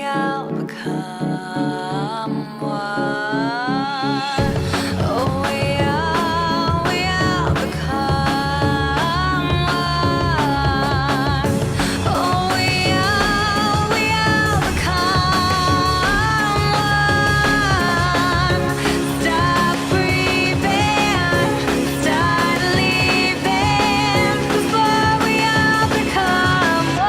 all become one. Oh, we all become one. Oh, we all become one. Stop breathing, start leaving before we all become one.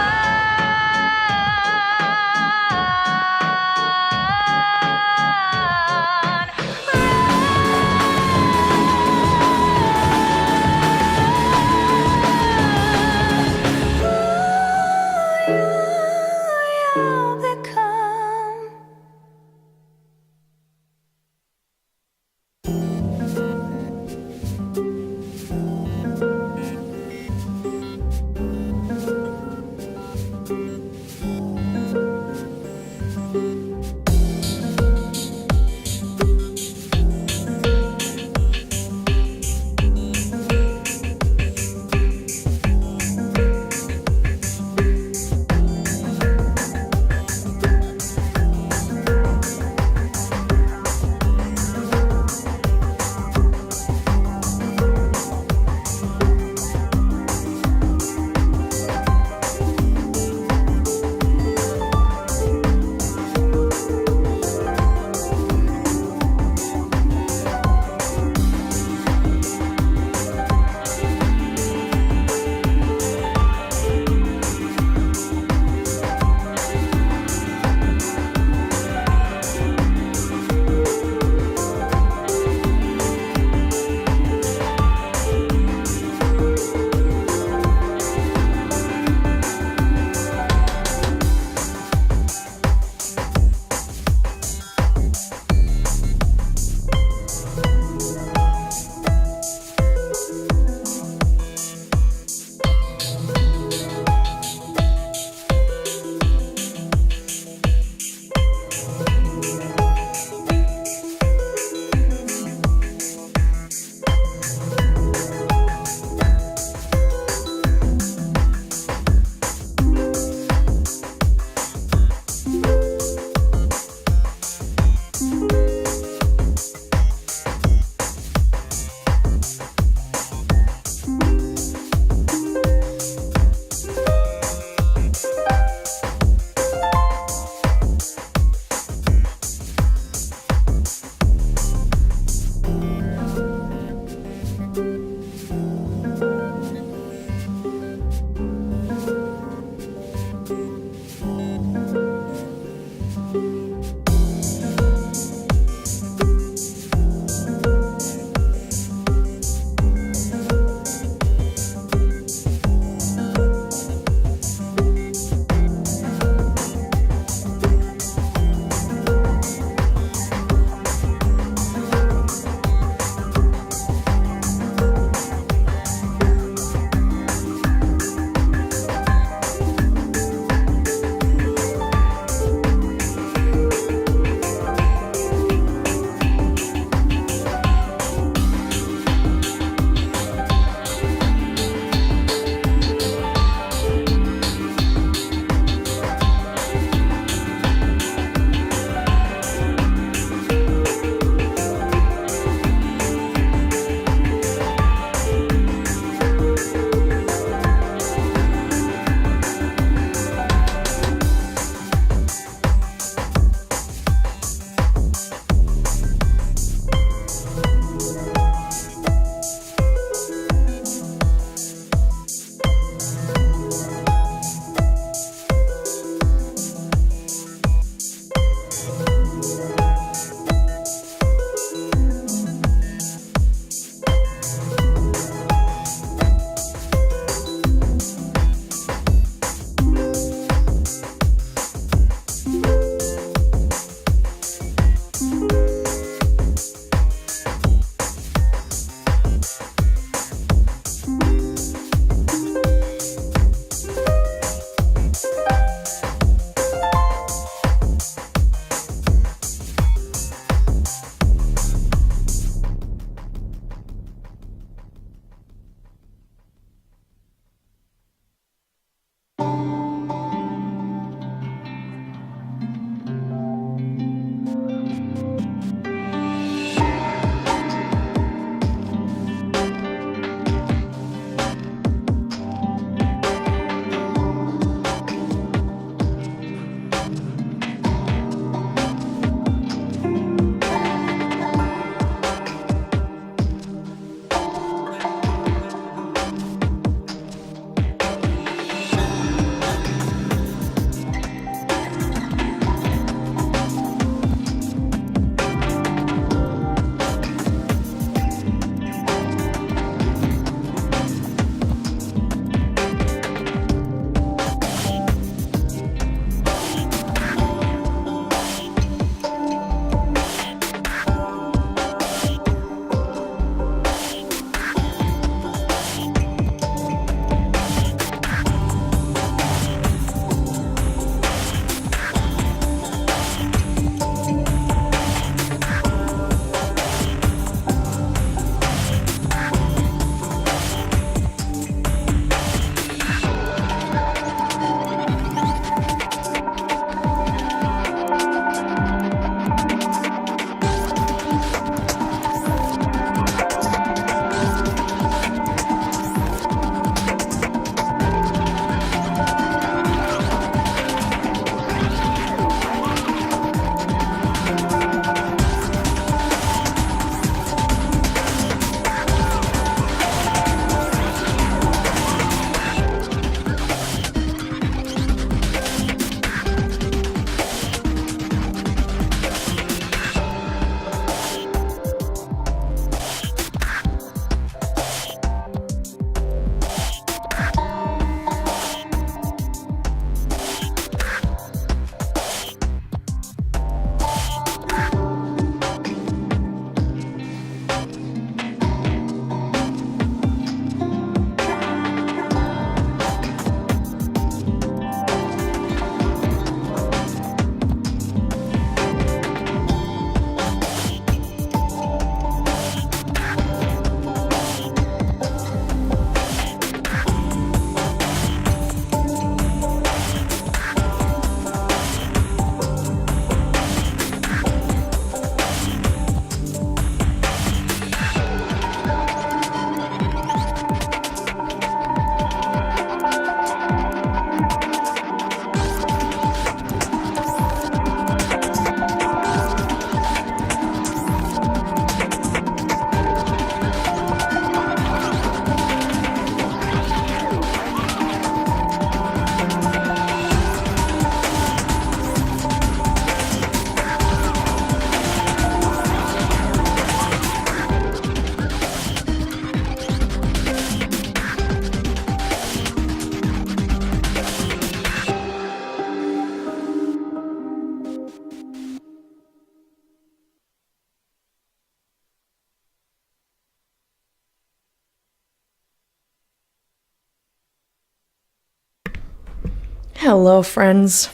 Hello, friends.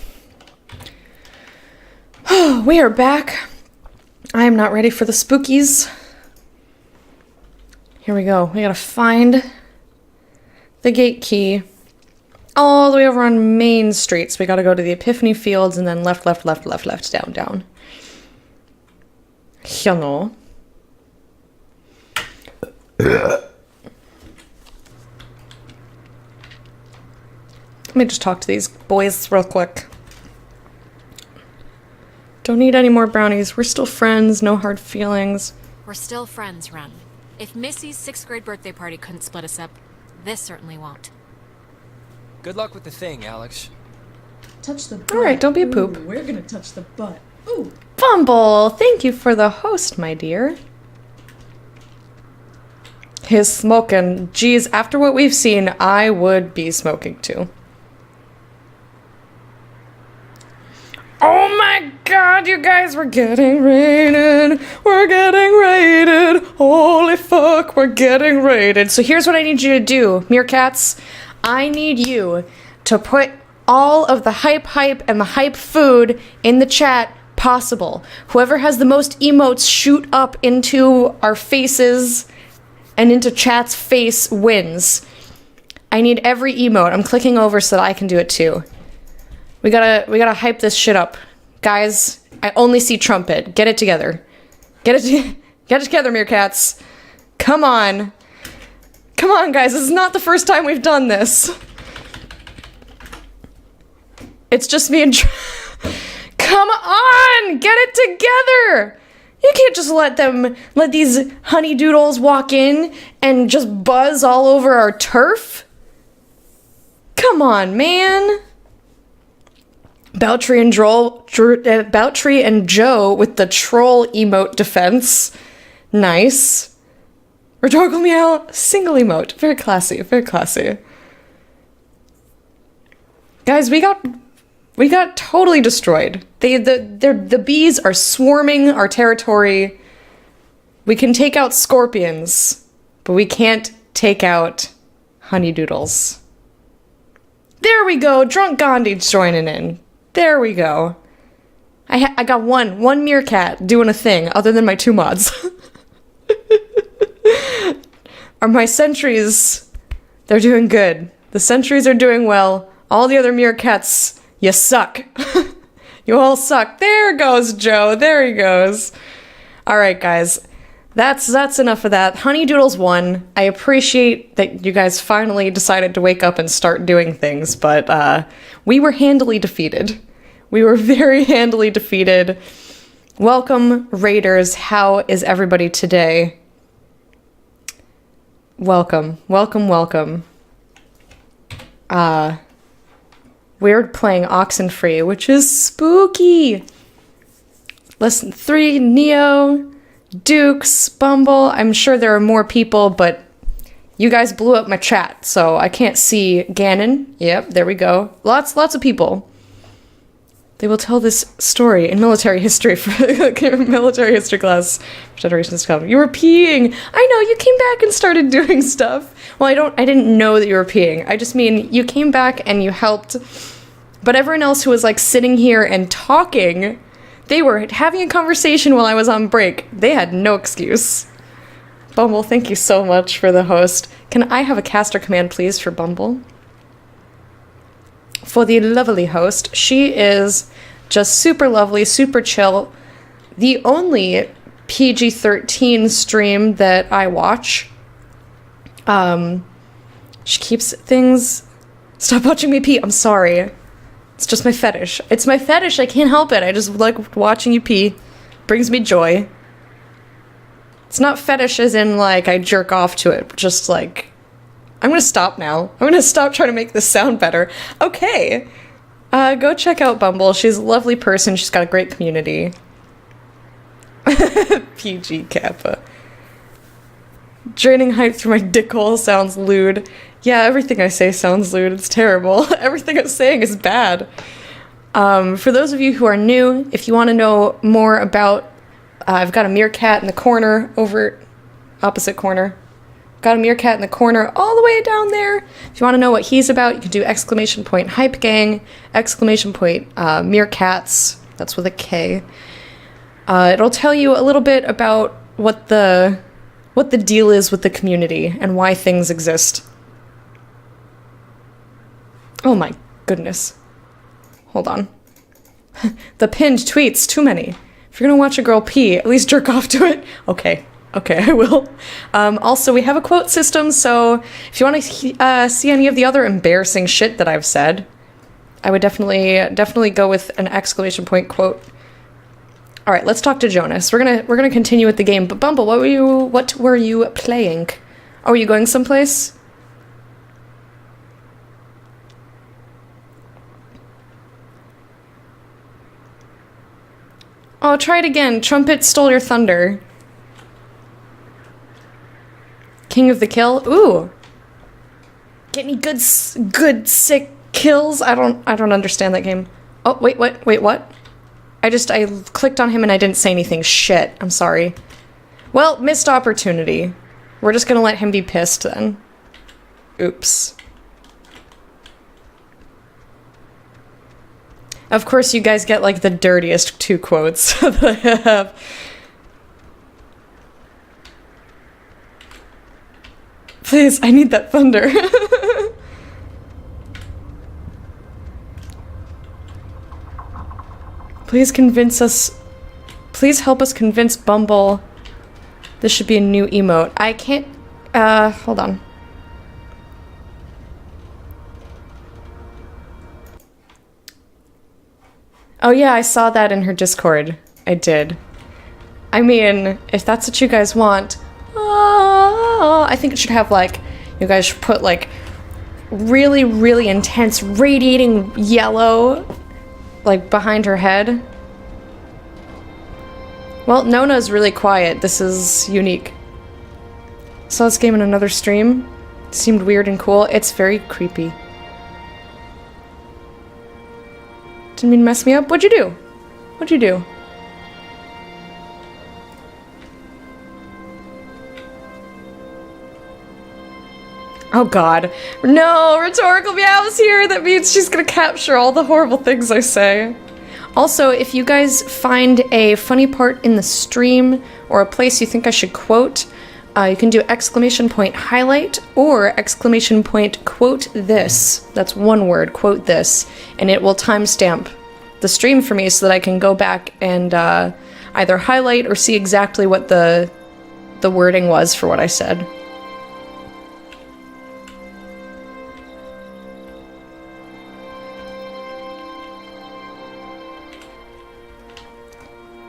We are back. I am not ready for the spookies. Here we go. We gotta find the gate key all the way over on Main Street. So we gotta go to the Epiphany Fields and then left, down. Hello. Let me just talk to these boys real quick. Don't need any more brownies. We're still friends, no hard feelings. We're still friends, Ren. If Missy's 6th grade birthday party couldn't split us up, this certainly won't. Good luck with the thing, Alex. Touch the butt. Alright, don't be a poop. Ooh, we're gonna touch the butt. Ooh. Bumble, thank you for the host, my dear. His smoking. Geez, after what we've seen, I would be smoking too. Oh my god, you guys, we're getting raided. We're getting raided. Holy fuck, we're getting raided. So here's what I need you to do, meerkats. I need you to put all of the hype and the hype food in the chat possible. Whoever has the most emotes shoot up into our faces and into chat's face wins. I need every emote. I'm clicking over so that I can do it too. We gotta hype this shit up. Guys, I only see trumpet. Get it together. Get it together, meerkats. Come on. Come on, guys. This is not the first time we've done this. It's just me and... Come on! Get it together! You can't just let these honey doodles walk in and just buzz all over our turf. Come on, man. Boutry and Joe with the troll emote defense. Nice. Rhetorical meow, single emote. Very classy, very classy. Guys, we got totally destroyed. The bees are swarming our territory. We can take out scorpions, but we can't take out honeydoodles. There we go. Drunk Gandhi's joining in. There we go. I got one meerkat doing a thing other than my 2 mods. Are my sentries? They're doing good. The sentries are doing well. All the other meerkats, you suck. You all suck. There goes Joe. There he goes. All right, guys. That's enough of that. Honeydoodles won. I appreciate that you guys finally decided to wake up and start doing things, but we were handily defeated. We were very handily defeated. Welcome, Raiders. How is everybody today? Welcome. Welcome. We're playing Oxenfree, which is spooky. Lesson 3, Neo, Dukes, Bumble. I'm sure there are more people, but you guys blew up my chat, so I can't see Ganon. Yep, there we go. Lots of people. They will tell this story in military history for military history class for generations to come. You were peeing. I know, you came back and started doing stuff. Well, I didn't know that you were peeing. I just mean you came back and you helped. But everyone else who was like sitting here and talking, they were having a conversation while I was on break. They had no excuse. Bumble, thank you so much for the host. Can I have a caster command, please, for Bumble? For the lovely host. She is just super lovely, super chill. The only PG-13 stream that I watch. She keeps things... Stop watching me pee. I'm sorry. It's just my fetish. It's my fetish. I can't help it. I just like watching you pee. Brings me joy. It's not fetish as in, like, I jerk off to it. Just, like... I'm gonna stop now. I'm gonna stop trying to make this sound better. Okay. Go check out Bumble. She's a lovely person. She's got a great community. PG Kappa. Draining height through my dick hole sounds lewd. Yeah, everything I say sounds lewd. It's terrible. Everything I'm saying is bad. For those of you who are new, if you want to know more about... I've got a meerkat in the corner, over opposite corner. Got a meerkat in the corner all the way down there. If you want to know what he's about, you can do exclamation point hype gang, exclamation point meerkats. That's with a K. It'll tell you a little bit about what the deal is with the community and why things exist. Oh my goodness. Hold on. The pinned tweets, too many. If you're gonna watch a girl pee, at least jerk off to it. Okay, I will. Also, we have a quote system, so if you want to see any of the other embarrassing shit that I've said, I would definitely go with an exclamation point quote. All right, let's talk to Jonas. We're gonna continue with the game. But Bumble, what were you playing? Oh, are you going someplace? Oh, try it again. Trumpet stole your thunder. King of the kill. Ooh. Get any good sick kills? I don't understand that game. Oh, wait, what? I clicked on him and I didn't say anything. Shit. I'm sorry. Well, missed opportunity. We're just gonna let him be pissed then. Oops. Of course, you guys get, like, the dirtiest 2 quotes that I have. Please, I need that thunder. Please convince us... Please help us convince Bumble this should be a new emote. I can't... hold on. Oh yeah, I saw that in her Discord. I did. I mean, if that's what you guys want, I think it should have, like, you guys should put, like, really, really intense, radiating yellow, like, behind her head. Well, Nona's really quiet. This is unique. Saw this game in another stream. Seemed weird and cool. It's very creepy. Didn't mean to mess me up. What'd you do? What'd you do? Oh god. No! Rhetorical Meow's here! That means she's gonna capture all the horrible things I say. Also, if you guys find a funny part in the stream or a place you think I should quote, you can do exclamation point highlight or exclamation point quote this. That's one word, quote this. And it will timestamp the stream for me so that I can go back and either highlight or see exactly what the wording was for what I said.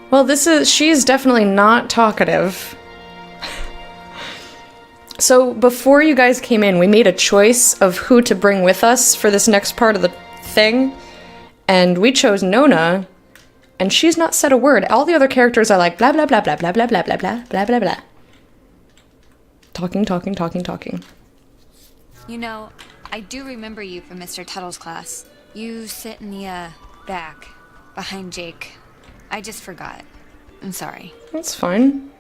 Well, she's definitely not talkative. So before you guys came in, we made a choice of who to bring with us for this next part of the thing, and we chose Nona, and she's not said a word. All the other characters are like blah blah blah blah blah blah blah blah blah blah blah blah. Talking. You know, I do remember you from Mr. Tuttle's class. You sit in the back, behind Jake. I just forgot. I'm sorry. That's fine.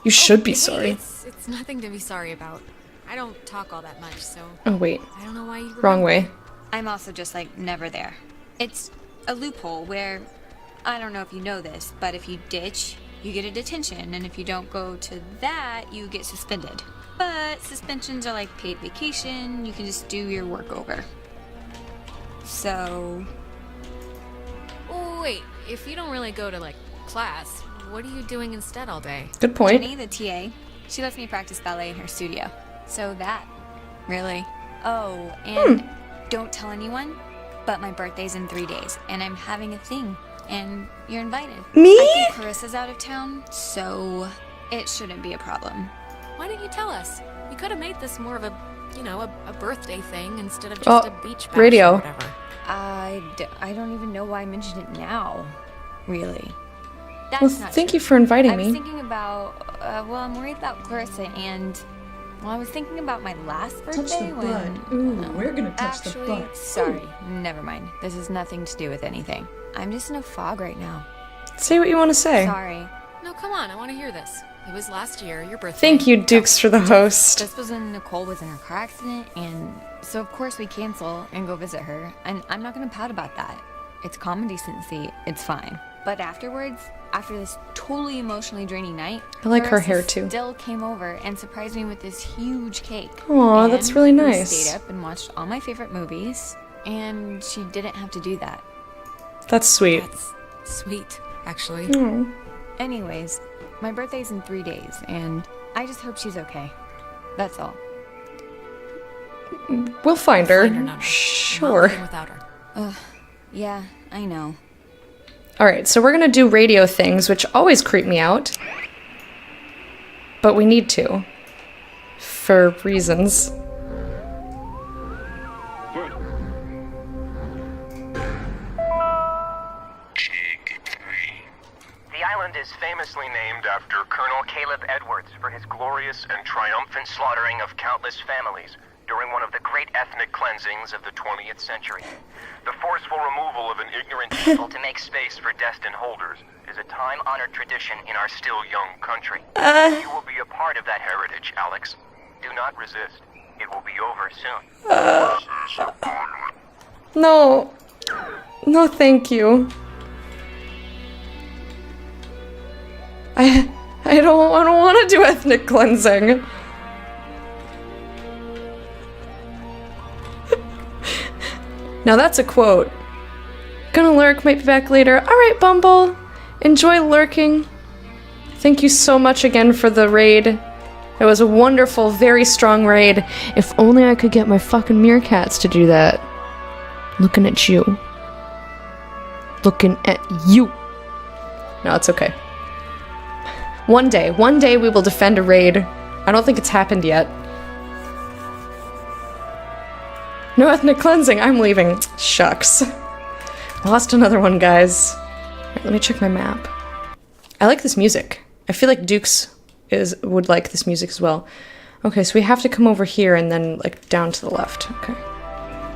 You should be sorry. It's nothing to be sorry about. I don't talk all that much, so... Oh, wait. I don't know why you... Wrong way. I'm also just, like, never there. It's a loophole where... I don't know if you know this, but if you ditch, you get a detention, and if you don't go to that, you get suspended. But suspensions are like paid vacation. You can just do your work over. So... Oh, wait. If you don't really go to, like, class, what are you doing instead all day? Good point. Jenny, the TA, she lets me practice ballet in her studio. So that, really. Oh, and don't tell anyone, but my birthday's in 3 days, and I'm having a thing, and you're invited. Me? I think Carissa's out of town, so it shouldn't be a problem. Why didn't you tell us? You could have made this more of a, you know, a birthday thing instead of just a beach bash radio. or whatever. I don't even know why I mentioned it now, really. That's Well, not thank true. you for inviting I was me. thinking about, I'm worried about Clarissa and, I was thinking about my last birthday Touch the when... butt. Ooh, we're gonna touch the Actually, butt. sorry, never mind. This has nothing to do with anything. I'm just in a fog right now. Say what you want to say. Sorry. No, come on, I want to hear this. It was last year, your birthday. Thank you, Dukes, for the host. This was when Nicole was in her car accident, and so of course we cancel and go visit her. And I'm not gonna pout about that. It's common decency, it's fine. But afterwards, after this totally emotionally draining night, I like her Marissa hair, too. Still came over and surprised me with this huge cake. Aw, that's And really we nice. stayed up and watched all my favorite movies, and she didn't have to do that. That's sweet. That's sweet, actually. Oh. Anyways, my birthday's in 3 days, and I just hope she's okay. That's all. We'll find her. Find her now. Not Sure. living without her. Yeah, I know. Alright, so we're gonna do radio things, which always creep me out. But we need to. For reasons. The island is famously named after Colonel Caleb Edwards for his glorious and triumphant slaughtering of countless families during one of the great ethnic cleansings of the 20th century. The forceful removal of an ignorant people to make space for destined holders is a time-honored tradition in our still young country. You will be a part of that heritage, Alex. Do not resist. It will be over soon. No. No, thank you. I don't want to do ethnic cleansing. Now that's a quote. Gonna lurk, might be back later. Alright, Bumble. Enjoy lurking. Thank you so much again for the raid. It was a wonderful, very strong raid. If only I could get my fucking meerkats to do that. Looking at you. Looking at you. No, it's okay. One day we will defend a raid. I don't think it's happened yet. No ethnic cleansing, I'm leaving. Shucks. Lost another one, guys. Alright, let me check my map. I like this music. I feel like Dukes would like this music as well. Okay, so we have to come over here and then, like, down to the left. Okay.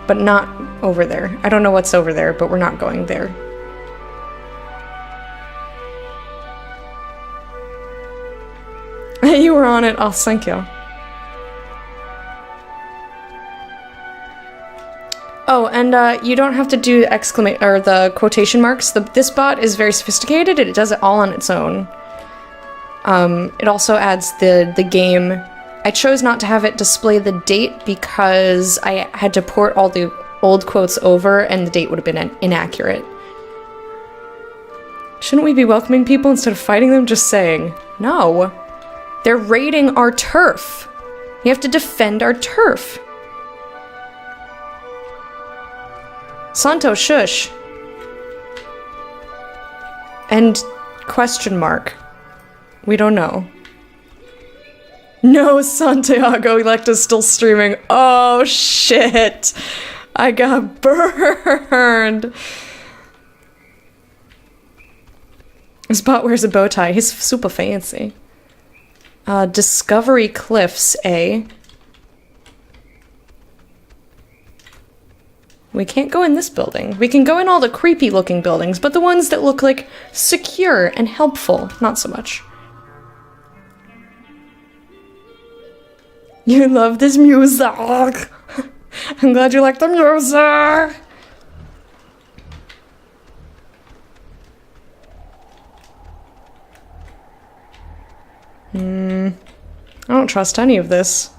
But not over there. I don't know what's over there, but we're not going there. You were on it. Oh, thank you. Oh, and you don't have to do the quotation marks. This bot is very sophisticated. It does it all on its own. It also adds the game. I chose not to have it display the date because I had to port all the old quotes over and the date would have been inaccurate. Shouldn't we be welcoming people instead of fighting them? Just saying. No. They're raiding our turf. You have to defend our turf. Santo, shush. And question mark. We don't know. No, Santiago Electa's still streaming. Oh, shit. I got burned. This bot wears a bow tie. He's super fancy. Discovery Cliffs, eh? We can't go in this building. We can go in all the creepy looking buildings, but the ones that look like secure and helpful, not so much. You love this music. I'm glad you like the music. I don't trust any of this.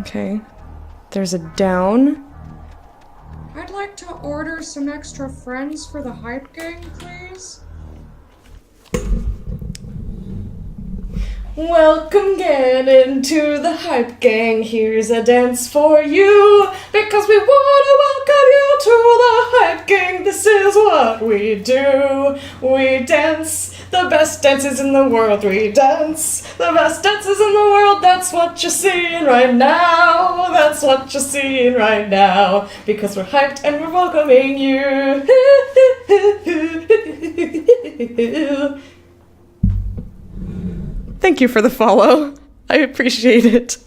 Okay. There's a down. I'd like to order some extra friends for the hype gang, please. Welcome, get into the hype gang. Here's a dance for you. Because we want to welcome you to the hype gang. This is what we do. We dance the best dances in the world. We dance the best dances in the world. That's what you're seeing right now. That's what you're seeing right now. Because we're hyped and we're welcoming you. Thank you for the follow. I appreciate it.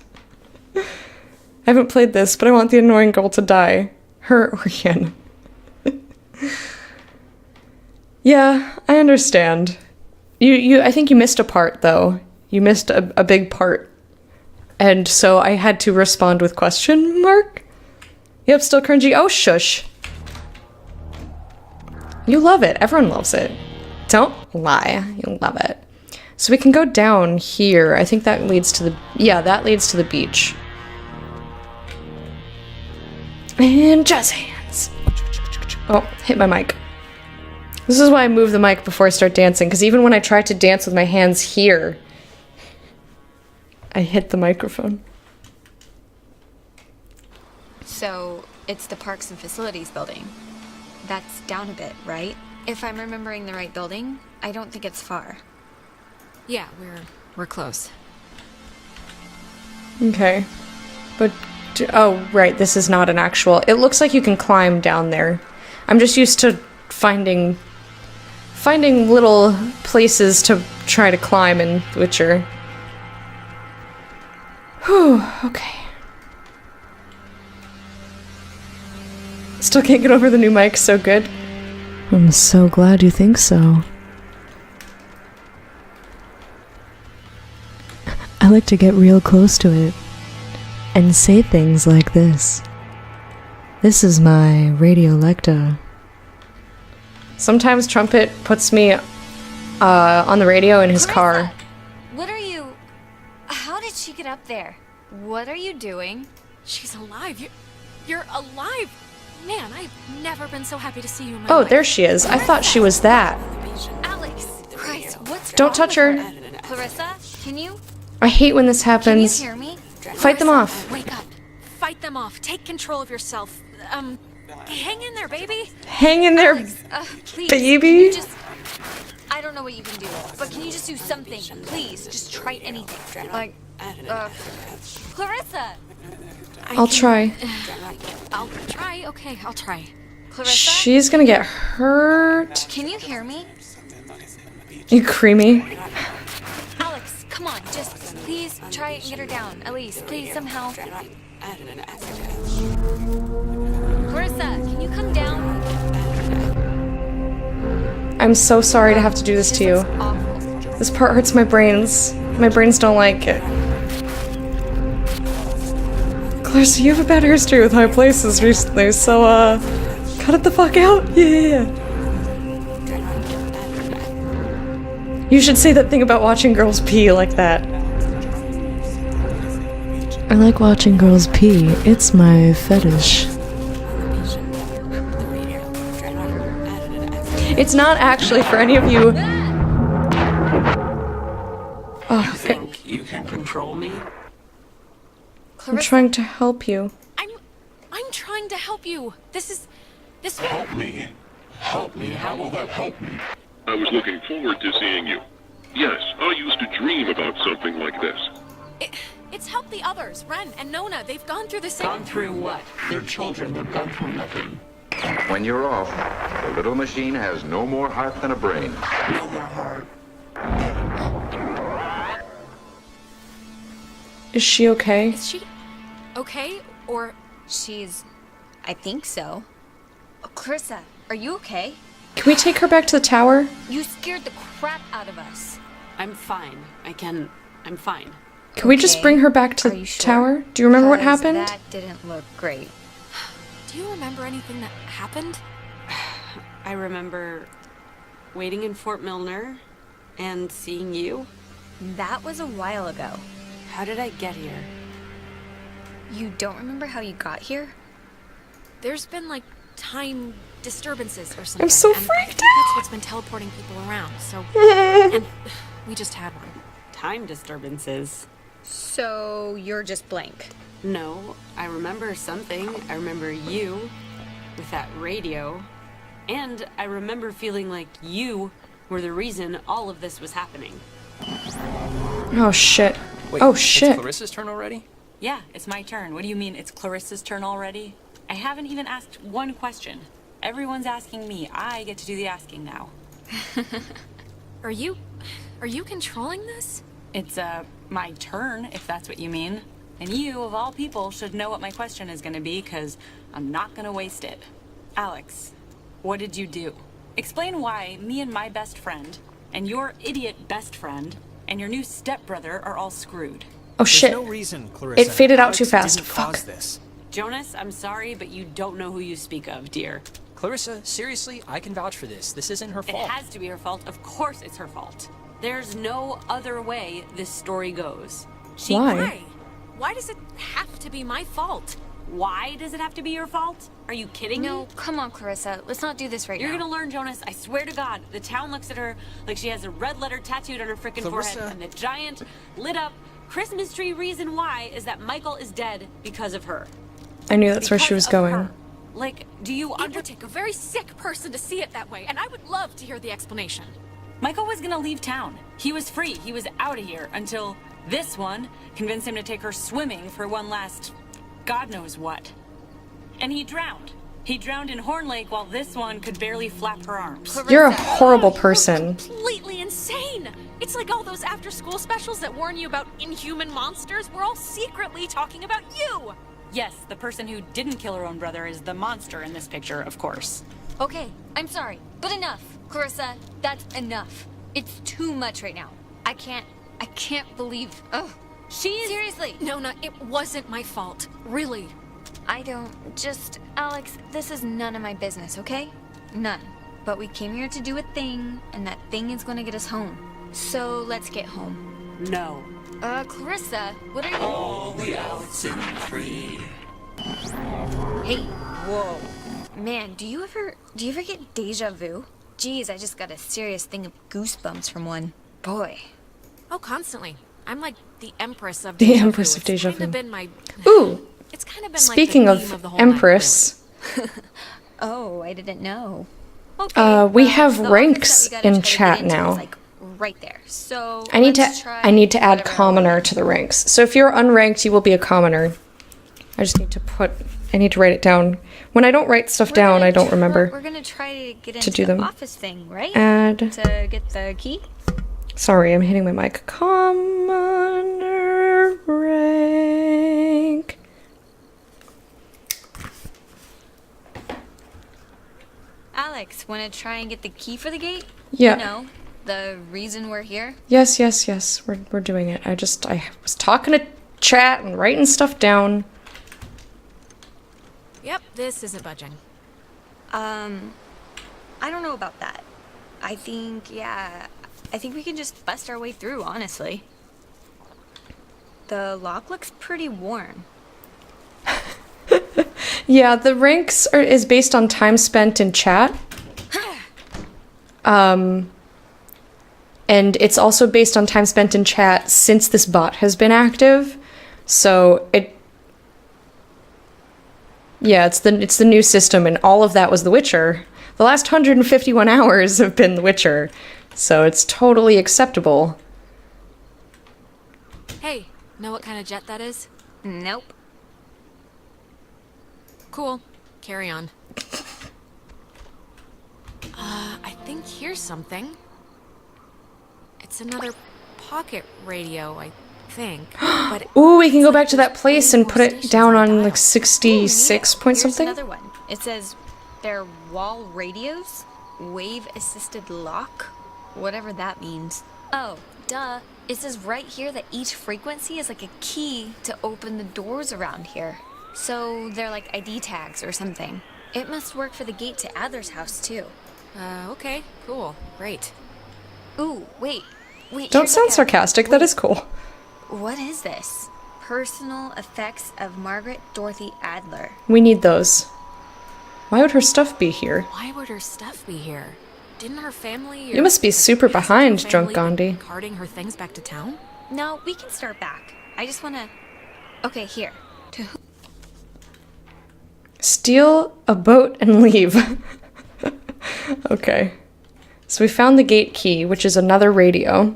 I haven't played this, but I want the annoying girl to die. Her organ. Yeah, I understand. I think you missed a part, though. You missed a big part. And so I had to respond with question mark? Yep, still cringy. Oh, shush. You love it. Everyone loves it. Don't lie. You love it. So we can go down here. I think that leads to the... Yeah, that leads to the beach. And jazz hands. Oh, hit my mic. This is why I move the mic before I start dancing, because even when I try to dance with my hands here, I hit the microphone. So, it's the Parks and Facilities building. That's down a bit, right? If I'm remembering the right building, I don't think it's far. Yeah, we're close. Okay. But, oh, right, this is not an actual... It looks like you can climb down there. I'm just used to finding little places to try to climb in Witcher. Whew, okay. Still can't get over the new mic, so good. I'm so glad you think so. I like to get real close to it and say things like this. This is my Radiolecta. Sometimes Trumpet puts me on the radio in his car. What are you... How did she get up there? What are you doing? She's alive. You're alive. Man, I've never been so happy to see you in my Oh, life. there she is. I thought she was that. Alex! Christ, what's Don't wrong touch with her. Clarissa, can you I hate when this happens. hear me? Fight them off. Wake up. Fight them off. Take control of yourself. Hang in there, baby. Hang in there, Please, baby. can you just... I don't know what you can do, but can you just do something? Please, just try anything. Like, Clarissa! I'll try. I'll try. Okay, I'll try. Clarissa? She's gonna get hurt. Can you hear me? You creamy. Alex, come on, just please try and get her down. Elise, please, somehow. Clarissa, can you come down? I'm so sorry to have to do this to you. Awful. This part hurts my brains. My brains don't like it. Clarissa, you have a bad history with high places recently, so, cut it the fuck out. Yeah. You should say that thing about watching girls pee like that. I like watching girls pee. It's my fetish. It's not actually for any of you. Oh, okay. Think you can control me? I'm trying to help you. I'm trying to help you. This. Help me. Help me. How will that help me? I was looking forward to seeing you. Yes, I used to dream about something like this. It's helped the others. Ren and Nona. They've gone through the same. Gone through what? They're children. They've gone through nothing. When you're off, the little machine has no more heart than a brain. No more heart. Is she okay? Is she okay? Or I think so. Oh, Clarissa, are you okay? Can we take her back to the tower? You scared the crap out of us. I'm fine. I'm fine. Can we just bring her back to Are the you sure? tower? Do you remember what 'Cause happened? That didn't look great. do you remember anything that happened? I remember waiting in Fort Milner and seeing you. That was a while ago. How did I get here? You don't remember how you got here? There's been like time disturbances or something. I'm so and I freaked think that's what's been teleporting people around. So, and we just had one. Time disturbances. So you're just blank. No, I remember something. I remember you with that radio. And I remember feeling like you were the reason all of this was happening. Oh shit. Wait, Oh shit. It's Clarissa's turn already? Yeah, it's my turn. What do you mean it's Clarissa's turn already? I haven't even asked one question. Everyone's asking me. I get to do the asking now. Are you controlling this? It's, my turn, if that's what you mean. And you, of all people, should know what my question is gonna be, because I'm not gonna waste it. Alex, what did you do? Explain why me and my best friend, and your idiot best friend, and your new stepbrother are all screwed. Oh shit. There's no reason, Clarissa. It faded out Alex too fast. didn't Fuck. cause this. Jonas, I'm sorry, but you don't know who you speak of, dear. Clarissa, seriously, I can vouch for this. This isn't her It fault. has to be her fault. Of course it's her fault. There's no other way this story goes. Why? Why does it have to be my fault? Why does it have to be your fault? Are you kidding me? No, come on, Clarissa. Let's not do this right You're now. gonna learn, Jonas. I swear to God. The town looks at her like she has a red letter tattooed on her freaking forehead. Clarissa. And the giant, lit up Christmas tree reason why is that Michael is dead because of her. I knew that's where she Because was of going. her. Like, do you It would take a very sick person to see it that way, and I would love to hear the explanation. Michael was gonna leave town. He was free. He was out of here until this one convinced him to take her swimming for one last God knows what. And he drowned. He drowned in Horn Lake while this one could barely flap her arms. You're a horrible person. Completely insane! It's like all those after-school specials that warn you about inhuman monsters. We're all secretly talking about you! Yes, the person who didn't kill her own brother is the monster in this picture, of course. Okay, I'm sorry, but enough. Clarissa, that's enough. It's too much right now. I can't believe... Ugh. Seriously. No, it wasn't my fault. Really. Alex, this is none of my business, okay? None. But we came here to do a thing, and that thing is gonna get us home. So let's get home. No. Clarissa, what are you... All the Oxenfree. Hey, whoa. Man, do you ever get deja vu? Geez, I just got a serious thing of goosebumps from one. Boy. Oh, constantly. I'm like the Empress of The Deja Empress Vu. of Deja It's kind Vu. of been my... Ooh. It's kind of been Speaking like the theme of of the whole night, Empress, Oh, I didn't know. Okay, we have the ranks office that we gotta in try to chat get into now. is, like, right there. So I need let's to try add whatever commoner to the ranks. So if you're unranked, you will be a commoner. I just need to write it down. When I don't write stuff down, I don't remember. We're gonna try to get to into do the them. office thing, right? Add. To get the key. Sorry, I'm hitting my mic. Commoner rank. Alex, wanna try and get the key for the gate? Yeah. You know, the reason we're here. Yes. We're doing it. I was talking to chat and writing stuff down. Yep, this isn't budging. I don't know about that. I think we can just bust our way through, honestly. The lock looks pretty worn. Yeah, the ranks is based on time spent in chat. And it's also based on time spent in chat since this bot has been active. So it's the new system, and all of that was The Witcher. The last 151 hours have been The Witcher, so it's totally acceptable. Hey, know what kind of jet that is? Nope. Cool. Carry on. I think here's something. It's another pocket radio, I think. But Ooh, we can go back to that place and put it down on like 66 point Here's something. another one. It says they're wall radios, wave assisted lock, whatever that means. Oh, duh. It says right here that each frequency is like a key to open the doors around here. So they're like ID tags or something. It must work for the gate to Adler's house too. Okay, cool. Great. Ooh, wait. Don't here's sound like a- sarcastic, that is cool. What is this? Personal effects of Margaret Dorothy Adler. We need those. Why would her stuff be here? Why would her stuff be here? Didn't her family... You must be super hasn't behind, her Drunk family been Gandhi. carting her things back to town? No, we can start back. I just wanna... Okay, here. To who? Steal a boat and leave. Okay. So we found the gate key, which is another radio.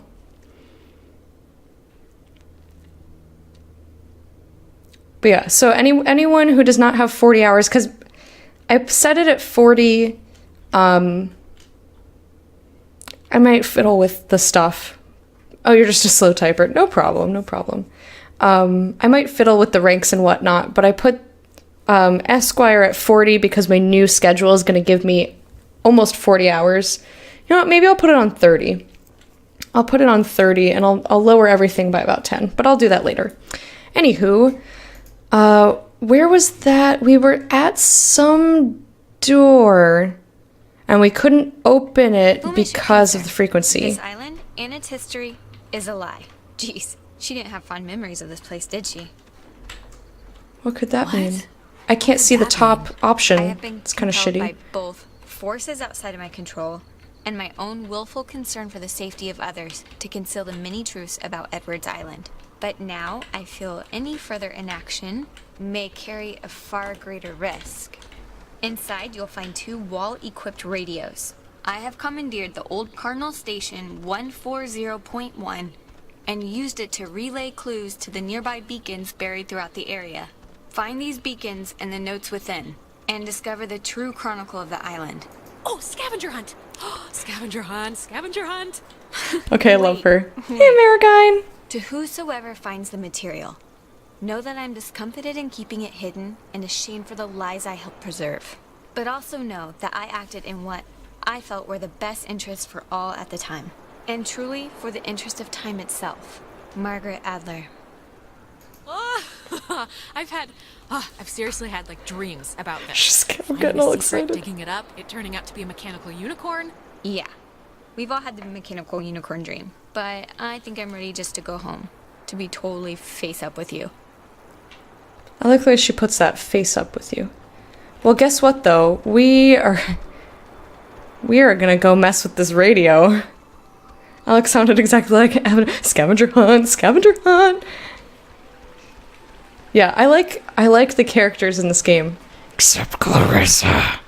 But yeah, so anyone who does not have 40 hours, because I set it at 40, I might fiddle with the stuff. Oh, you're just a slow typer. No problem, no problem. I might fiddle with the ranks and whatnot, but I put Esquire at 40 because my new schedule is going to give me almost 40 hours. You know what, maybe I'll put it on 30. I'll put it on 30 and I'll lower everything by about 10, but I'll do that later. Anywho, where was that? We were at some door and we couldn't open it because of the frequency. This island and its history is a lie. Jeez, she didn't have fond memories of this place, did she? What could that mean? I can't see the top option. I have been It's kind of compelled shitty. by both forces outside of my control and my own willful concern for the safety of others to conceal the many truths about Edwards Island. But now I feel any further inaction may carry a far greater risk. Inside, you'll find 2 wall-equipped radios. I have commandeered the old Cardinal Station 140.1 and used it to relay clues to the nearby beacons buried throughout the area. Find these beacons and the notes within, and discover the true chronicle of the island. Oh, scavenger hunt! Scavenger hunt, scavenger hunt! Okay, I love her. Hey, Marigine! To whosoever finds the material, know that I'm discomfited in keeping it hidden and ashamed for the lies I helped preserve. But also know that I acted in what I felt were the best interests for all at the time. And truly for the interest of time itself. Margaret Adler. I've seriously had like dreams about this. She's Finding getting a all secret, excited. digging it up, it turning out to be a mechanical unicorn. Yeah, we've all had the mechanical unicorn dream, but I think I'm ready just to go home. To be totally face up with you. I like the way she puts that face up with you. Well, guess what though? We are gonna go mess with this radio. Alex sounded exactly like scavenger hunt, scavenger hunt. Yeah, I like the characters in this game. Except Clarissa.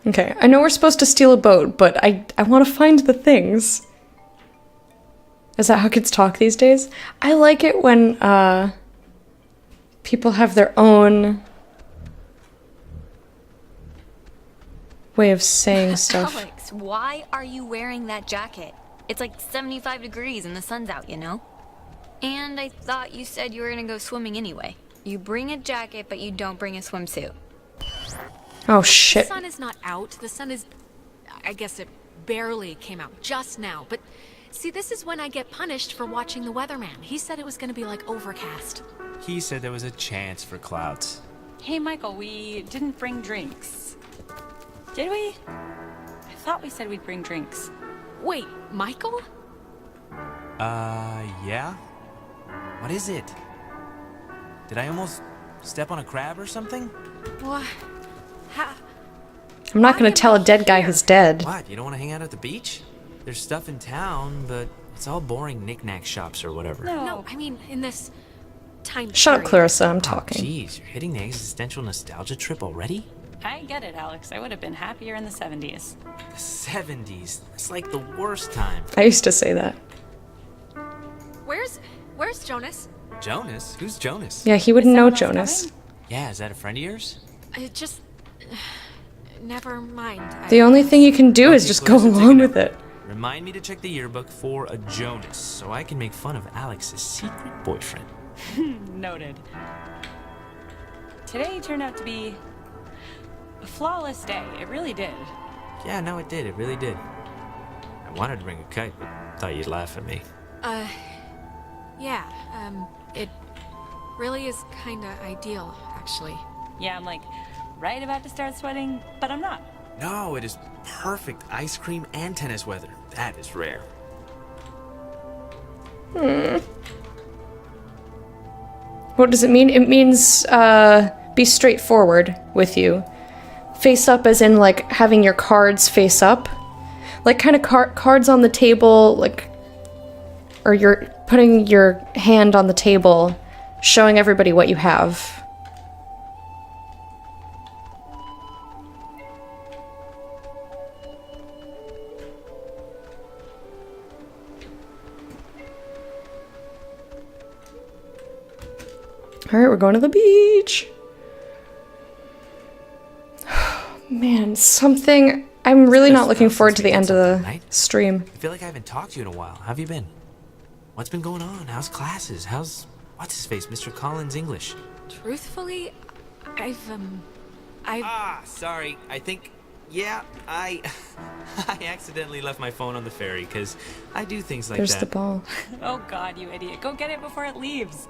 Okay, I know we're supposed to steal a boat, but I want to find the things. Is that how kids talk these days? I like it when people have their own way of saying stuff. Alex, why are you wearing that jacket? It's like 75 degrees and the sun's out, you know? And I thought you said you were gonna go swimming anyway. You bring a jacket, but you don't bring a swimsuit. Oh shit. The sun is not out. The sun is... I guess it barely came out just now. But see, this is when I get punished for watching the weatherman. He said it was going to be like overcast. He said there was a chance for clouds. Hey, Michael, we didn't bring drinks. Did we? I thought we said we'd bring drinks. Wait, Michael? Yeah? What is it? Did I almost step on a crab or something? What? I'm not gonna tell a dead guy who's dead. What, you don't want to hang out at the beach? There's stuff in town, but it's all boring knick-knack shops or whatever. No, I mean, in this time Shut up, period. Clarissa, I'm talking. Jeez, you're hitting the existential nostalgia trip already? I get it, Alex. I would have been happier in the 70s. The 70s? That's like the worst time. I used to say that. Where's Jonas? Jonas? Who's Jonas? Yeah, he wouldn't know Jonas. Yeah, is that a friend of yours? Just... never mind. The only thing you can do is just go along with it. Remind me to check the yearbook for a Jonas, so I can make fun of Alex's secret boyfriend. Noted. Today turned out to be a flawless day. It really did. Yeah, no, it did. It really did. I wanted to bring a kite, but thought you'd laugh at me. Yeah, it really is kinda ideal, actually. Yeah, I'm like right about to start sweating, but I'm not. No, it is perfect ice cream and tennis weather. That is rare. What does it mean? It means, be straightforward with you. Face up as in, like, having your cards face up. Like, kind of cards on the table, like... Or you're putting your hand on the table, showing everybody what you have. Alright, we're going to the beach. Man, something... I'm really not looking Since forward to we the did end of something, the right? stream. I feel like I haven't talked to you in a while. How have you been? What's been going on? How's classes? How's... What's his face? Mr. Collins' English? Truthfully, I've Sorry. I think... Yeah, I accidentally left my phone on the ferry, because I do things like There's that. the ball. Oh God, you idiot. Go get it before it leaves.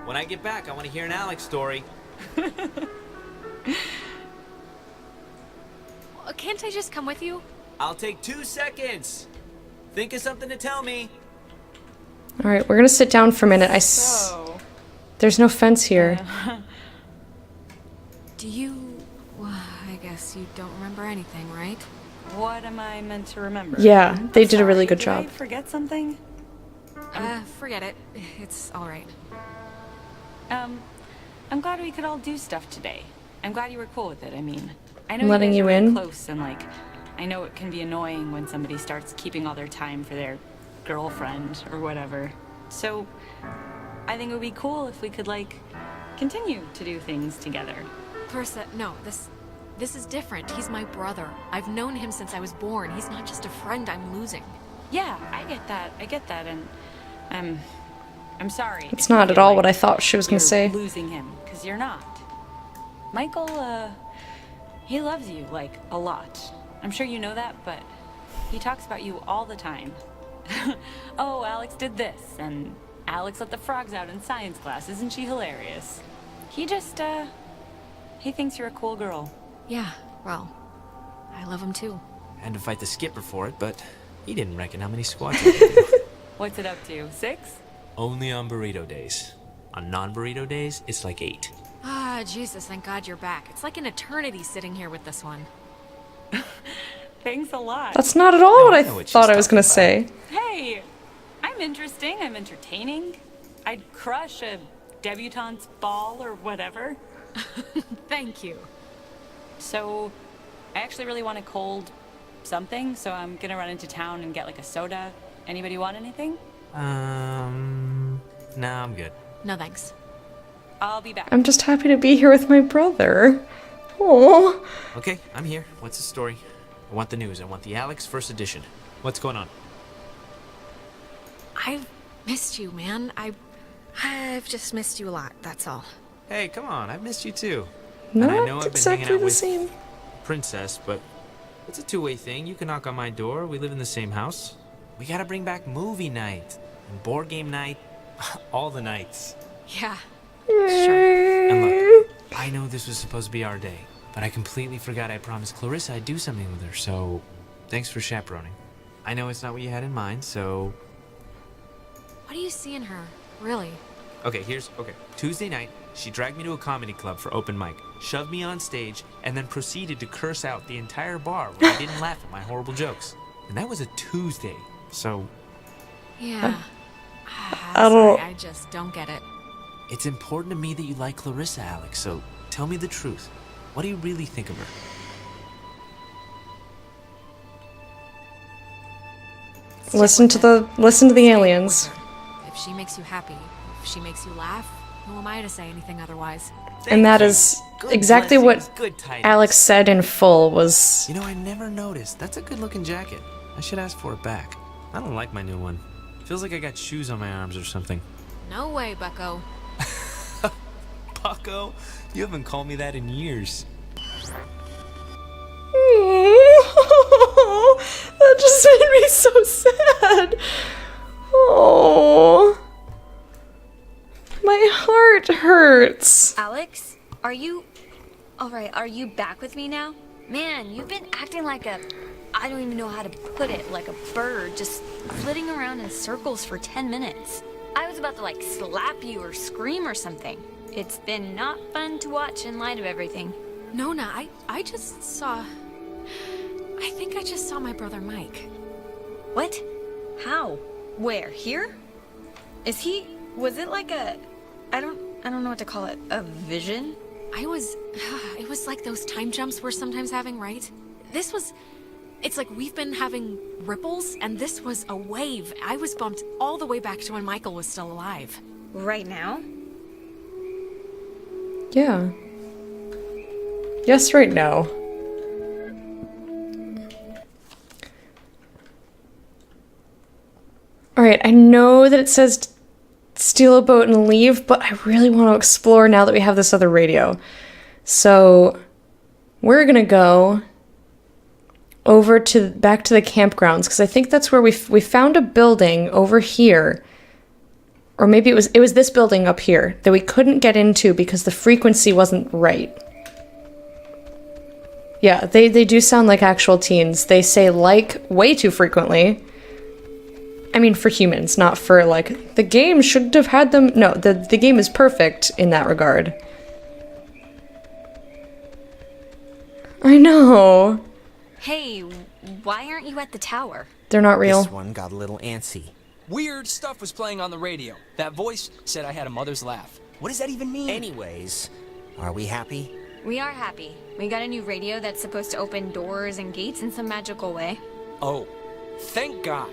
When I get back, I want to hear an Alex story. Can't I just come with you? I'll take 2 seconds. Think of something to tell me. Alright, we're gonna sit down for a minute. There's no fence here. Do you... Well, I guess you don't remember anything, right? What am I meant to remember? Yeah, they did a really good Did job. I forget something? Forget it. It's alright. I'm glad we could all do stuff today. I'm glad you were cool with it, I mean. I know Letting you guys you are really in? close, and like, I know it can be annoying when somebody starts keeping all their time for their girlfriend or whatever. So, I think it would be cool if we could, like, continue to do things together. Clarissa, no, this is different. He's my brother. I've known him since I was born. He's not just a friend I'm losing. Yeah, I get that, and I'm sorry. It's if you not at feel all like what I thought she was gonna you're say. losing him, because you're not. Michael, he loves you, like, a lot. I'm sure you know that, but he talks about you all the time. Oh, Alex did this, and Alex let the frogs out in science class. Isn't she hilarious? He just, he thinks you're a cool girl. Yeah, well, I love him too. I had to fight the skipper for it, but he didn't reckon how many squats I could do. What's it up to, 6? Only on burrito days. On non-burrito days, it's like 8. Ah, Jesus, thank God you're back. It's like an eternity sitting here with this one. Thanks a lot. That's not at all what I know what she's thought I was gonna talking say. Hey, I'm interesting, I'm entertaining. I'd crush a debutante's ball or whatever. Thank you. So, I actually really want a cold something, so I'm gonna run into town and get like a soda. Anybody want anything? Nah, I'm good. No thanks. I'll be back. I'm just happy to be here with my brother. Oh. Okay, I'm here. What's the story? I want the news. I want the Alex first edition. What's going on? I've missed you, man. I've just missed you a lot, that's all. Hey, come on. I've missed you too. Not and I know I've been exactly hanging out the with same. Princess, but it's a two-way thing. You can knock on my door. We live in the same house. We gotta bring back movie night and board game night. All the nights. Yeah, sure. And look, I know this was supposed to be our day, but I completely forgot I promised Clarissa I'd do something with her, so thanks for chaperoning. I know it's not what you had in mind, so... What do you see in her, really? Okay, Tuesday night, she dragged me to a comedy club for open mic, shoved me on stage, and then proceeded to curse out the entire bar when I didn't laugh at my horrible jokes. And that was a Tuesday, so... Yeah. I don't... Sorry, I just don't get it. It's important to me that you like Clarissa, Alex, so tell me the truth. What do you really think of her? Listen to the aliens. If she makes you happy, if she makes you laugh, who am I to say anything otherwise? And that is exactly what Alex said in full was... You know, I never noticed. That's a good-looking jacket. I should ask for it back. I don't like my new one. Feels like I got shoes on my arms or something. No way, bucko. Bucko? You haven't called me that in years. That just made me so sad. Oh, my heart hurts. Alex, are you... Alright, are you back with me now? Man, you've been acting like a... I don't even know how to put it, like a bird, just flitting around in circles for 10 minutes. I was about to, like, slap you or scream or something. It's been not fun to watch in light of everything. Nona, I just saw... I think I just saw my brother Mike. What? How? Where? Here? Is he... Was it like a... I don't know what to call it. A vision? It was like those time jumps we're sometimes having, right? This was... It's like we've been having ripples, and this was a wave. I was bumped all the way back to when Michael was still alive. Right now? Yeah. Yes, right, no. Alright, I know that it says steal a boat and leave, but I really want to explore now that we have this other radio. So, we're gonna go over to back to the campgrounds, because I think that's where we found a building over here. Or maybe it was this building up here that we couldn't get into because the frequency wasn't right. Yeah, they do sound like actual teens. They say like way too frequently. I mean, for humans, not for, like, the game should have had them. No, the game is perfect in that regard. I know. Hey, why aren't you at the tower? They're not real. This one got a little antsy. Weird stuff was playing on the radio. That voice said I had a mother's laugh. What does that even mean? Anyways, are we happy? We are happy. We got a new radio that's supposed to open doors and gates in some magical way. Oh, thank God.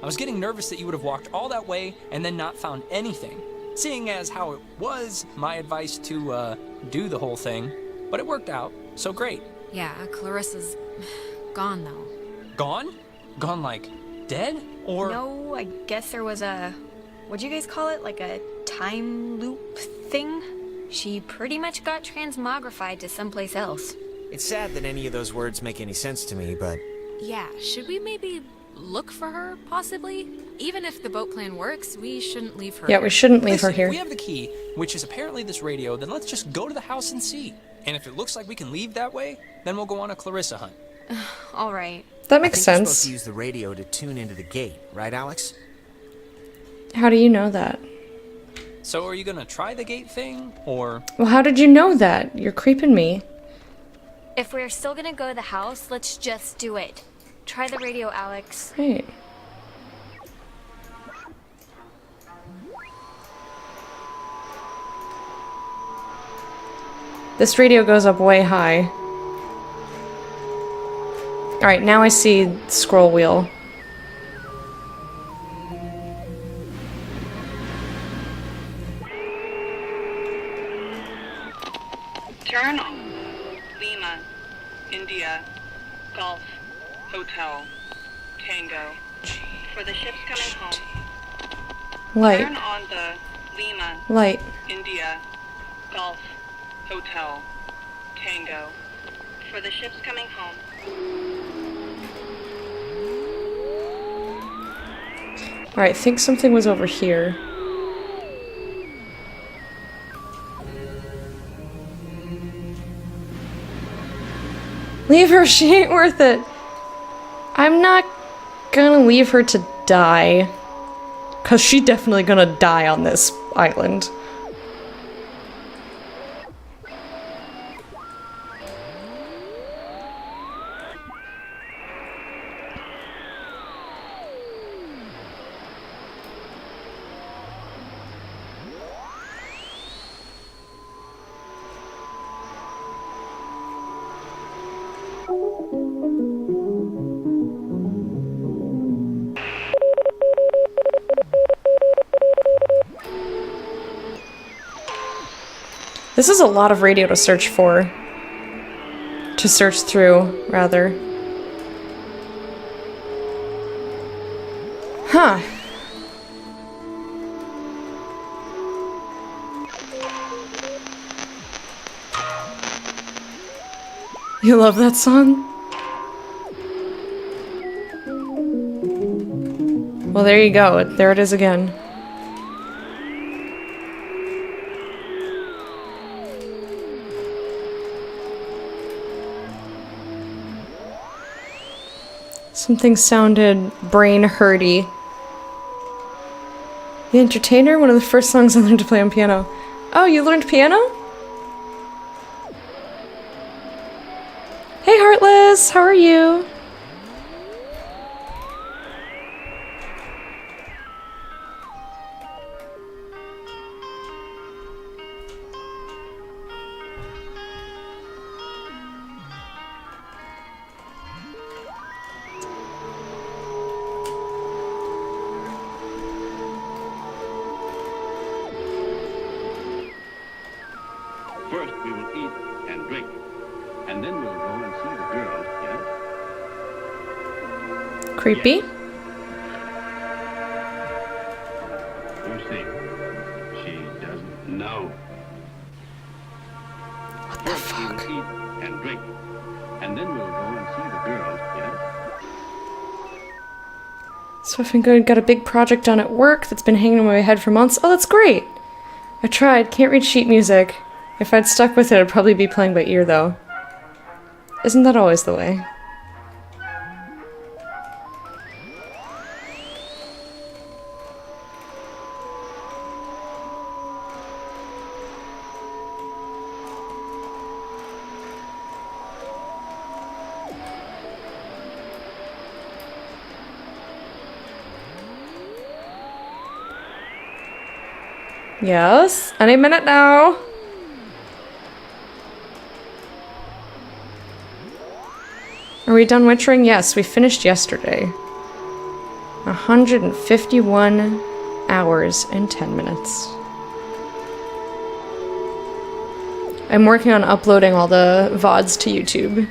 I was getting nervous that you would have walked all that way and then not found anything, seeing as how it was my advice to, do the whole thing. But it worked out, so great. Yeah, Clarissa's gone, though. Gone? Gone like dead? Or... No, I guess there was a... What'd you guys call it? Like a time loop thing? She pretty much got transmogrified to someplace else. It's sad that any of those words make any sense to me, but... Yeah, should we maybe look for her, possibly? Even if the boat plan works, we shouldn't leave her Yeah, we shouldn't leave her Listen, here. If we have the key, which is apparently this radio, then let's just go to the house and see. And if it looks like we can leave that way, then we'll go on a Clarissa hunt. All right. That makes I think sense. We're supposed to use the radio to tune into the gate, right, Alex? How do you know that? So are you gonna try the gate thing, or... Well, how did you know that? You're creeping me. If we're still gonna go to the house, let's just do it. Try the radio, Alex. Right. This radio goes up way high. Alright, now I see the scroll wheel. Turn on Lima, India, Golf, Hotel, Tango. For the ships coming home. Light. Turn on the Lima, Light. India, Golf, Hotel, Tango. For the ships coming home. Alright, think something was over here. Leave her, she ain't worth it. I'm not gonna leave her to die. 'Cause she's definitely gonna die on this island. This is a lot of radio to search for. To search through, rather. Huh. You love that song? Well, there you go. There it is again. Something sounded brain-hurty. The Entertainer? One of the first songs I learned to play on piano. Oh, you learned piano? Hey, Heartless! How are you? First, we will eat and drink. Creepy. You see, she doesn't know. What the fuck? We'll eat and drink, and then we'll go and see the girls, yeah? So I've been good. Got a big project done at work that's been hanging in my head for months. Oh, that's great. I tried. Can't read sheet music. If I'd stuck with it, I'd probably be playing by ear, though. Isn't that always the way? Yes, any minute now. Are we done witchering? Yes, we finished yesterday. 151 hours and 10 minutes. I'm working on uploading all the VODs to YouTube.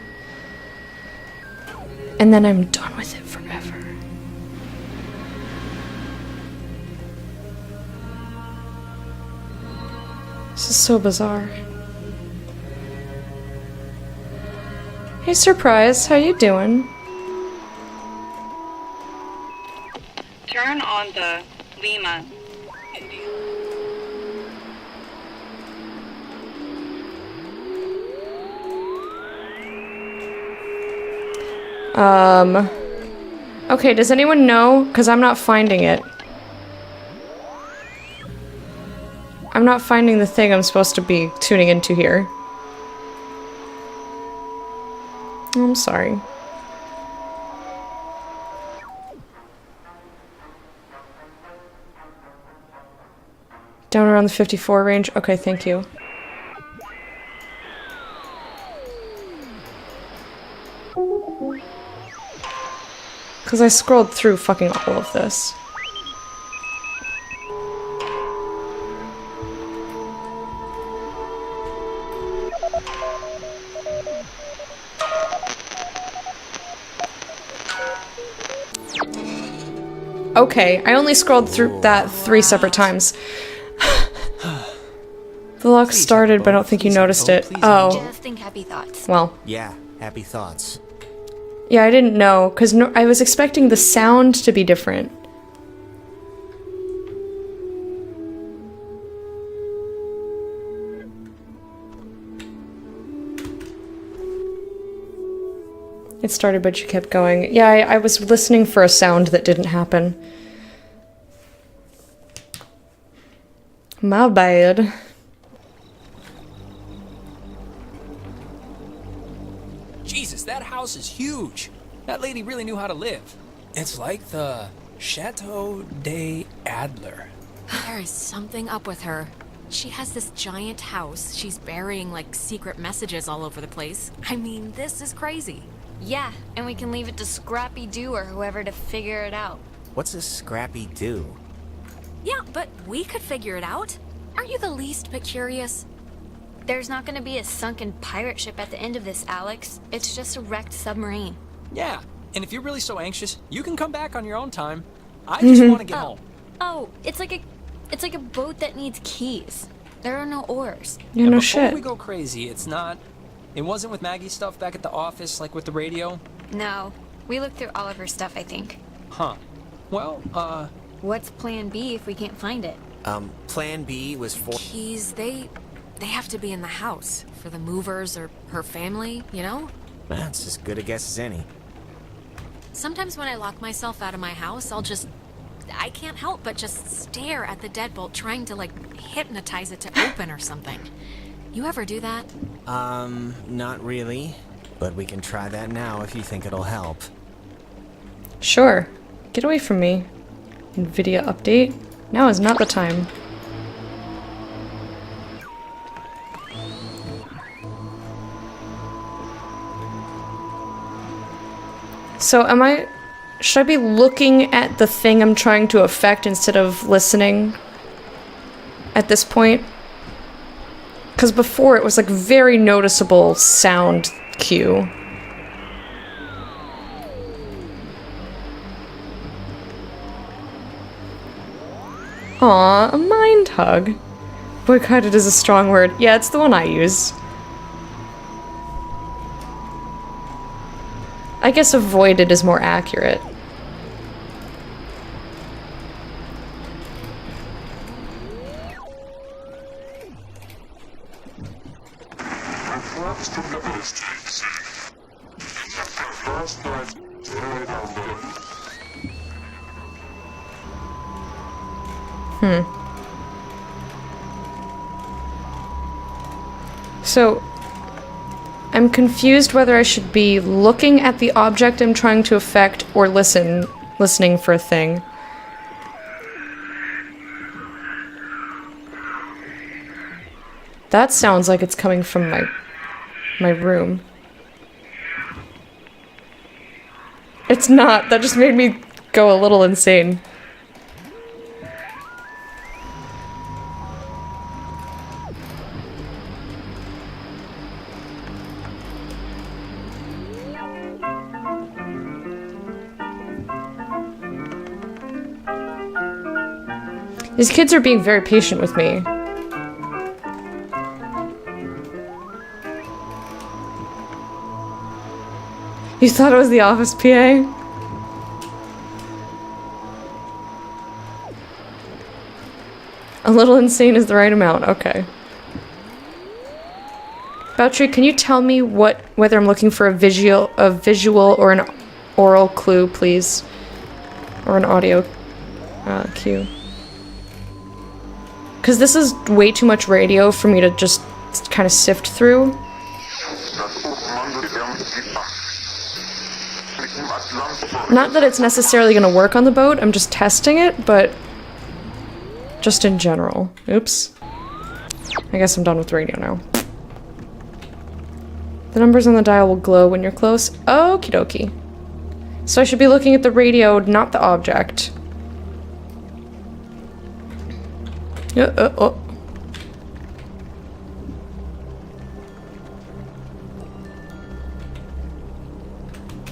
And then I'm done with it forever. This is so bizarre. Hey, Surprise, how you doing? Turn on the Lima. Okay, does anyone know? Because I'm not finding it. I'm not finding the thing I'm supposed to be tuning into here. I'm sorry. Down around the 54 range? Okay, thank you. Because I scrolled through fucking all of this. Okay, I only scrolled through that 3 separate times. The lock started, but I don't think you noticed it. Oh. Just think happy thoughts. Well. Yeah, happy thoughts. Yeah, I didn't know, because I was expecting the sound to be different. It started, but you kept going. Yeah, I was listening for a sound that didn't happen. My bad. Jesus, that house is huge. That lady really knew how to live. It's like the Chateau de Adler. There is something up with her. She has this giant house. She's burying, like, secret messages all over the place. I mean, this is crazy. Yeah, and we can leave it to Scrappy Doo or whoever to figure it out. What's a Scrappy Doo? Yeah, but we could figure it out. Aren't you the least bit curious? There's not gonna be a sunken pirate ship at the end of this, Alex. It's just a wrecked submarine. Yeah, and if you're really so anxious, you can come back on your own time. I just want to get home. Oh, it's like a boat that needs keys. There are no oars. Yeah, no before shit. we go crazy, it wasn't with Maggie's stuff back at the office, like with the radio? No, we looked through all of her stuff, I think. Huh. Well, What's plan B if we can't find it? Plan B was for... Keys, they have to be in the house for the movers or her family, you know? That's as good a guess as any. Sometimes when I lock myself out of my house, I can't help but just stare at the deadbolt, trying to, like, hypnotize it to open or something. You ever do that? Not really. But we can try that now if you think it'll help. Sure. Get away from me. NVIDIA update? Now is not the time. So should I be looking at the thing I'm trying to affect instead of listening at this point? Because before it was like very noticeable sound cue. Aw, a mind hug. Boycotted is a strong word. Yeah, it's the one I use. I guess avoided is more accurate. So, I'm confused whether I should be looking at the object I'm trying to affect or listening for a thing. That sounds like it's coming from my room. It's not. That just made me go a little insane. These kids are being very patient with me. You thought it was the office PA? A little insane is the right amount, okay. Bouchery, can you tell me whether I'm looking for a visual or an oral clue, please? Or an audio cue. Because this is way too much radio for me to just kind of sift through. Not that it's necessarily going to work on the boat, I'm just testing it, but just in general. Oops. I guess I'm done with radio now. The numbers on the dial will glow when you're close. Okie dokie. So I should be looking at the radio, not the object. Oh.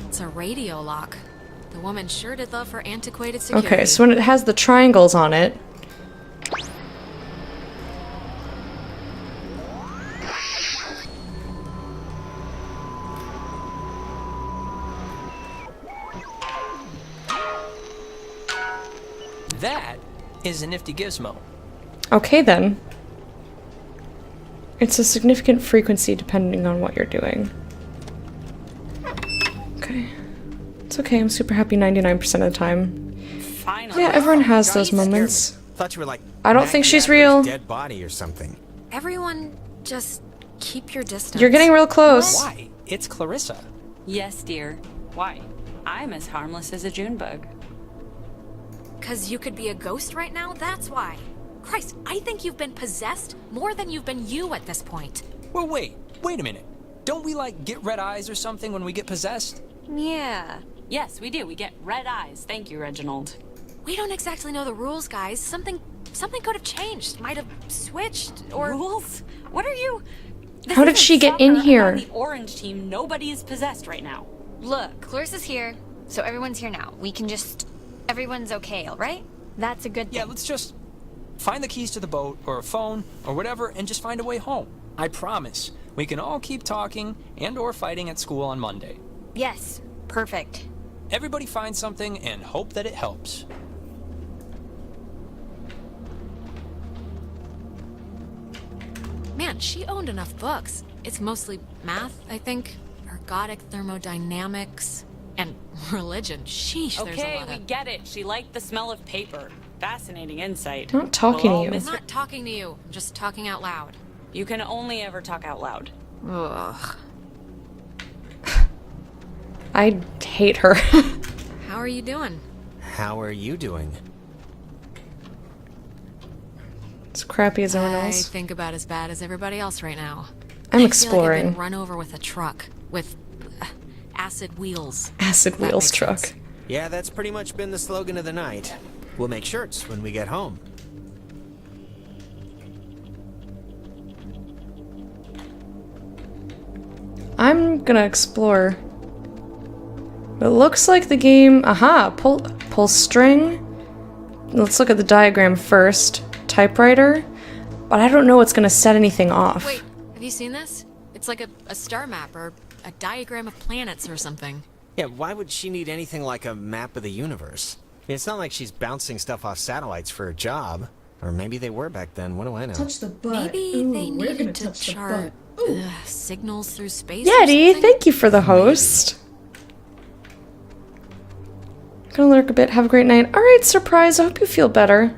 It's a radio lock. The woman sure did love her antiquated security. Okay, so when it has the triangles on it. That is a nifty gizmo. Okay then. It's a significant frequency depending on what you're doing. Okay. It's okay, I'm super happy 99% of the time. Finally. Yeah, everyone has those moments. Thought you were like I don't think she's real. Dead body or something. Everyone, just keep your distance. You're getting real close. Why? It's Clarissa. Yes, dear. Why? I'm as harmless as a June bug. 'Cause you could be a ghost right now, that's why. Christ, I think you've been possessed more than you've been you at this point. Well, wait a minute. Don't we, like, get red eyes or something when we get possessed? Yeah. Yes, we do. We get red eyes. Thank you, Reginald. We don't exactly know the rules, guys. Something could have changed. Might have switched, or... Rules? What are you... How did she get in here? On the orange team, nobody is possessed right now. Look, Clarissa's here, so everyone's here now. We can just... Everyone's okay, alright? That's a good thing. Yeah, let's just find the keys to the boat, or a phone, or whatever, and just find a way home. I promise. We can all keep talking and or fighting at school on Monday. Yes, perfect. Everybody find something and hope that it helps. Man, she owned enough books. It's mostly math, I think. Ergodic thermodynamics. And religion. Sheesh, there's a Okay, lot we of... get it. She liked the smell of paper. Fascinating insight. I'm not talking to you. I'm not talking to you. I'm just talking out loud. You can only ever talk out loud. Ugh. I hate her. How are you doing? How are you doing? As crappy as everyone I else. think about as bad as everybody else right now. I'm I feel like I've exploring. been run over with a truck with acid wheels. Acid If that wheels makes truck. sense. Yeah, that's pretty much been the slogan of the night. We'll make shirts when we get home. I'm gonna explore. It looks like the game. Aha! Pull string. let's look at the diagram first. Typewriter, but I don't know what's gonna set anything off. Wait, have you seen this? It's like a star map or a diagram of planets or something. Yeah, why would she need anything like a map of the universe? It's not like she's bouncing stuff off satellites for a job. Or maybe they were back then, what do I know? Touch the butt. Maybe Ooh, they we're needed gonna to touch the chart butt. signals through space. or Yeti, something? thank you for the host. Gonna lurk a bit, have a great night. Alright, surprise, I hope you feel better.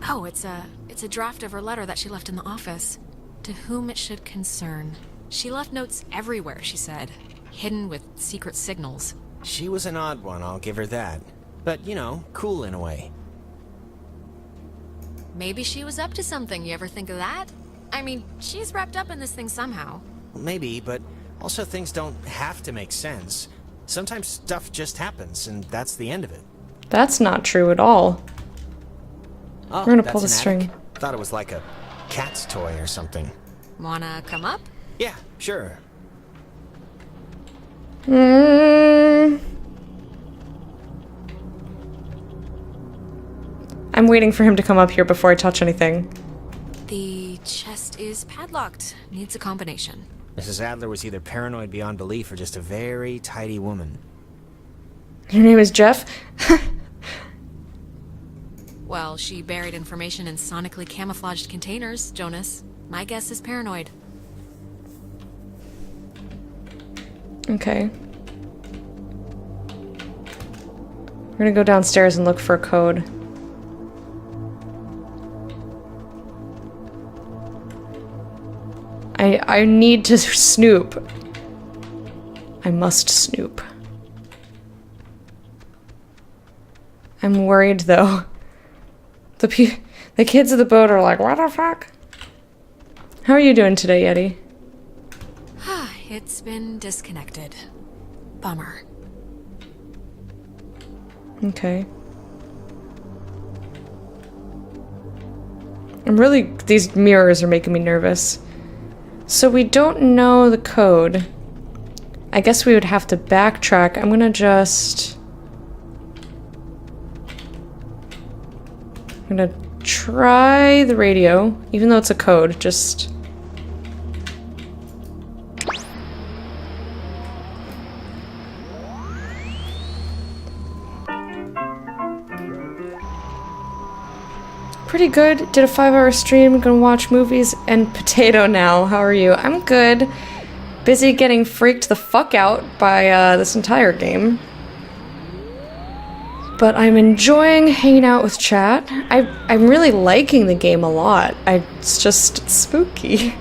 Oh, it's a draft of her letter that she left in the office. To whom it should concern. She left notes everywhere, she said. Hidden with secret signals. She was an odd one, I'll give her that. But, you know, cool in a way. Maybe she was up to something, you ever think of that? I mean, she's wrapped up in this thing somehow. Maybe, but also things don't have to make sense. Sometimes stuff just happens, and that's the end of it. That's not true at all. Oh, We're gonna that's pull the an string. attic? Thought it was like a cat's toy or something. Wanna come up? Yeah, sure. I'm waiting for him to come up here before I touch anything. The chest is padlocked. Needs a combination. Mrs. Adler was either paranoid beyond belief or just a very tidy woman. Your name is Jeff? Well, she buried information in sonically camouflaged containers, Jonas. My guess is paranoid. Okay. We're gonna go downstairs and look for a code. I need to snoop. I must snoop. I'm worried though. The kids at the boat are like, what the fuck? How are you doing today, Yeti? It's been disconnected. Bummer. Okay. These mirrors are making me nervous. So we don't know the code. I guess we would have to backtrack. I'm gonna try the radio, even though it's a code, just... Pretty good. Did a 5-hour stream. Gonna watch movies and potato now. How are you? I'm good. Busy getting freaked the fuck out by this entire game. But I'm enjoying hanging out with chat. I'm really liking the game a lot. It's just spooky.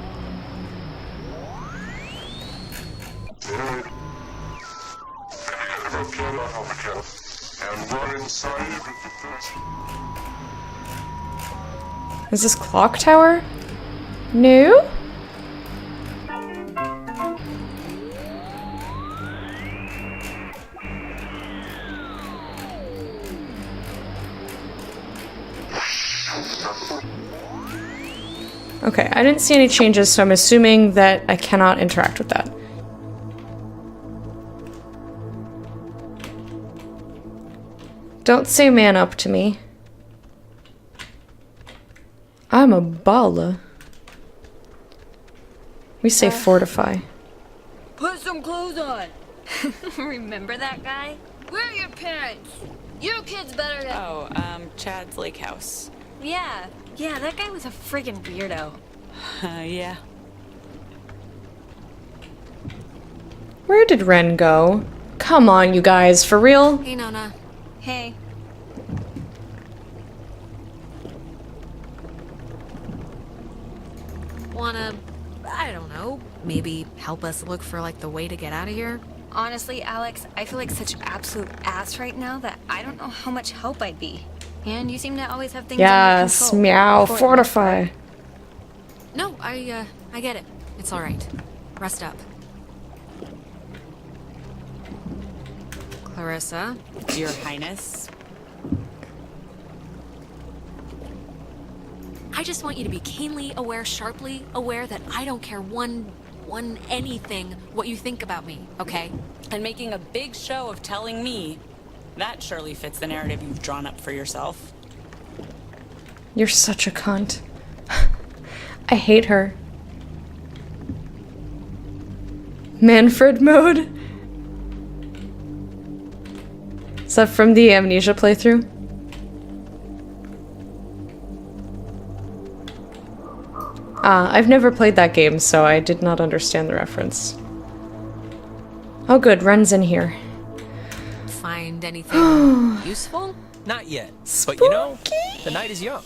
Is this clock tower? No? Okay, I didn't see any changes, so I'm assuming that I cannot interact with that. Don't say man up to me. I'm a baller. We say fortify. Put some clothes on. Remember that guy? Where are your parents? Your kids better get... Oh, Chad's Lake House. Yeah, that guy was a friggin' weirdo. Yeah. Where did Ren go? Come on, you guys, for real? Hey, Nona. Hey. Wanna, I don't know, maybe help us look for, like, the way to get out of here? Honestly, Alex, I feel like such absolute ass right now that I don't know how much help I'd be. And you seem to always have things under Yes, control. meow, For- fortify. No, I get it. It's alright. Rest up. Clarissa? Your Highness? I just want you to be keenly aware, sharply aware that I don't care one anything what you think about me, okay? And making a big show of telling me. That surely fits the narrative you've drawn up for yourself. You're such a cunt. I hate her. Manfred mode? Is that from the Amnesia playthrough? I've never played that game, so I did not understand the reference. Oh good, Ren's in here. Find anything useful? Not yet. But you know, the night is young.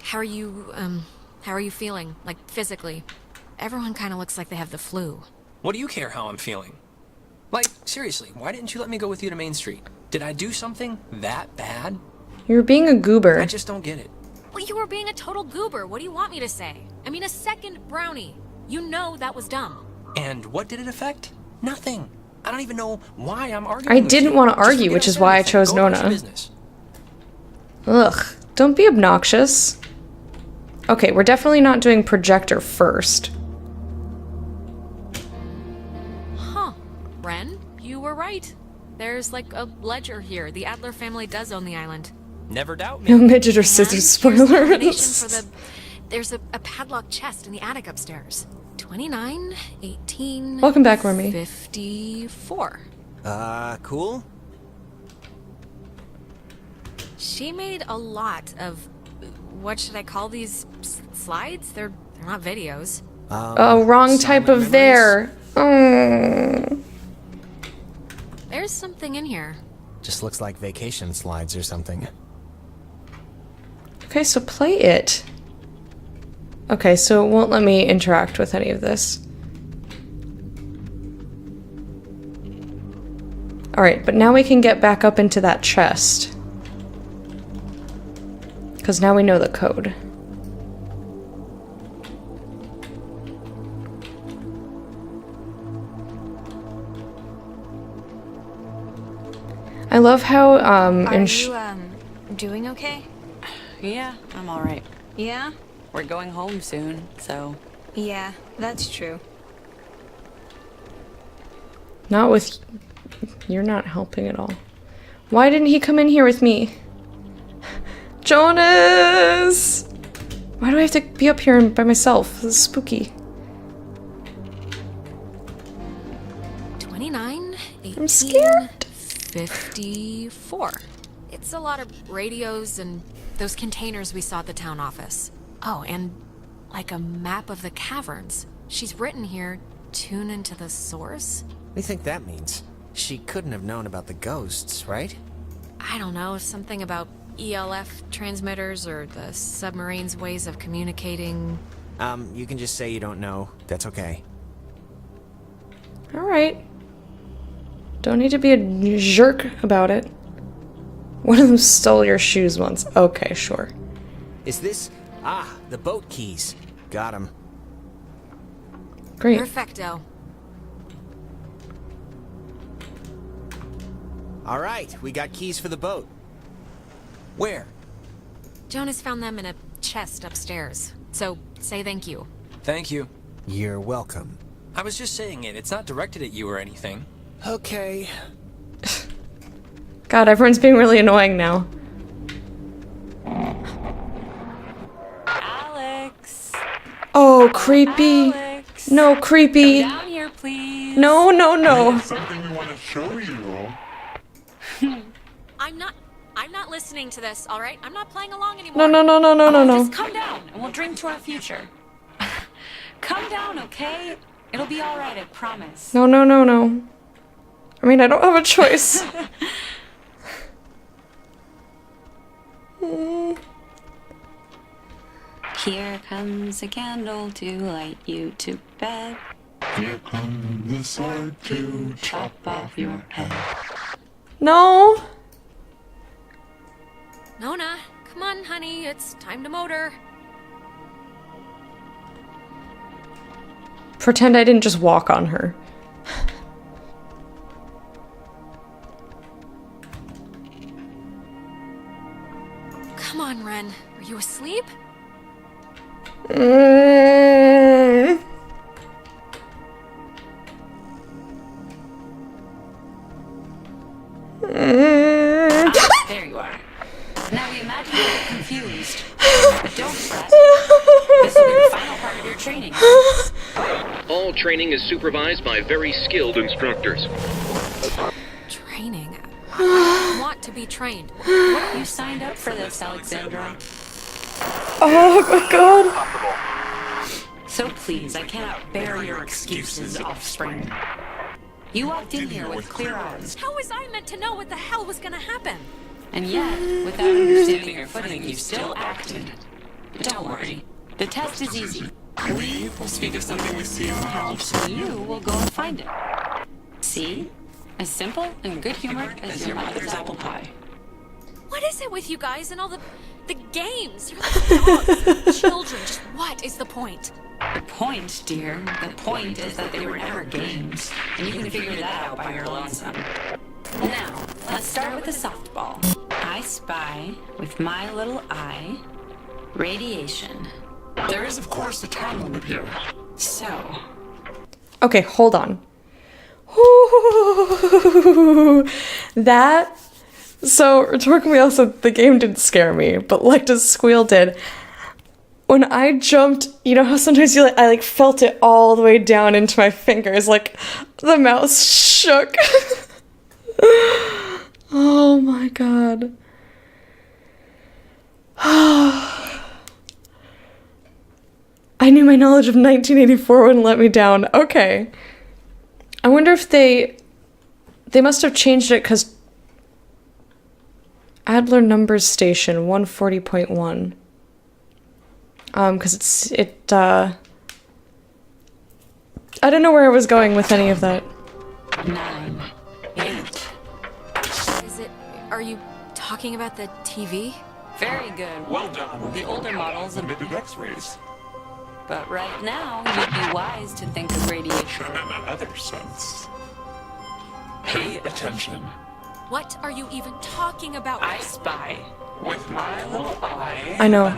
How are you feeling? Like, physically? Everyone kind of looks like they have the flu. What do you care how I'm feeling? Like, seriously, why didn't you let me go with you to Main Street? Did I do something that bad? You're being a goober. I just don't get it. Well, you were being a total goober. What do you want me to say? I mean, a second brownie. You know that was dumb. And what did it affect? Nothing. I don't even know why I'm arguing. I didn't want to argue, which is why I chose Nona. Ugh, don't be obnoxious. Okay, we're definitely not doing projector first. Huh. Ren, you were right. There's like a ledger here. The Adler family does own the island. Never doubt me. No midget or scissors spoilers. There's a padlocked chest in the attic upstairs. 29, 18... Welcome back, Remy. 54. Cool? She made a lot of... What should I call these slides? They're not videos. Oh, wrong type of there. There's something in here. Just looks like vacation slides or something. Okay, so play it. Okay, so it won't let me interact with any of this. Alright, but now we can get back up into that chest. Because now we know the code. I love how, Are you, doing okay? Yeah, I'm alright. Yeah? We're going home soon, so... Yeah, that's true. Not with... You're not helping at all. Why didn't he come in here with me? Jonas! Why do I have to be up here by myself? This is spooky. 29, 18... I'm scared. 54. It's a lot of radios and those containers we saw at the town office. Oh, and like a map of the caverns. She's written here, tune into the source. What do you think that means? She couldn't have known about the ghosts, right? I don't know, something about ELF transmitters or the submarine's ways of communicating. You can just say you don't know. That's okay. Alright. Don't need to be a jerk about it. One of them stole your shoes once. Okay, sure. Is this... Ah, the boat keys. Got 'em. Great. Perfecto. All right, we got keys for the boat. Where? Jonas found them in a chest upstairs. So, say thank you. Thank you. You're welcome. I was just saying it. It's not directed at you or anything. Okay. God, everyone's being really annoying now. Alex! Oh, creepy. Alex. No, creepy. Come down here, please. No, no, no. Something we want to show you. I'm not listening to this, alright? I'm not playing along anymore. No, no, no, no, no, no, no. Just come down, and we'll drink to our future. Come down, okay? It'll be alright, I promise. No, no, no, no. I mean, I don't have a choice. Here comes a candle to light you to bed. Here comes the sword to chop off your head. No. Nona, come on, honey. It's time to motor. Pretend I didn't just walk on her. Come on, Ren. Are you asleep? There you are. Now we imagine you're confused. But don't fret. This will be the final part of your training. All training is supervised by very skilled instructors. Training? I want to be trained. What you signed up for this, Alexandra? Oh my god. So please, I cannot bear your excuses, offspring. You walked in here with clear eyes. How was I meant to know what the hell was gonna happen? And yet, without understanding your footing, you still acted. But don't worry. The test is easy. We will speak of something we see in the house. You will go and find it. See? As simple and good-humored as your mother's apple pie. What is it with you guys and all the games? You're like dogs, children. Just what is the point? The point, dear, the point is that they were never games. And you can figure that out by your lonesome. Now, let's start with the softball. I spy, with my little eye, radiation. There is, of course, a time limit here. So... Okay, hold on. Ooh, that... So, Rhetorical Meow said the game didn't scare me, but Lecta's squeal did. When I jumped, you know how sometimes I felt it all the way down into my fingers, like the mouse shook. Oh my god. I knew my knowledge of 1984 wouldn't let me down. Okay. I wonder if they must have changed it because Adler Numbers Station 140.1. Because I don't know where I was going with any of that. 9, 8. Are you talking about the TV? Very good. Well done. The older models emitted X-rays. But right now, you'd be wise to think of radiation. In another sense. Pay attention. What are you even talking about? I spy. With my little eye. I know.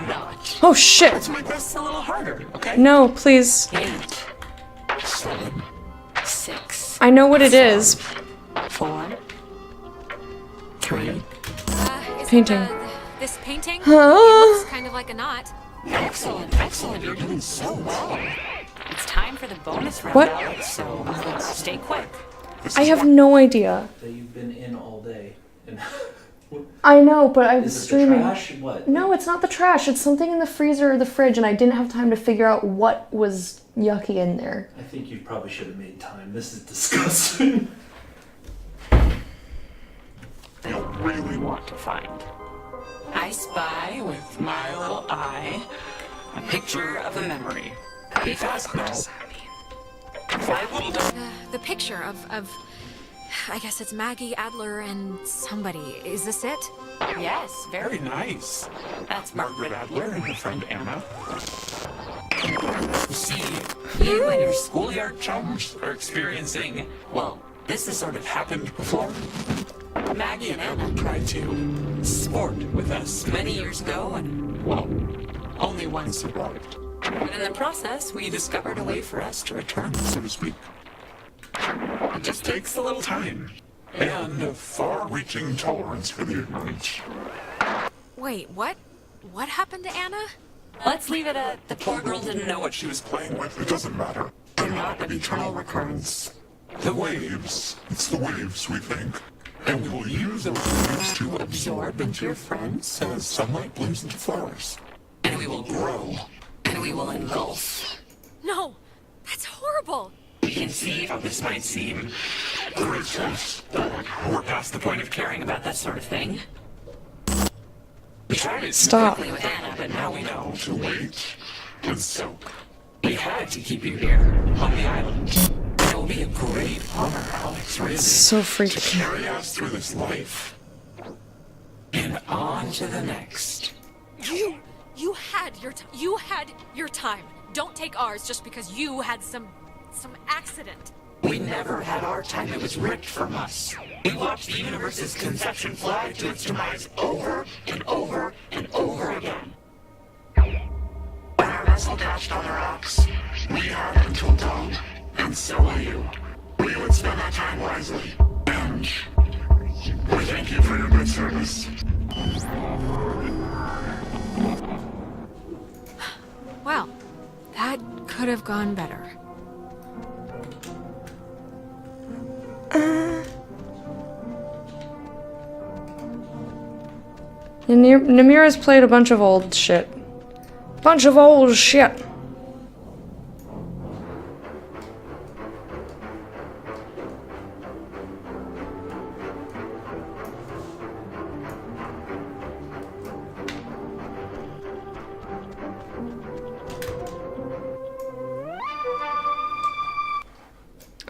Oh shit! Let's make this a little harder, okay? No, please. 8, 7, 6. I know what it is. 4, 3. Painting. This painting? Huh? It looks kind of like a knot. Excellent, excellent. You're doing so well. It's time for the bonus round, What? Alex, so stay quick. I have no idea. That you've been in all day. And I know, but I'm is it streaming. the trash? What? No, it's not the trash. It's something in the freezer or the fridge, and I didn't have time to figure out what was yucky in there. I think you probably should have made time. This is disgusting. You really want to find. I spy with my little eye a picture of a memory. Be fast now. The picture of I guess it's Maggie, Adler, and somebody. Is this it? Yes, Very nice. That's Margaret Adler and her friend Anna. See, you and your schoolyard chums are experiencing, well, this has sort of happened before. Maggie and Anna tried to sport with us many years ago, and, well, only one survived. And in the process, we discovered a way for us to return, so to speak. It just takes a little time. And a far-reaching tolerance for the ignorance. Wait, what? What happened to Anna? let's leave it at The poor girl didn't know what she was playing with. It doesn't matter. They're not an eternal recurrence. The waves. It's the waves, we think. And we will use those waves to absorb into your friends as sunlight blooms into flowers. And we will grow. And we will engulf. No, that's horrible. We can see how this might seem gracious, but we're past the point of caring about that sort of thing. We tried it Stop. quickly with Anna, but now we know to wait and soak. We had to keep you here on the island. It will be a great honor, Alex, really, So to freaky. carry us through this life and on to the next. You had your time. Don't take ours just because you had some accident. We never had our time. It was ripped from us. We watched the universe's conception fly to its demise over and over and over again. When our vessel dashed on the rocks, we had until dawn, and so will you. We would spend that time wisely, and we thank you for your good service. could have gone better. Namira's played a bunch of old shit. Bunch of old shit.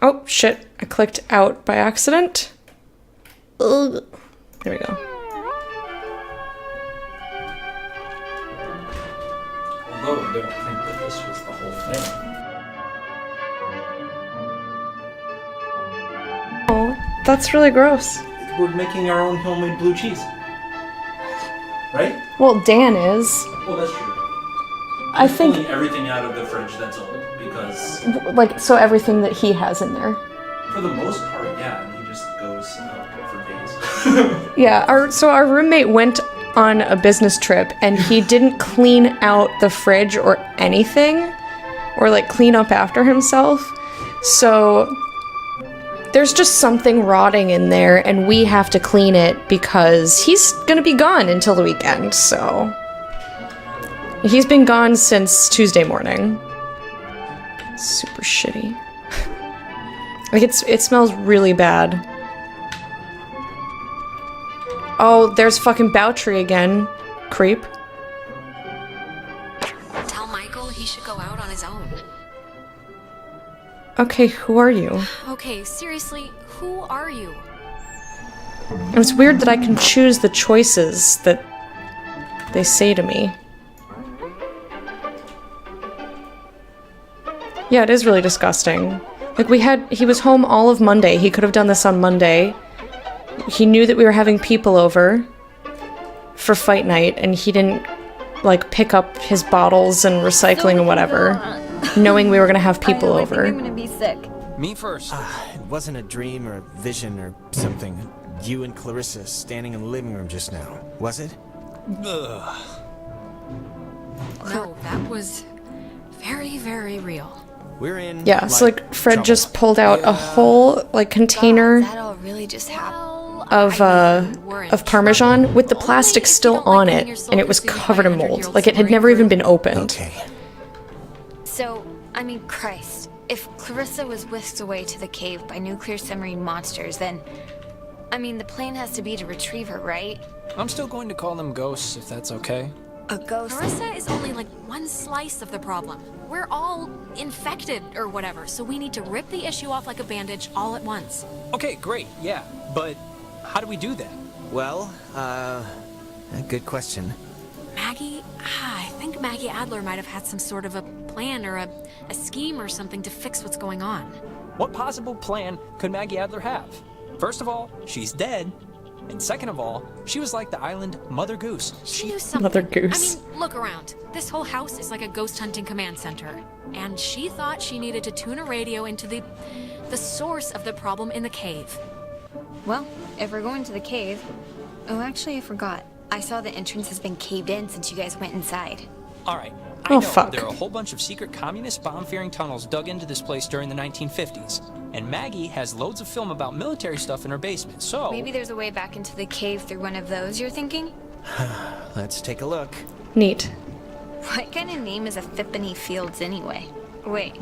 Oh, shit. I clicked out by accident. Ugh. There we go. Although I don't think that this was the whole thing. Oh, that's really gross. We're making our own homemade blue cheese. Right? Well, Dan is. Well, that's true. I think- pulling everything out of the fridge that's old because, Like, so everything that he has in there. for the most part, yeah, and he just goes for days. Yeah, our roommate went on a business trip and he didn't clean out the fridge or anything, or like clean up after himself. So there's just something rotting in there and we have to clean it because he's gonna be gone until the weekend, so. He's been gone since Tuesday morning. Super shitty. Like it smells really bad. Oh, there's fucking Bouchery again. Creep. Tell Michael he should go out on his own. Okay, who are you? Okay, seriously, who are you? And it's weird that I can choose the choices that they say to me. Yeah, it is really disgusting. Like, he was home all of Monday. He could have done this on Monday. He knew that we were having people over for fight night, and he didn't, like, pick up his bottles and recycling and whatever, knowing we were gonna have people over. I'm gonna be sick. Me first. It wasn't a dream or a vision or something. You and Clarissa standing in the living room just now, was it? Ugh. No, that was very, very real. We're in. Yeah, so like Fred just pulled out a whole like container That all really just happened. of Parmesan with the plastic still on it, and it was covered in mold. Like it had never even been opened. Okay. So, I mean, Christ. If Clarissa was whisked away to the cave by nuclear submarine monsters, then... I mean, the plan has to be to retrieve her, right? I'm still going to call them ghosts if that's okay. A ghost? Clarissa is only like one slice of the problem. We're all infected or whatever, so we need to rip the issue off like a bandage all at once. Okay, great, yeah, but how do we do that? Well, a good question. Maggie, I think Maggie Adler might have had some sort of a plan or a scheme or something to fix what's going on. What possible plan could Maggie Adler have? First of all, she's dead. And second of all, she was like the island Mother Goose. She knew something. Mother Goose. I mean, look around. This whole house is like a ghost hunting command center. And she thought she needed to tune a radio into the source of the problem in the cave. Well, if we're going to the cave... Oh, actually, I forgot. I saw the entrance has been caved in since you guys went inside. Alright, I Oh, know fuck. there are a whole bunch of secret communist bomb-fearing tunnels dug into this place during the 1950s. And Maggie has loads of film about military stuff in her basement, so... Maybe there's a way back into the cave through one of those, you're thinking? Let's take a look. Neat. What kind of name is Epiphany Fields anyway? Wait,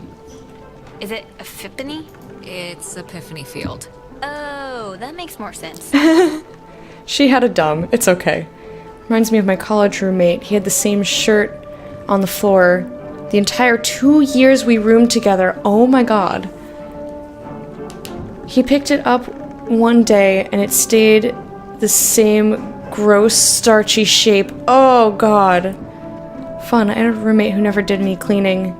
is it Epiphany? It's Epiphany Field. Oh, that makes more sense. She had a dumb. It's okay. Reminds me of my college roommate. He had the same shirt on the floor the entire 2 years we roomed together. Oh my god. He picked it up one day and it stayed the same gross starchy shape. Oh god. Fun. I had a roommate who never did any cleaning.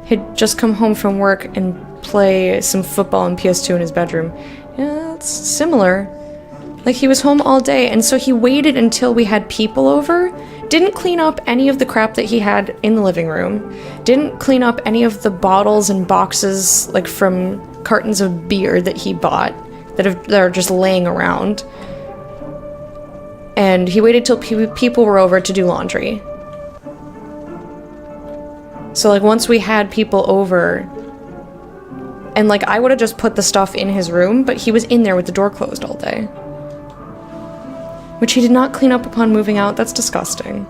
He'd just come home from work and play some football and PS2 in his bedroom. Yeah, it's similar. Like, he was home all day, and so he waited until we had people over, didn't clean up any of the crap that he had in the living room, didn't clean up any of the bottles and boxes, like, from cartons of beer that he bought, that are just laying around. And he waited till people were over to do laundry. So, like, once we had people over, and, like, I would have just put the stuff in his room, but he was in there with the door closed all day. Which he did not clean up upon moving out. That's disgusting.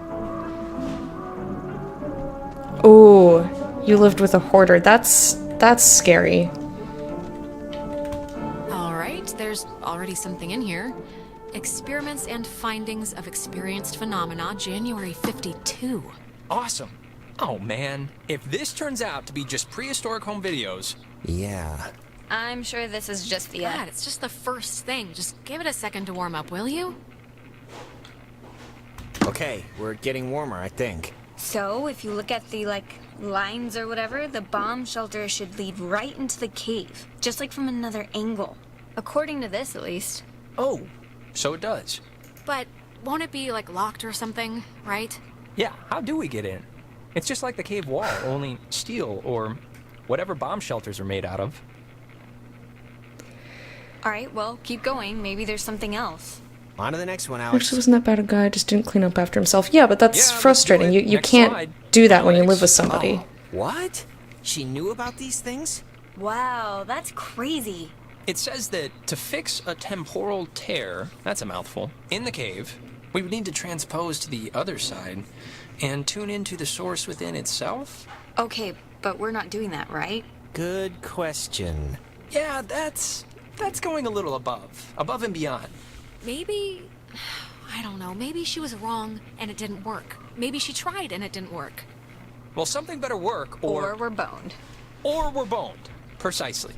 Ooh, you lived with a hoarder. That's scary. All right, there's already something in here. Experiments and findings of experienced phenomena, January 52. Awesome. Oh man, if this turns out to be just prehistoric home videos... Yeah. I'm sure this is just the God, it's just the first thing. Just give it a second to warm up, will you? Okay, we're getting warmer, I think. So, if you look at the, lines or whatever, the bomb shelter should lead right into the cave. Just like from another angle. According to this, at least. Oh, so it does. But won't it be, locked or something, right? Yeah, how do we get in? It's just like the cave wall, only steel or whatever bomb shelters are made out of. Alright, well, keep going. Maybe there's something else. On to the next one, Alex. Actually, wasn't that bad a guy? Just didn't clean up after himself. Yeah, but that's Yeah, frustrating. let's do it. You Next can't slide. do that when you live with somebody. Oh, what? She knew about these things? Wow, that's crazy. It says that to fix a temporal tear, that's a mouthful, in the cave, we would need to transpose to the other side and tune into the source within itself? Okay, but we're not doing that, right? Good question. Yeah, that's going a little above and beyond. Maybe... I don't know. Maybe she was wrong and it didn't work. Maybe she tried and it didn't work. Well, something better work, or we're boned. Or we're boned. Precisely.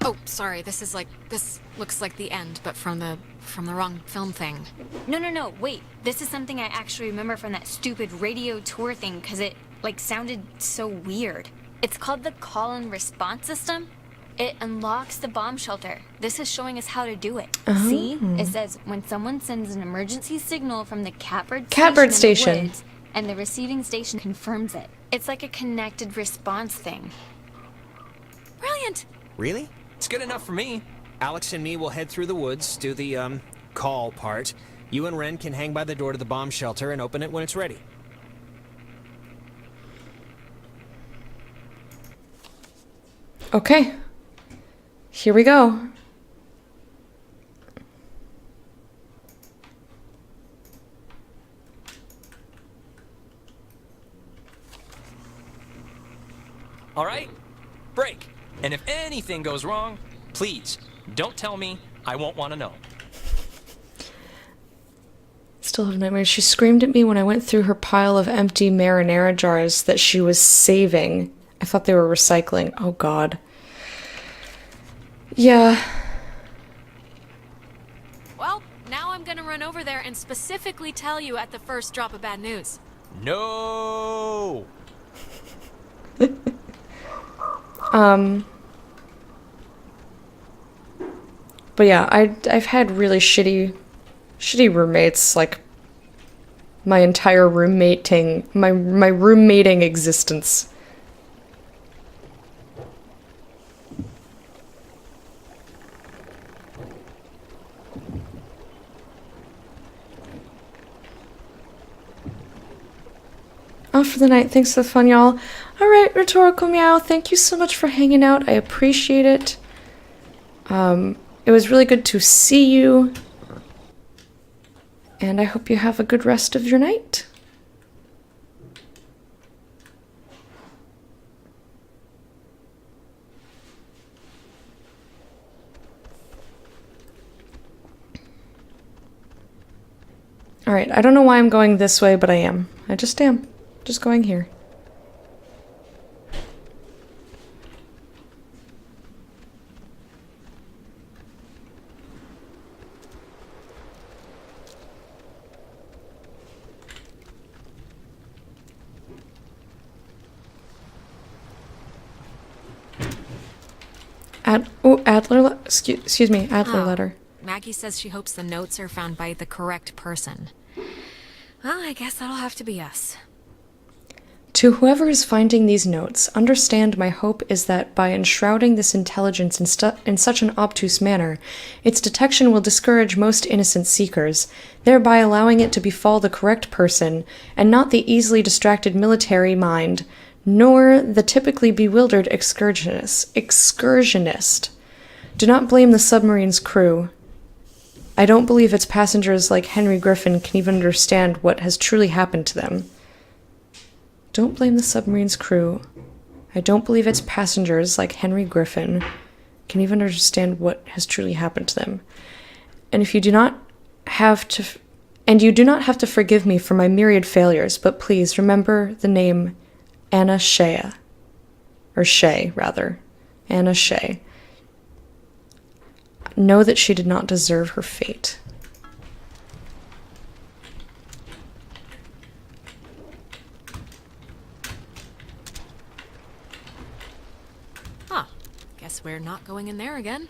Oh, sorry. This looks like the end, but from the wrong film thing. No, wait. This is something I actually remember from that stupid radio tour thing, because it, sounded so weird. It's called the call and response system. It unlocks the bomb shelter. This is showing us how to do it. Oh. See? It says, when someone sends an emergency signal from the catbird station in the woods, and the receiving station confirms it. It's like a connected response thing. Brilliant! Really? It's good enough for me. Alex and me will head through the woods, do the, call part. You and Ren can hang by the door to the bomb shelter and open it when it's ready. Okay. Here we go. All right? Break. And if anything goes wrong, please, don't tell me. I won't want to know. Still have nightmares. She screamed at me when I went through her pile of empty marinara jars that she was saving. I thought they were recycling. Oh, God. Yeah. Well, now I'm gonna run over there and specifically tell you at the first drop of bad news. No! But yeah, I've had really shitty roommates, my entire my roommating existence. Off for the night. Thanks for the fun, y'all. Alright, Rhetorical Meow, thank you so much for hanging out. I appreciate it. It was really good to see you. And I hope you have a good rest of your night. Alright, I don't know why I'm going this way, but I am. I just am. Just going here. Adler, excuse me, Adler Oh. letter. Maggie says she hopes the notes are found by the correct person. Well, I guess that'll have to be us. To whoever is finding these notes, understand my hope is that by enshrouding this intelligence in such an obtuse manner, its detection will discourage most innocent seekers, thereby allowing it to befall the correct person, and not the easily distracted military mind, nor the typically bewildered excursionist. Do not blame the submarine's crew. I don't believe its passengers like Henry Griffin can even understand what has truly happened to them. Don't blame the submarine's crew. I don't believe its passengers, like Henry Griffin, can even understand what has truly happened to them. And you do not have to forgive me for my myriad failures, but please remember the name Anna Shea. Or Shea, rather. Anna Shea. Know that she did not deserve her fate. Guess we're not going in there again.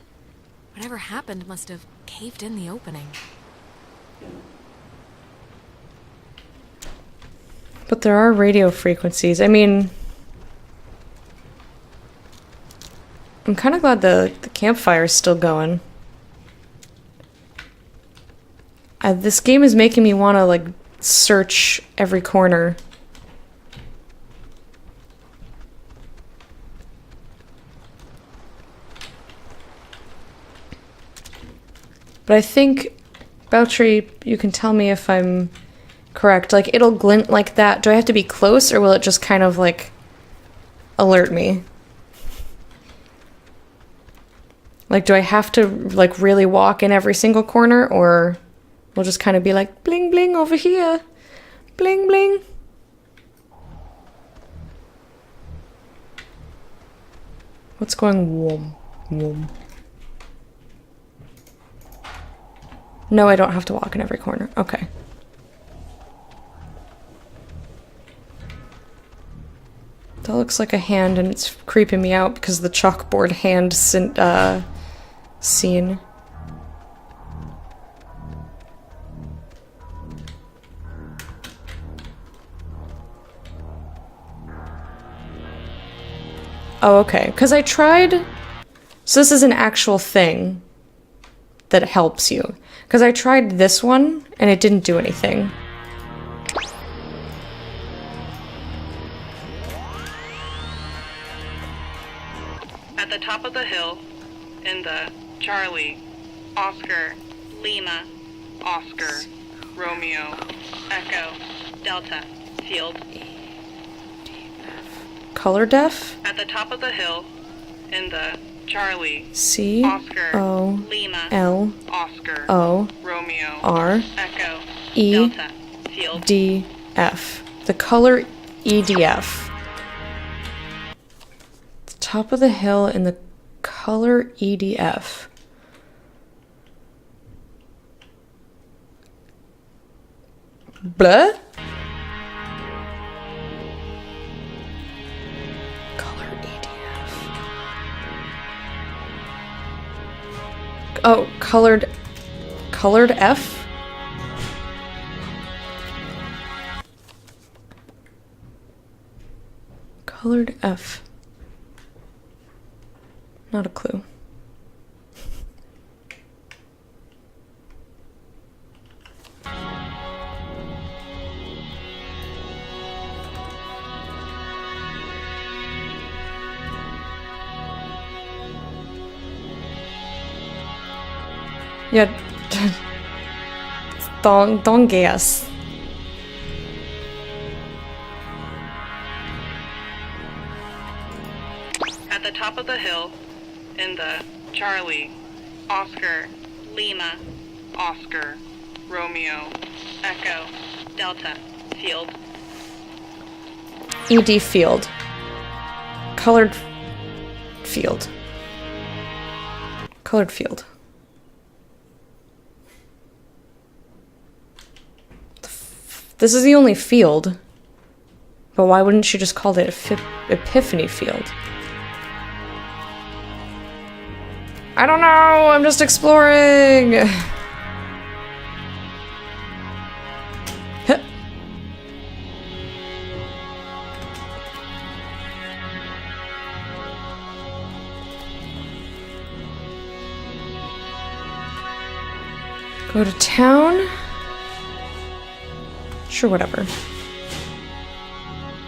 Whatever happened must have caved in the opening. But there are radio frequencies. I mean, I'm kind of glad the campfire is still going. This game is making me want to, like, search every corner. But I think, Beltry, you can tell me if I'm correct. Like, it'll glint like that. Do I have to be close, or will it just kind of, like, alert me? Like, do I have to, like, really walk in every single corner, or we'll just kind of be like, bling, bling, over here. Bling, bling. What's going whoom, whoom? No, I don't have to walk in every corner. Okay. That looks like a hand, and it's creeping me out because of the chalkboard hand scene. Oh, okay. Because I tried... So this is an actual thing that helps you. Because I tried this one, and it didn't do anything. At the top of the hill, in the Charlie, Oscar, Lima, Oscar, Romeo, Echo, Delta, field. Color deaf? At the top of the hill, in the Charlie, C Oscar, O Lima, L Oscar, O Romeo, R Echo, E Delta, field. D F. The color EDF. The top of the hill in the color EDF. Blah? Color EDF. Oh, colored F? Colored F. Not a clue. Yeah. Don't guess. At the top of the hill, in the Charlie, Oscar, Lima, Oscar, Romeo, Echo, Delta, field. ED field. Colored field. Colored field. This is the only field. But why wouldn't you just call it Epiphany Field? I don't know, I'm just exploring! Go to town? Sure, whatever.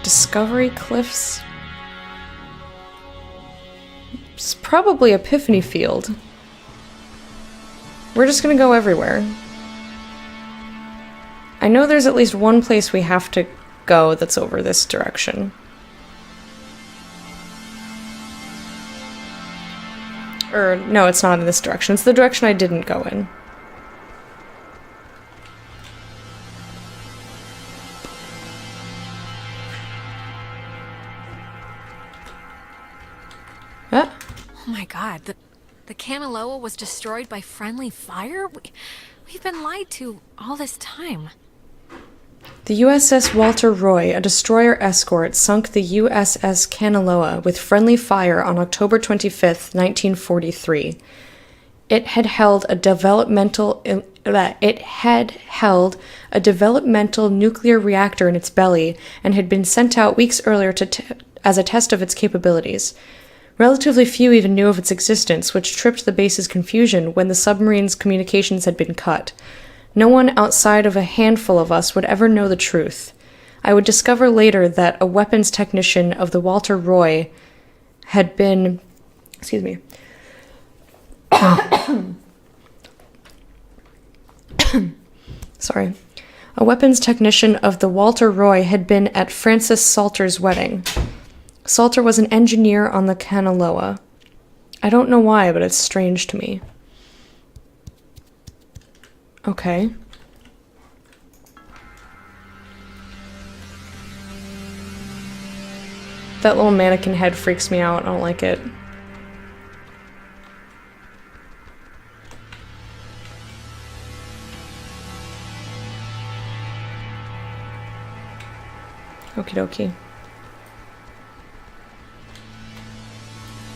Discovery Cliffs? It's probably Epiphany Field. We're just gonna go everywhere. I know there's at least one place we have to go that's over this direction. Or, no, it's not in this direction. It's the direction I didn't go in. Oh my god, the Kanaloa was destroyed by friendly fire? We've been lied to all this time. The USS Walter Roy, a destroyer escort, sunk the USS Kanaloa with friendly fire on October 25th, 1943. It had held a developmental nuclear reactor in its belly and had been sent out weeks earlier as a test of its capabilities. Relatively few even knew of its existence, which tripped the base's confusion when the submarine's communications had been cut. No one outside of a handful of us would ever know the truth. I would discover later that a weapons technician of the Walter Roy had been... Excuse me. Sorry. A weapons technician of the Walter Roy had been at Francis Salter's wedding. Salter was an engineer on the Kanaloa. I don't know why, but it's strange to me. Okay. That little mannequin head freaks me out. I don't like it. Okie dokie.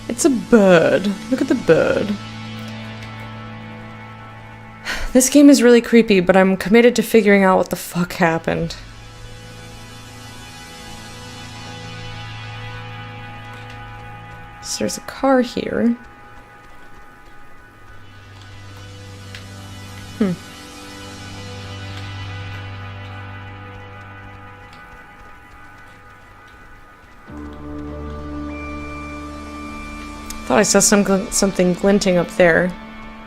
It's a bird. Look at the bird. This game is really creepy, but I'm committed to figuring out what the fuck happened. So there's a car here. Thought I saw something glinting up there,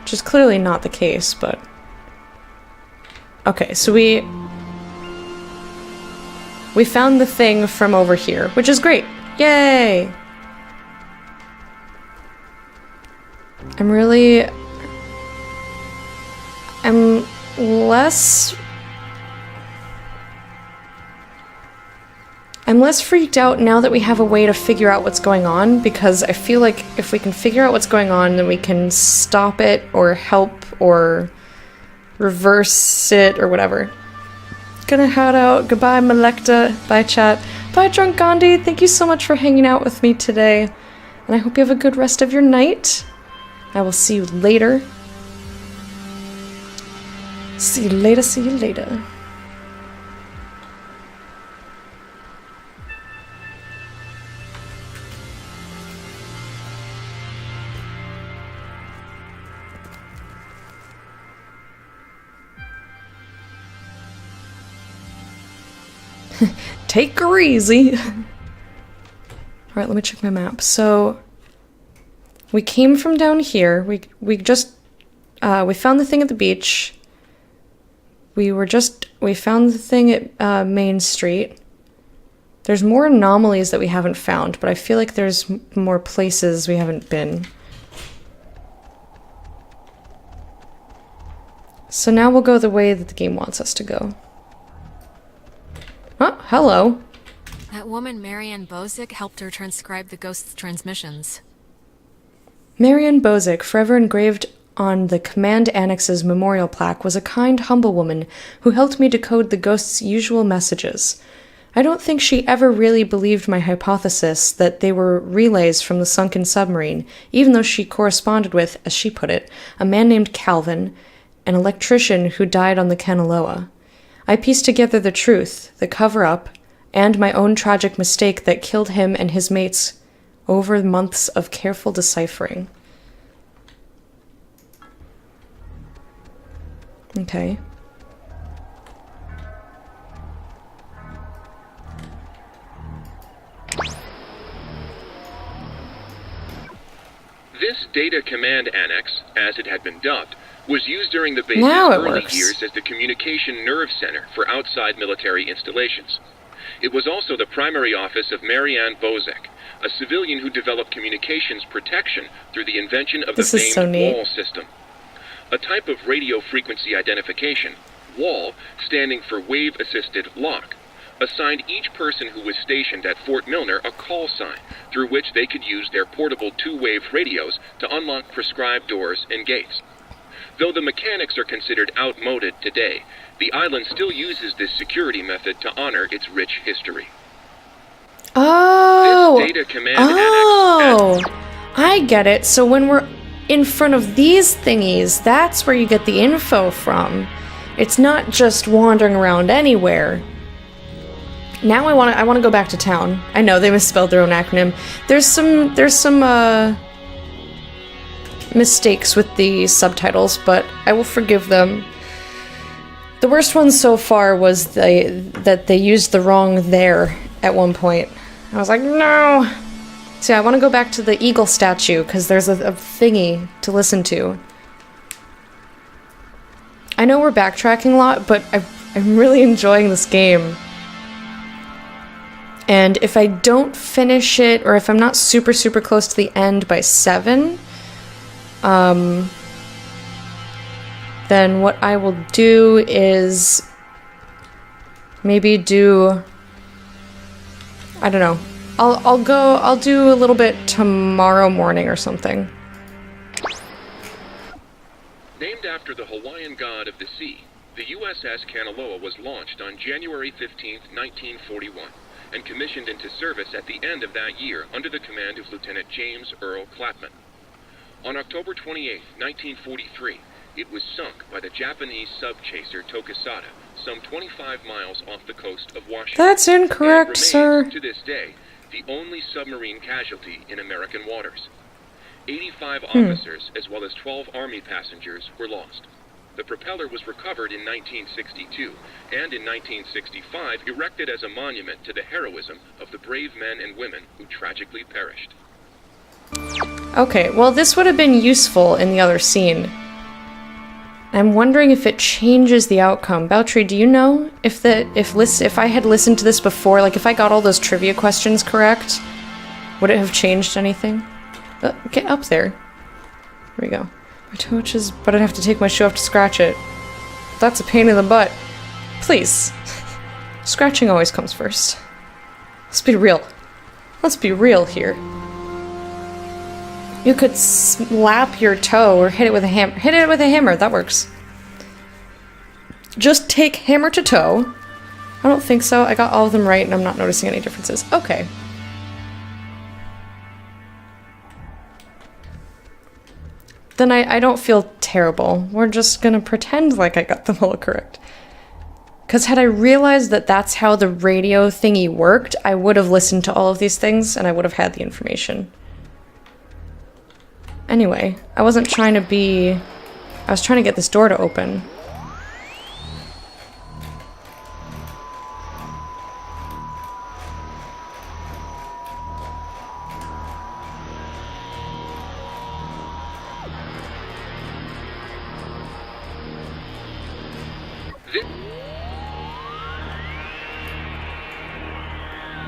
which is clearly not the case, but... Okay, so we found the thing from over here, which is great! Yay! I'm less freaked out now that we have a way to figure out what's going on, because I feel like if we can figure out what's going on, then we can stop it, or help, or reverse it, or whatever. Gonna head out. Goodbye, Malekta. Bye, chat. Bye, Drunk Gandhi. Thank you so much for hanging out with me today, and I hope you have a good rest of your night. I will see you later. See you later, see you later. Take her easy. Alright, let me check my map. So, we came from down here. We found the thing at the beach. We found the thing at Main Street. There's more anomalies that we haven't found, but I feel like there's more places we haven't been. So now we'll go the way that the game wants us to go. Oh, hello. That woman, Marianne Bozick, helped her transcribe the ghost's transmissions. Marianne Bozick, forever engraved on the Command Annex's memorial plaque, was a kind, humble woman who helped me decode the ghost's usual messages. I don't think she ever really believed my hypothesis that they were relays from the sunken submarine, even though she corresponded with, as she put it, a man named Calvin, an electrician who died on the Kanaloa. I pieced together the truth, the cover-up, and my own tragic mistake that killed him and his mates over months of careful deciphering. Okay. This Data Command Annex, as it had been dubbed, was used during the base's Now it early works. years as the communication nerve center for outside military installations. It was also the primary office of Marianne Bozek, a civilian who developed communications protection through the invention of This the is so famed neat. WAL system. A type of radio frequency identification, WAL, standing for Wave Assisted Lock, assigned each person who was stationed at Fort Milner a call sign through which they could use their portable two-wave radios to unlock prescribed doors and gates. Though the mechanics are considered outmoded today, the island still uses this security method to honor its rich history. Oh! This Data Command Oh! I get it. So when we're in front of these thingies, that's where you get the info from. It's not just wandering around anywhere. Now I want to go back to town. I know they misspelled their own acronym. There's some mistakes with the subtitles, but I will forgive them. The worst one so far was that they used the wrong there at one point. I was like, no. See, I want to go back to the eagle statue because there's a thingy to listen to. I know we're backtracking a lot, but I'm really enjoying this game. And if I don't finish it, or if I'm not super close to the end by 7, then what I will do is maybe do, I don't know. I'll do a little bit tomorrow morning or something. Named after the Hawaiian god of the sea, the USS Kanaloa was launched on January 15, 1941, and commissioned into service at the end of that year under the command of Lieutenant James Earl Clapman. On October 28, 1943, it was sunk by the Japanese sub-chaser Tokisada, some 25 miles off the coast of Washington. That's incorrect, and sir. remains, to this day, the only submarine casualty in American waters. 85 officers, as well as 12 Army passengers, were lost. The propeller was recovered in 1962, and in 1965 erected as a monument to the heroism of the brave men and women who tragically perished. Okay, well this would have been useful in the other scene. I'm wondering if it changes the outcome. Beltry, do you know if I had listened to this before, like if I got all those trivia questions correct, would it have changed anything? Get up there. Here we go. My toe itches, but I'd have to take my shoe off to scratch it. That's a pain in the butt. Please. Scratching always comes first. Let's be real. Let's be real here. You could slap your toe or hit it with a hammer. Hit it with a hammer, that works. Just take hammer to toe. I don't think so. I got all of them right and I'm not noticing any differences. Okay. Then I don't feel terrible. We're just gonna pretend like I got them all correct. Because had I realized that that's how the radio thingy worked, I would have listened to all of these things and I would have had the information. Anyway, I wasn't trying to be... I was trying to get this door to open.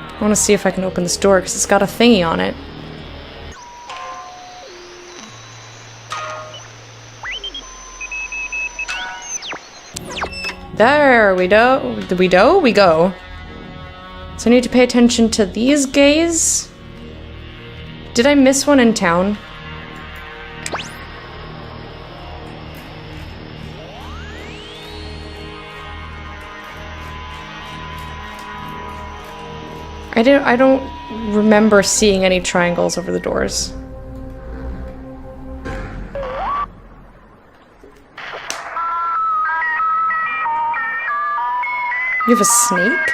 I want to see if I can open this door because it's got a thingy on it. There we go. We go. So I need to pay attention to these gays. Did I miss one in town? I don't remember seeing any triangles over the doors. You have a snake?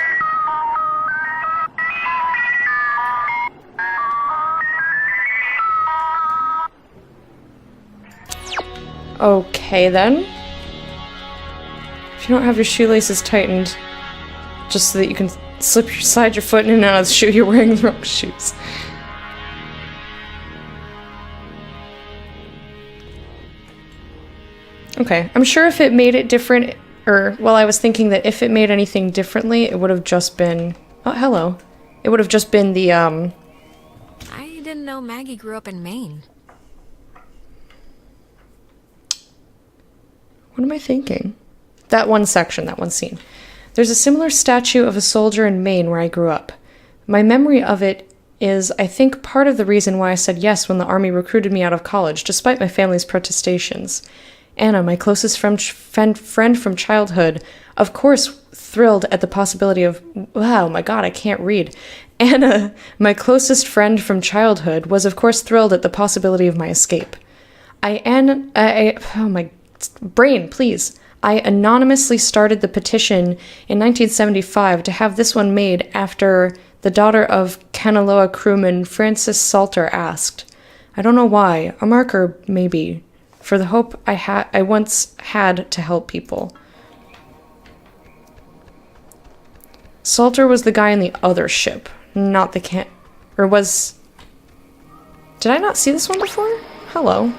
Okay then. If you don't have your shoelaces tightened, just so that you can slide your foot in and out of the shoe, you're wearing the wrong shoes. Okay, I'm sure if it made it different, well, I was thinking that if it made anything differently, it would have just been... Oh, hello. It would have just been the, I didn't know Maggie grew up in Maine. What am I thinking? That one section, that one scene. There's a similar statue of a soldier in Maine where I grew up. My memory of it is, I think, part of the reason why I said yes when the army recruited me out of college, despite my family's protestations. Anna, my closest friend from childhood, of course thrilled at the possibility of... Wow, my god, I can't read. Anna, my closest friend from childhood, was of course thrilled at the possibility of my escape. Oh my... Brain, please. I anonymously started the petition in 1975 to have this one made after the daughter of Kanaloa crewman Francis Salter asked. I don't know why. A marker, maybe. For the hope I once had to help people. Salter was the guy in the other ship, not the or was... Did I not see this one before? Hello.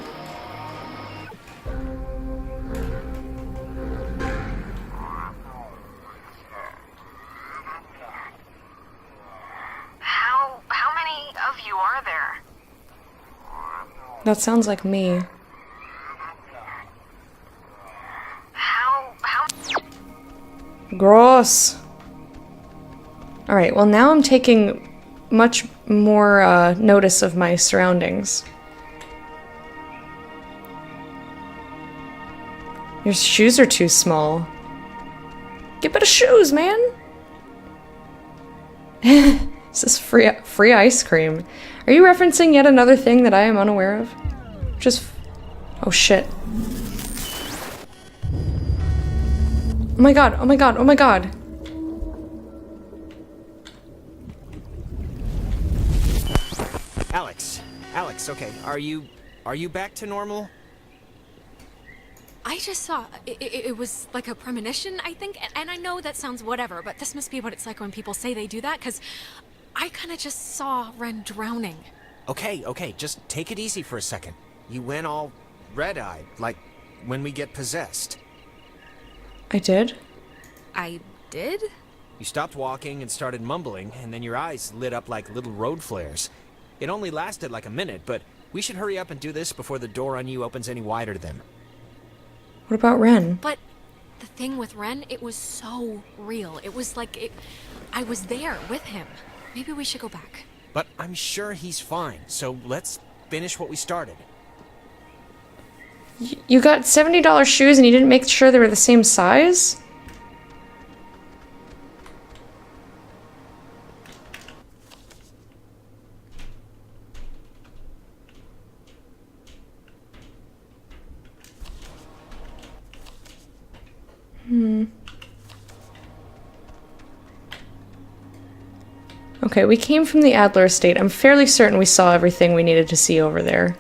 How many of you are there? That sounds like me. Gross. Alright, well now I'm taking much more notice of my surroundings. Your shoes are too small. Get better shoes, man! This is free ice cream. Are you referencing yet another thing that I am unaware of? Just... Oh shit. Oh my god, oh my god, oh my god. Alex, okay, are you back to normal? I just saw... It was like a premonition, I think, and I know that sounds whatever, but this must be what it's like when people say they do that, because I kind of just saw Ren drowning. Okay, just take it easy for a second. You went all red-eyed, like when we get possessed. I did? I did? You stopped walking and started mumbling, and then your eyes lit up like little road flares. It only lasted like a minute, but we should hurry up and do this before the door on you opens any wider then. What about Ren? But the thing with Ren, it was so real. It was like I was there with him. Maybe we should go back. But I'm sure he's fine, so let's finish what we started. You got $70 shoes and you didn't make sure they were the same size? Okay, we came from the Adler estate. I'm fairly certain we saw everything we needed to see over there.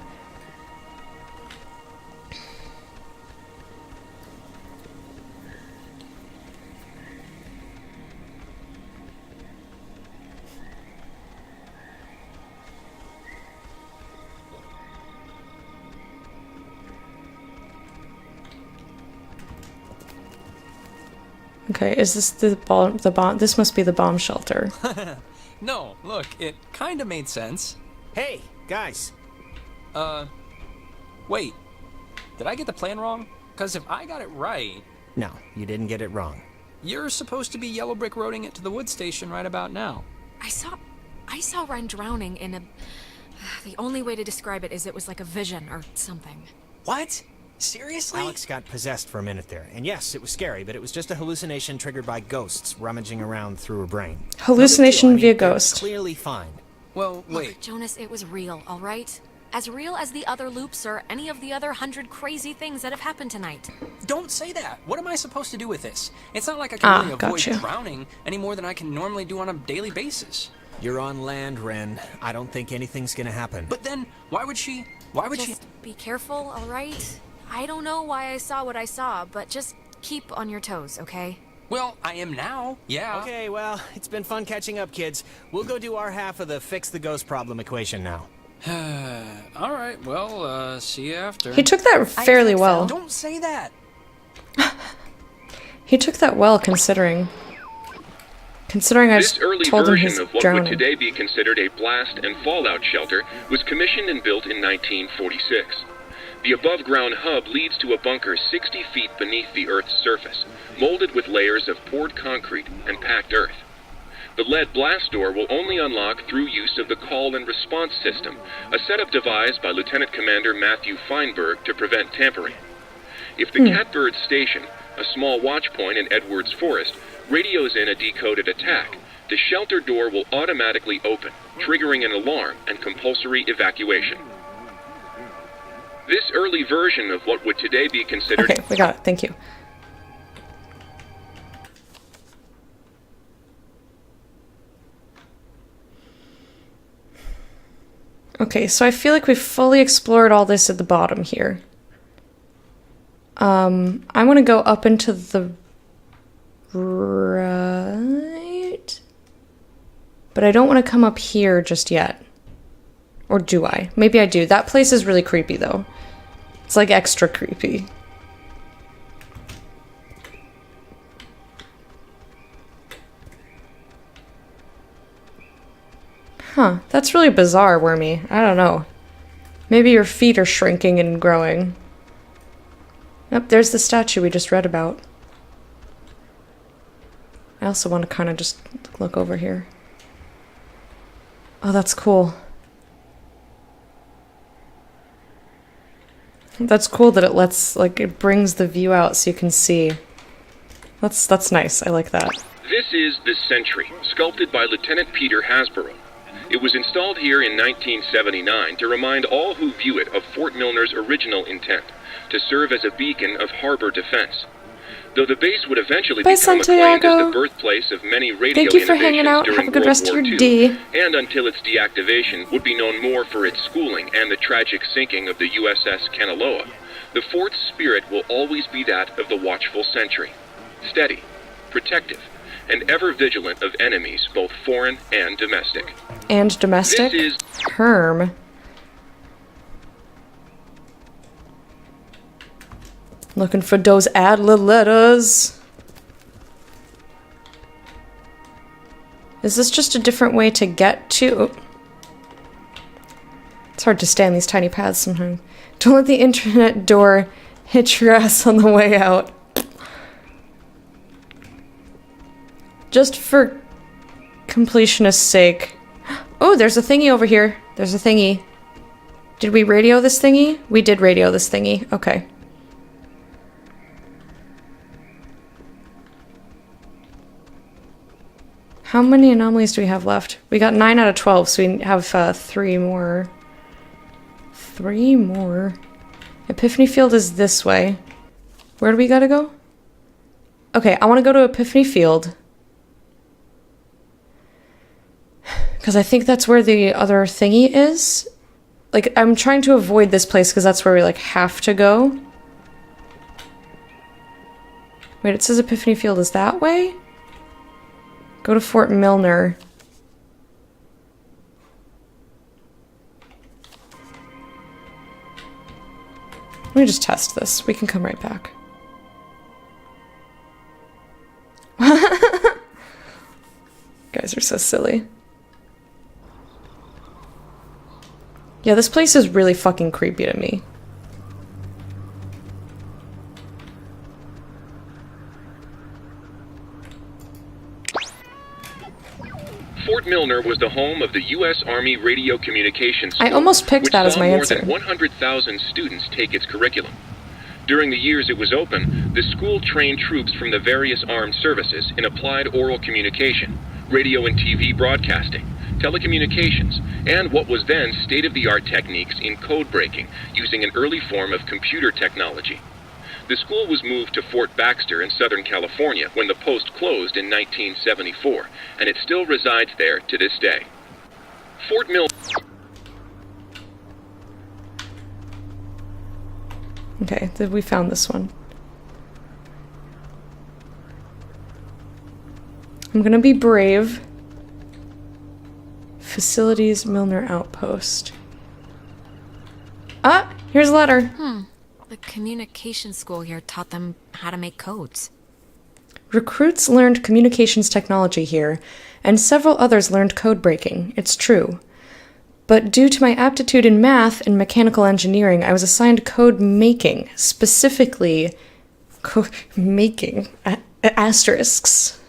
Okay, is this the bomb? This must be the bomb shelter. No, look, it kind of made sense. Hey, guys. Wait. Did I get the plan wrong? Because if I got it right... No, you didn't get it wrong. You're supposed to be yellow brick roading it to the wood station right about now. I saw Ren drowning in a... The only way to describe it is it was like a vision or something. What? Seriously? Alex got possessed for a minute there. And yes, it was scary, but it was just a hallucination triggered by ghosts rummaging around through her brain. Hallucination via ghost. Clearly fine. Well, wait. Look, Jonas, it was real, all right? As real as the other loops or any of the other 100 crazy things that have happened tonight. Don't say that. What am I supposed to do with this? It's not like I can really avoid gotcha. drowning any more than I can normally do on a daily basis. You're on land, Ren. I don't think anything's gonna happen. But then, why would she... Just be careful, all right? I don't know why I saw what I saw, but just keep on your toes, okay? Well, I am now. Yeah. Okay, well, it's been fun catching up, kids. We'll go do our half of the fix the ghost problem equation now. All right. Well, see you after. He took that fairly well. Don't say that. He took that well, considering I just This early told him version he's of what drowning. would today be considered a blast and fallout shelter was commissioned and built in 1946. The above-ground hub leads to a bunker 60 feet beneath the Earth's surface, molded with layers of poured concrete and packed earth. The lead blast door will only unlock through use of the call and response system, a setup devised by Lieutenant Commander Matthew Feinberg to prevent tampering. If the Catbird Station, a small watch point in Edwards Forest, radios in a decoded attack, the shelter door will automatically open, triggering an alarm and compulsory evacuation. This early version of what would today be considered... Okay, we got it. Thank you. Okay, so I feel like we've fully explored all this at the bottom here. I want to go up into the right, but I don't want to come up here just yet. Or do I? Maybe I do. That place is really creepy, though. It's like extra creepy. Huh, that's really bizarre, Wormy. I don't know. Maybe your feet are shrinking and growing. Yep, there's the statue we just read about. I also want to kind of just look over here. Oh, that's cool. That's cool that it lets, like, it brings the view out so you can see. That's nice. I like that. This is the Sentry, sculpted by Lieutenant Peter Hasborough. It was installed here in 1979 to remind all who view it of Fort Milner's original intent, to serve as a beacon of harbor defense. Though the base would eventually Bye, become acclaimed Santiago. as the birthplace of many radio Thank you for hanging innovations out. during Have a good World rest of War your II, day. and until its deactivation would be known more for its schooling and the tragic sinking of the USS Kanaloa, the fort's spirit will always be that of the watchful sentry, steady, protective, and ever vigilant of enemies both foreign and domestic. And domestic? This is Herm. Looking for those Adler letters. Is this just a different way to get to... It's hard to stay on these tiny paths sometimes. Don't let the internet door hit your ass on the way out. Just for completionist's sake. Oh, there's a thingy over here. There's a thingy. Did we radio this thingy? We did radio this thingy. Okay. How many anomalies do we have left? We got 9 out of 12, so we have 3 more. 3 more. Epiphany Field is this way. Where do we gotta go? Okay, I want to go to Epiphany Field. Because I think that's where the other thingy is. Like, I'm trying to avoid this place because that's where we, like, have to go. Wait, it says Epiphany Field is that way? Go to Fort Milner. Let me just test this. We can come right back. Guys are so silly. Yeah, this place is really fucking creepy to me. Fort Milner was the home of the U.S. Army Radio Communications School, I almost picked that as my more answer. than 100,000 students take its curriculum. During the years it was open, the school trained troops from the various armed services in applied oral communication, radio and TV broadcasting, telecommunications, and what was then state-of-the-art techniques in code breaking using an early form of computer technology. The school was moved to Fort Baxter in Southern California when the post closed in 1974, and it still resides there to this day. Fort Mill... Okay, we found this one. I'm gonna be brave. Facilities Milner Outpost. Ah, here's a letter. The communication school here taught them how to make codes. Recruits learned communications technology here, and several others learned code breaking. It's true. But due to my aptitude in math and mechanical engineering, I was assigned code making, specifically code making, asterisks.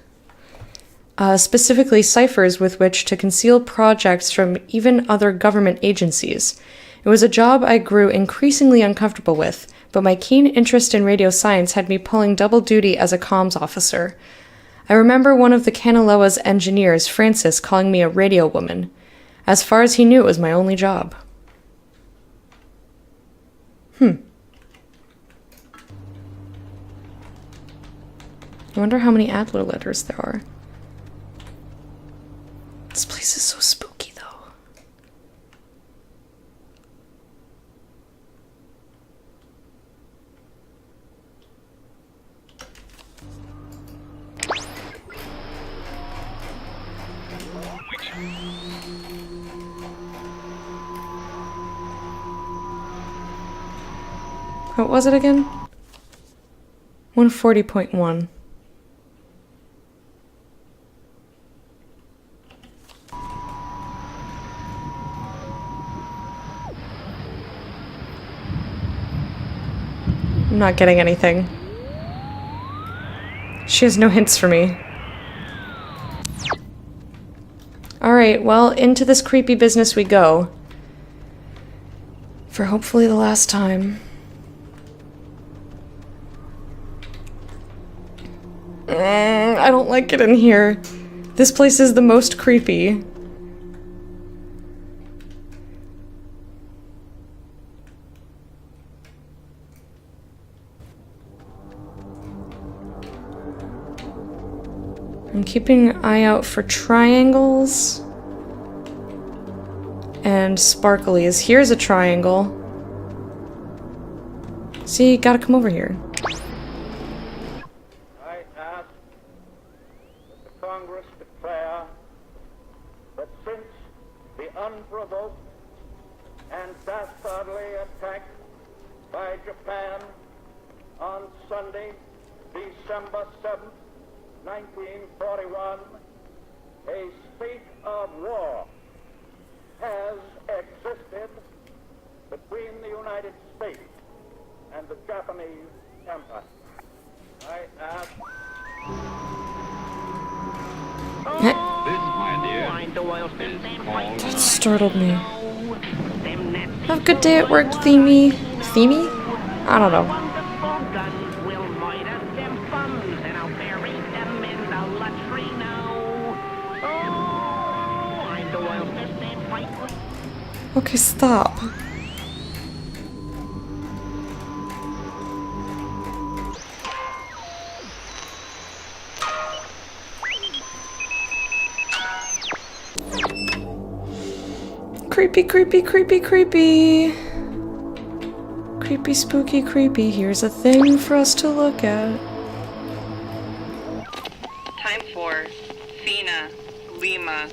Specifically ciphers with which to conceal projects from even other government agencies. It was a job I grew increasingly uncomfortable with, but my keen interest in radio science had me pulling double duty as a comms officer. I remember one of the Kanaloa's engineers, Francis, calling me a radio woman. As far as he knew, it was my only job. I wonder how many Adler letters there are. This place is so spooky, though. What was it again? 140.1. I'm not getting anything. She has no hints for me. Alright, well, into this creepy business we go. For hopefully the last time. I don't like it in here. This place is the most creepy. I'm keeping an eye out for triangles and sparklies. Here's a triangle. See, gotta come over here. I ask that the Congress declare that since the unprovoked and dastardly attack by Japan on Sunday, December 7th, 1941, a state of war has existed between the United States and the Japanese Empire. I ask... That startled me. Have a good day at work, Themey. Themey? I don't know. Okay, stop. Creepy, creepy, creepy, creepy. Creepy, spooky, creepy. Here's a thing for us to look at. Time for Fina, Lima,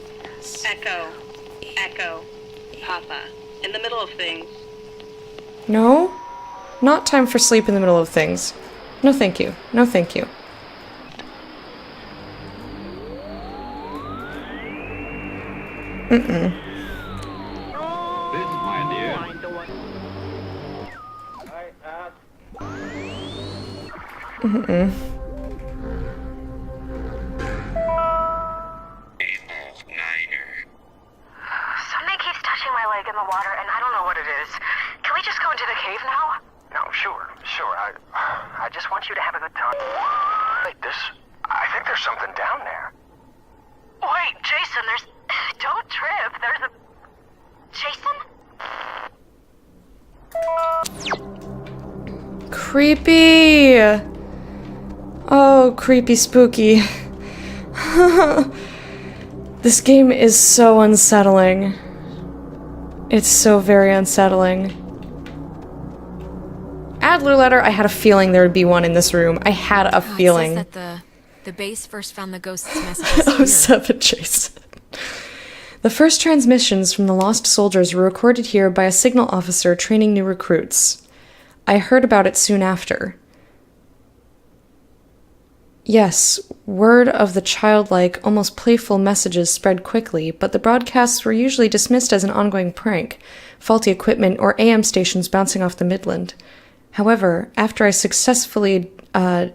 Echo, Echo, Papa. In the middle of things. No? Not time for sleep in the middle of things. No thank you. No thank you. Mm-mm. Mm-mm. Something keeps touching my leg in the water, and I don't know what it is. Can we just go into the cave now? No, sure. I just want you to have a good time. Wait, I think there's something down there. Wait, Jason, don't trip. There's a... Jason? Creepy! Oh, creepy spooky. This game is so unsettling. It's so very unsettling. Adler letter, I had a feeling there would be one in this room. I had a feeling. It says that The base first found the ghost's messages Oh, here. 07, Jason. The first transmissions from the lost soldiers were recorded here by a signal officer training new recruits. I heard about it soon after. Yes, word of the childlike, almost playful messages spread quickly, but the broadcasts were usually dismissed as an ongoing prank, faulty equipment, or AM stations bouncing off the Midland. However, after I successfully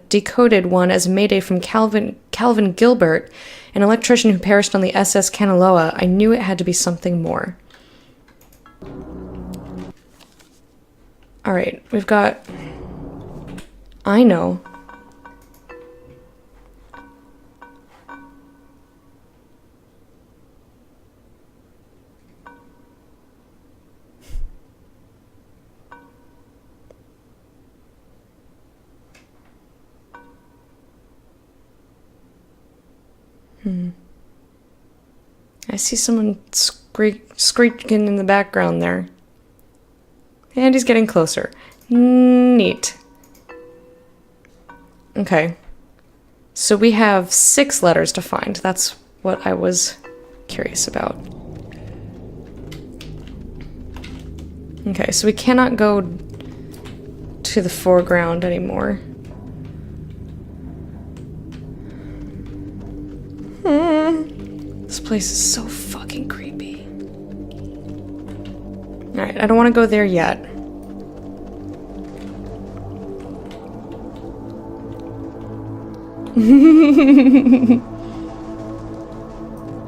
decoded one as a mayday from Calvin Gilbert, an electrician who perished on the SS Kanaloa, I knew it had to be something more. Alright, we've got... I know. I see someone screeching in the background there. And he's getting closer. Neat. Okay. So we have 6 letters to find. That's what I was curious about. Okay, so we cannot go to the foreground anymore. This place is so fucking creepy. Alright, I don't want to go there yet.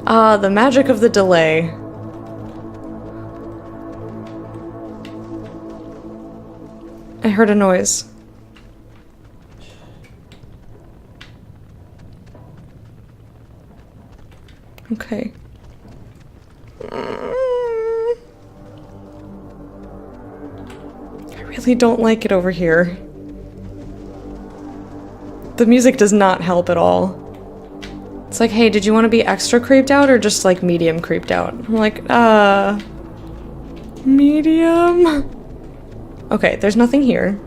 Ah, the magic of the delay. I heard a noise. Okay. I really don't like it over here. The music does not help at all. It's like, hey, did you want to be extra creeped out or just like medium creeped out? I'm like, medium? Okay, there's nothing here.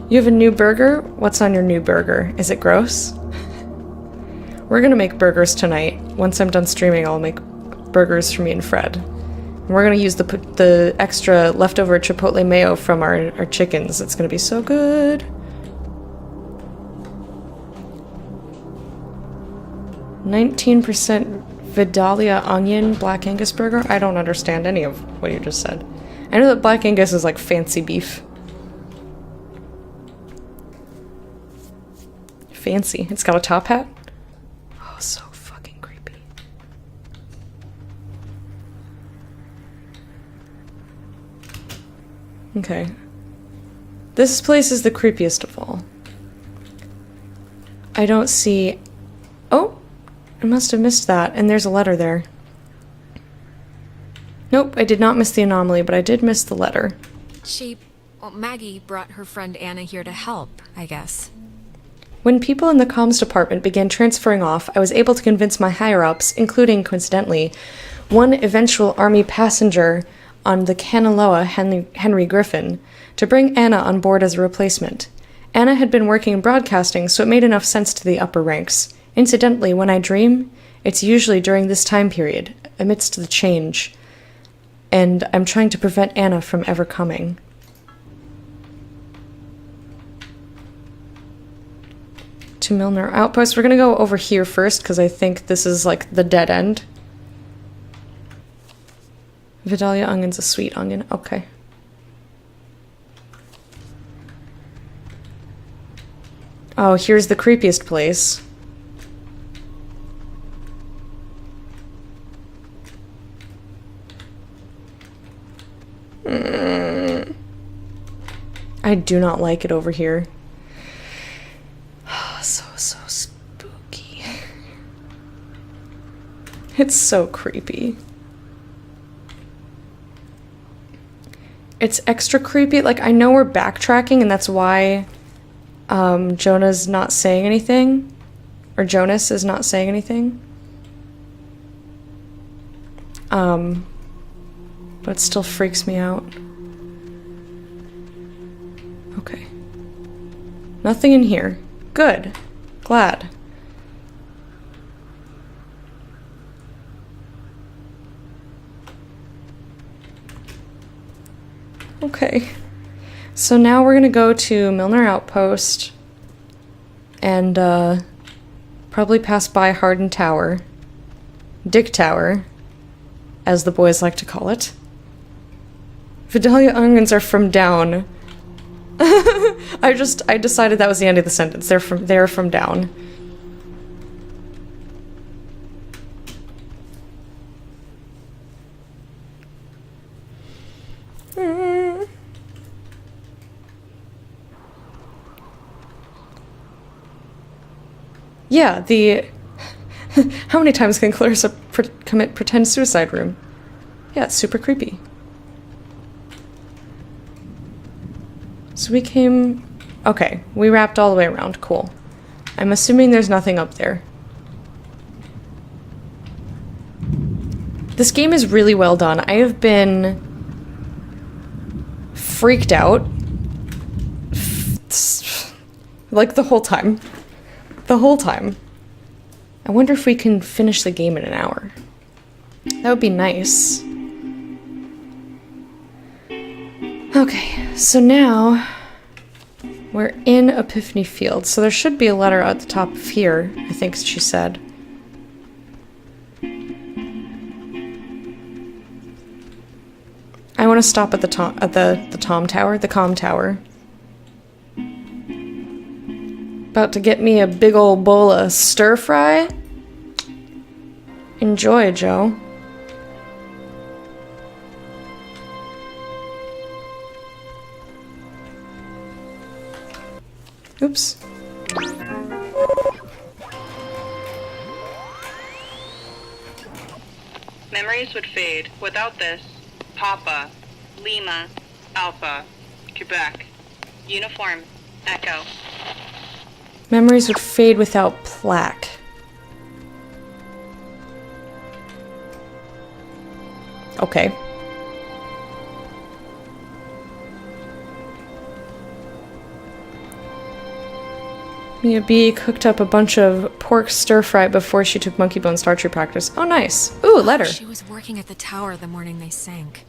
You have a new burger? What's on your new burger? Is it gross? We're gonna make burgers tonight. Once I'm done streaming, I'll make burgers for me and Fred. And we're gonna use the extra leftover chipotle mayo from our chickens. It's gonna be so good. %, Vidalia onion Black Angus burger? I don't understand any of what you just said. I know that Black Angus is like fancy beef. Fancy. It's got a top hat? Oh, so fucking creepy. Okay. This place is the creepiest of all. I don't see... Oh! I must have missed that, and there's a letter there. Nope, I did not miss the anomaly, but I did miss the letter. Maggie brought her friend Anna here to help, I guess. When people in the comms department began transferring off, I was able to convince my higher-ups, including, coincidentally, one eventual Army passenger on the Kanaloa, Henry Griffin, to bring Anna on board as a replacement. Anna had been working in broadcasting, so it made enough sense to the upper ranks. Incidentally, when I dream, it's usually during this time period, amidst the change, and I'm trying to prevent Anna from ever coming. To Milner Outpost. We're gonna go over here first, because I think this is like the dead end. Vidalia onion's a sweet onion. Okay. Oh, here's the creepiest place. I do not like it over here. So spooky. It's so creepy. It's extra creepy. Like, I know we're backtracking, and that's why Jonah's not saying anything. Or Jonas is not saying anything. But it still freaks me out. Okay. Nothing in here. Good. Glad. Okay. So now we're gonna go to Milner Outpost and probably pass by Hardin Tower. Dick Tower, as the boys like to call it. Vidalia onions are from down. I decided that was the end of the sentence. They're from down. Yeah, the... How many times can Clarissa commit pretend suicide room? Yeah, it's super creepy. So we came... Okay, we wrapped all the way around. Cool. I'm assuming there's nothing up there. This game is really well done. I have been freaked out like the whole time. The whole time. I wonder if we can finish the game in an hour. That would be nice. Okay, so now we're in Epiphany Field, so there should be a letter at the top of here, I think she said. I want to stop at the Tom Tower, the Com Tower. About to get me a big old bowl of stir fry. Enjoy, Joe. Oops. Memories would fade. Without this, Papa, Lima, Alpha, Quebec, Uniform, Echo. Memories would fade without plaque. Okay. Mia B cooked up a bunch of pork stir-fry before she took monkey bones archery practice. Oh, nice. Ooh, letter. She was working at the tower the morning they sank.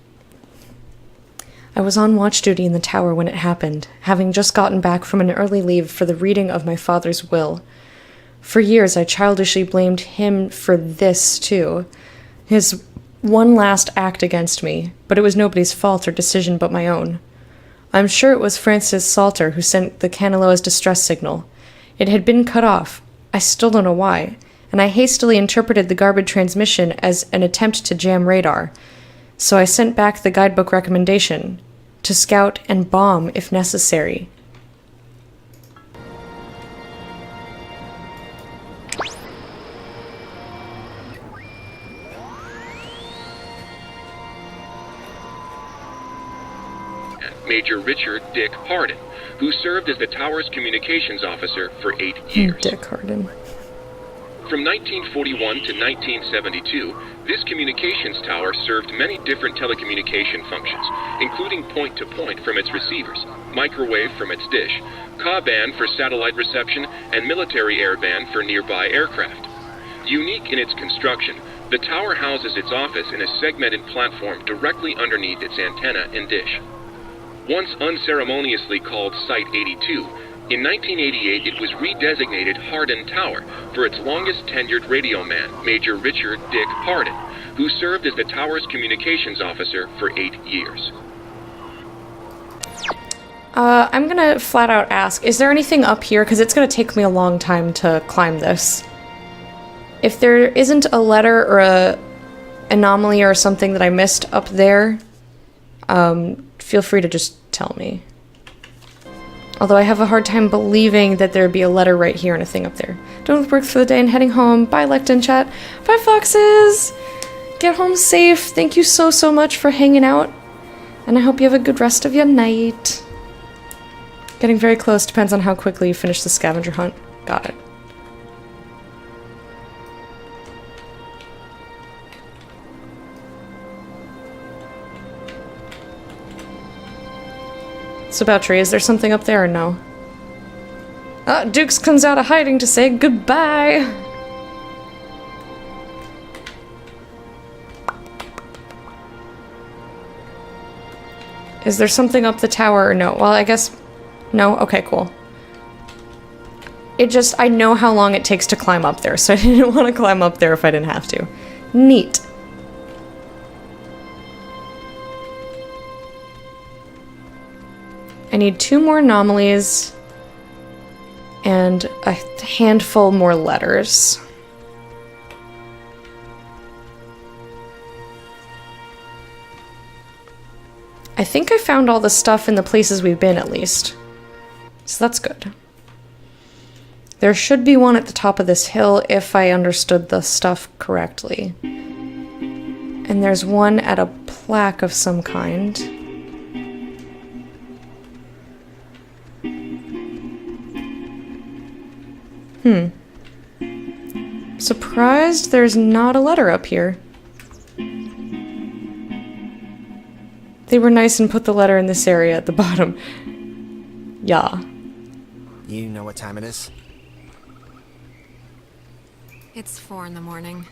I was on watch duty in the tower when it happened, having just gotten back from an early leave for the reading of my father's will. For years, I childishly blamed him for this, too. His one last act against me, but it was nobody's fault or decision but my own. I'm sure it was Francis Salter who sent the Canaloa's distress signal. It had been cut off. I still don't know why, and I hastily interpreted the garbage transmission as an attempt to jam radar. So I sent back the guidebook recommendation to scout and bomb if necessary. Major Richard Dick Hardin, who served as the tower's communications officer for 8 years. Dick Hardin. From 1941 to 1972, this communications tower served many different telecommunication functions, including point-to-point from its receivers, microwave from its dish, Ka-band for satellite reception, and military airband for nearby aircraft. Unique in its construction, the tower houses its office in a segmented platform directly underneath its antenna and dish. Once unceremoniously called Site 82, in 1988 it was redesignated Hardin Tower for its longest tenured radio man, Major Richard Dick Hardin, who served as the tower's communications officer for 8 years. I'm gonna flat out ask, is there anything up here? Because it's gonna take me a long time to climb this. If there isn't a letter or a anomaly or something that I missed up there, feel free to just tell me. Although I have a hard time believing that there'd be a letter right here and a thing up there. Done with work for the day and heading home. Bye, Lectin Chat. Bye, Foxes! Get home safe. Thank you so much for hanging out. And I hope you have a good rest of your night. Getting very close. Depends on how quickly you finish the scavenger hunt. Got it. Saboutry, is there something up there or no? Dukes comes out of hiding to say goodbye. Is there something up the tower or no? Well, I guess... No? Okay, cool. I know how long it takes to climb up there, so I didn't want to climb up there if I didn't have to. Neat. I need 2 more anomalies and a handful more letters. I think I found all the stuff in the places we've been, at least. So that's good. There should be one at the top of this hill if I understood the stuff correctly. And there's one at a plaque of some kind. Surprised there's not a letter up here. They were nice and put the letter in this area at the bottom. Yeah. You know what time it is? It's 4 in the morning,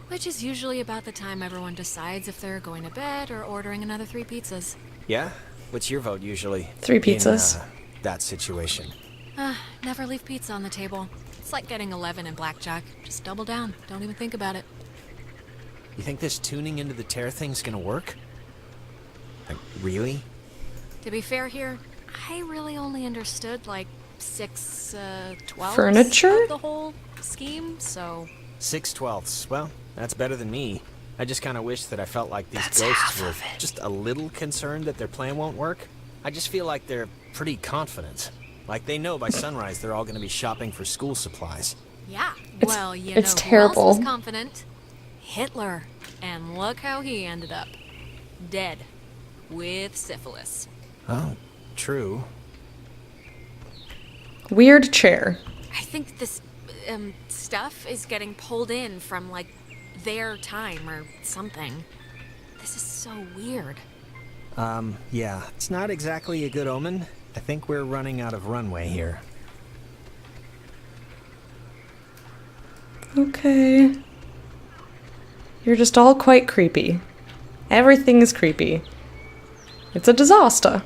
which is usually about the time everyone decides if they're going to bed or ordering another 3 pizzas. Yeah? What's your vote usually? 3 pizzas. In, that situation. Never leave pizza on the table. It's like getting 11 in blackjack. Just double down. Don't even think about it. You think this tuning into the tear thing's gonna work? Like, really? To be fair here, I really only understood like 6/12 Furniture? of the whole scheme, so... 6/12. Well, that's better than me. I just kind of wish that I felt like these ghosts were just a little concerned that their plan won't work. I just feel like they're pretty confident. Like they know by sunrise they're all going to be shopping for school supplies. Yeah, well, you it's know terrible. who else was confident? Hitler. And look how he ended up. Dead. With syphilis. Oh, true. Weird chair. I think this, stuff is getting pulled in from, like, their time or something. This is so weird. Yeah, it's not exactly a good omen. I think we're running out of runway here. Okay. You're just all quite creepy. Everything is creepy. It's a disaster.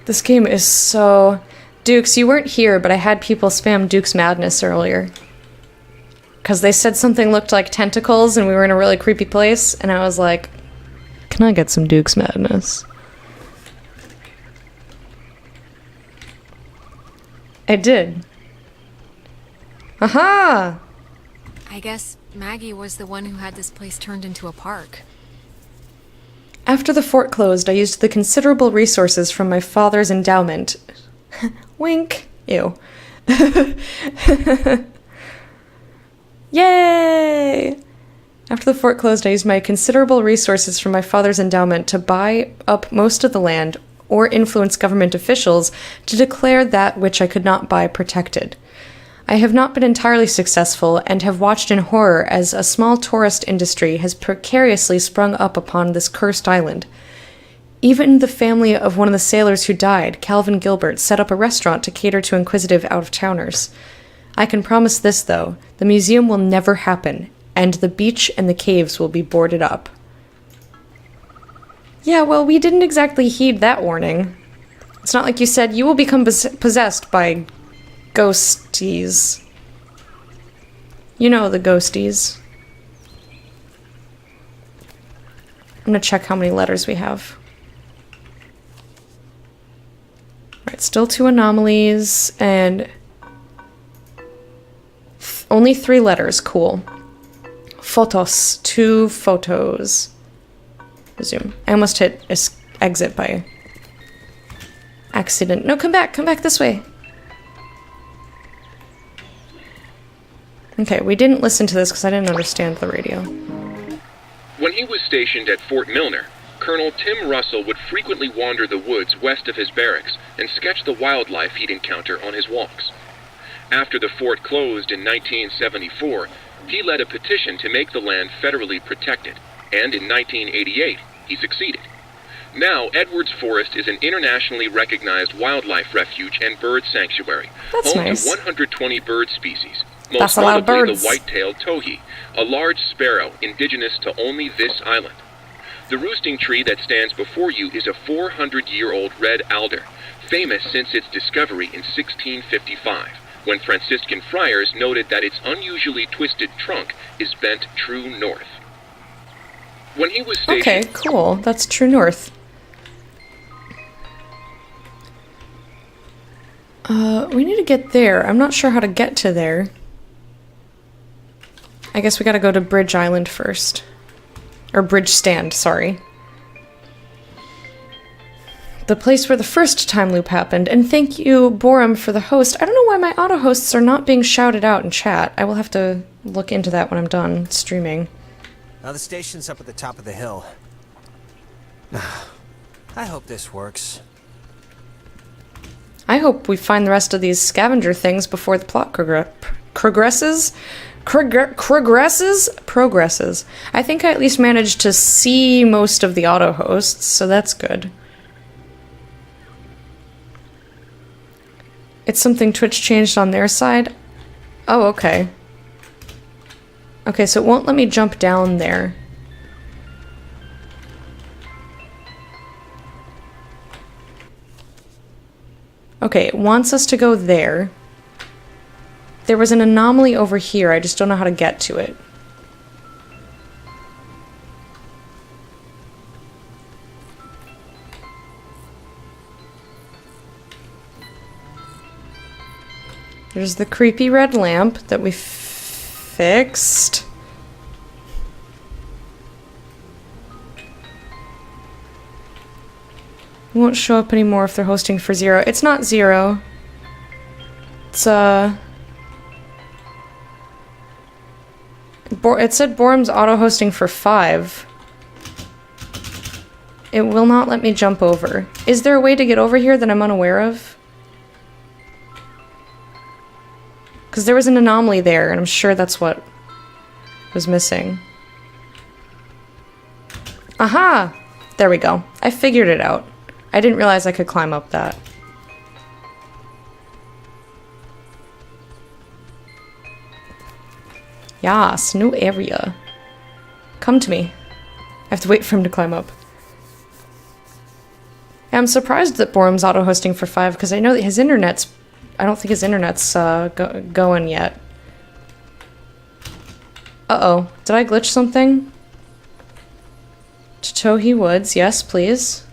This game is so... Dukes, you weren't here, but I had people spam Duke's Madness earlier. Because they said something looked like tentacles and we were in a really creepy place, and I was like, can I get some Duke's Madness? I did. Aha! I guess Maggie was the one who had this place turned into a park. After the fort closed, I used the considerable resources from my father's endowment. Wink. Ew. Yay! After the fort closed, I used my considerable resources from my father's endowment to buy up most of the land or influence government officials to declare that which I could not buy protected. I have not been entirely successful and have watched in horror as a small tourist industry has precariously sprung up upon this cursed island. Even the family of one of the sailors who died, Calvin Gilbert, set up a restaurant to cater to inquisitive out-of-towners. I can promise this, though. The museum will never happen, and the beach and the caves will be boarded up. Yeah, well, we didn't exactly heed that warning. It's not like you said, you will become possessed by ghosties. You know the ghosties. I'm gonna check how many letters we have. Alright, still 2 anomalies, and... only 3 letters, cool. Photos, 2 photos. Resume. I almost hit exit by accident. No, come back this way. Okay, we didn't listen to this because I didn't understand the radio. When he was stationed at Fort Milner, Colonel Tim Russell would frequently wander the woods west of his barracks and sketch the wildlife he'd encounter on his walks. After the fort closed in 1974, He led a petition to make the land federally protected, and in 1988, he succeeded. Now, Edwards Forest is an internationally recognized wildlife refuge and bird sanctuary, That's home nice. to 120 bird species, most That's a lot of notably birds. the white-tailed towhee, a large sparrow indigenous to only this island. The roosting tree that stands before you is a 400-year-old red alder, famous since its discovery in 1655, when Franciscan friars noted that its unusually twisted trunk is bent true north. When he was stationed... Okay, cool. That's true north. We need to get there. I'm not sure how to get to there. I guess we gotta go to Bridge Island first. Or Bridge Stand, sorry. The place where the first time loop happened, and thank you, Borum, for the host. I don't know why my auto-hosts are not being shouted out in chat. I will have to look into that when I'm done streaming. Now the station's up at the top of the hill. I hope this works. I hope we find the rest of these scavenger things before the plot progresses. I think I at least managed to see most of the auto-hosts, so that's good. It's something Twitch changed on their side? Oh, okay. Okay, so it won't let me jump down there. Okay, it wants us to go there. There was an anomaly over here, I just don't know how to get to it. There's the creepy red lamp that we fixed. It won't show up anymore if they're hosting for 0. It's not 0. It's, it said Borum's auto-hosting for 5. It will not let me jump over. Is there a way to get over here that I'm unaware of? Because there was an anomaly there, and I'm sure that's what was missing. Aha! There we go. I figured it out. I didn't realize I could climb up that. Yas, new area. Come to me. I have to wait for him to climb up. I'm surprised that Borum's auto-hosting for 5, because I know that his internet's... I don't think his internet's going yet. Uh-oh. Did I glitch something? To Towhee Woods. Yes, please.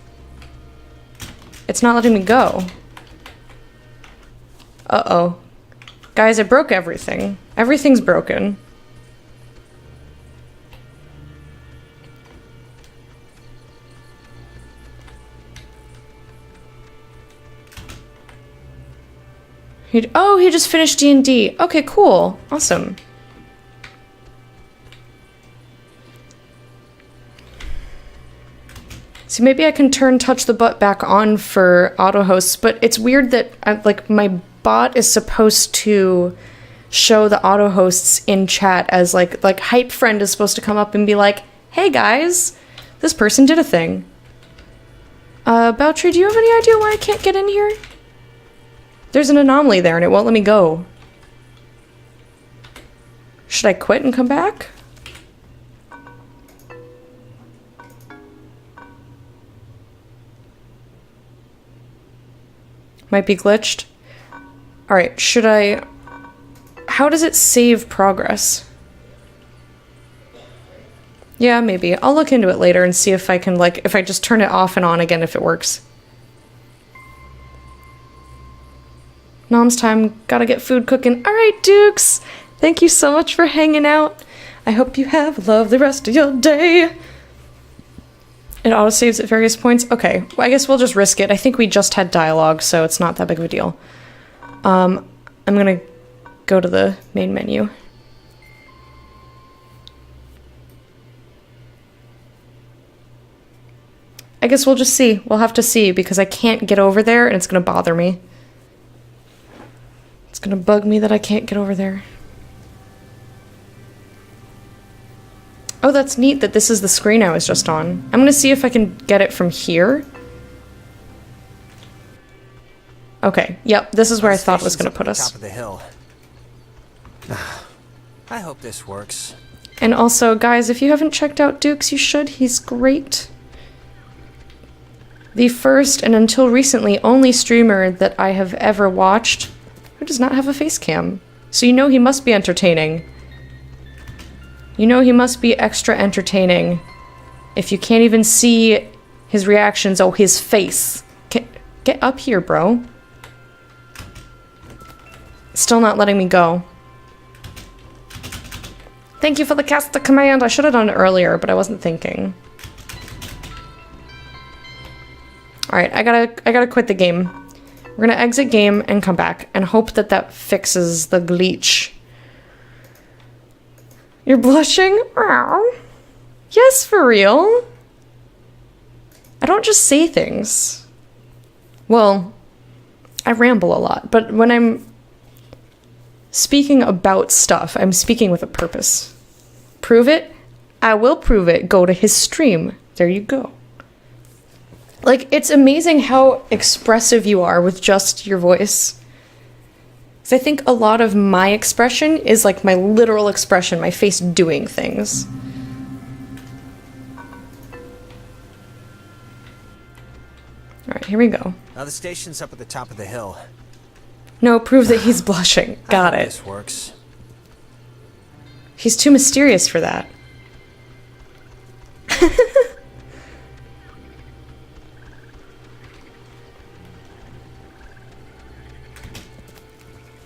It's not letting me go. Uh-oh. Guys, I broke everything. Everything's broken. Oh, he just finished D&D. Okay, cool. Awesome. See, maybe I can turn Touch the Butt back on for auto-hosts, but it's weird that, like, my bot is supposed to show the auto-hosts in chat as, like, Hype Friend is supposed to come up and be like, hey guys, this person did a thing. Beltry, do you have any idea why I can't get in here? There's an anomaly there and it won't let me go. Should I quit and come back? Might be glitched. Alright, should I... How does it save progress? Yeah, maybe. I'll look into it later and see if I can, like, if I just turn it off and on again, if it works. Nom's time. Gotta get food cooking. Alright, Dukes! Thank you so much for hanging out. I hope you have a lovely rest of your day. It auto-saves at various points. Okay, well, I guess we'll just risk it. I think we just had dialogue, so it's not that big of a deal. I'm gonna go to the main menu. I guess we'll just see. We'll have to see, because I can't get over there, and it's gonna bother me. It's gonna bug me that I can't get over there. Oh, that's neat that this is the screen I was just on. I'm gonna see if I can get it from here. Okay, yep, this is where I thought it was gonna put us. Top of the hill. I hope this works. And also, guys, if you haven't checked out Dukes, you should. He's great. The first, and until recently, only streamer that I have ever watched who does not have a face cam. So you know he must be entertaining. You know he must be extra entertaining. If you can't even see his reactions, oh, his face. Get up here, bro. Still not letting me go. Thank you for the cast the command. I should have done it earlier, but I wasn't thinking. Alright, I gotta quit the game. We're gonna exit game and come back and hope that that fixes the glitch. You're blushing? Ow. Yes, for real. I don't just say things. Well, I ramble a lot, but when I'm speaking about stuff, I'm speaking with a purpose. Prove it? I will prove it. Go to his stream. There you go. Like, it's amazing how expressive you are with just your voice. So I think a lot of my expression is like my literal expression, my face doing things. Alright, here we go. Now the station's up at the top of the hill. No, prove that he's blushing. Got it. This works. He's too mysterious for that.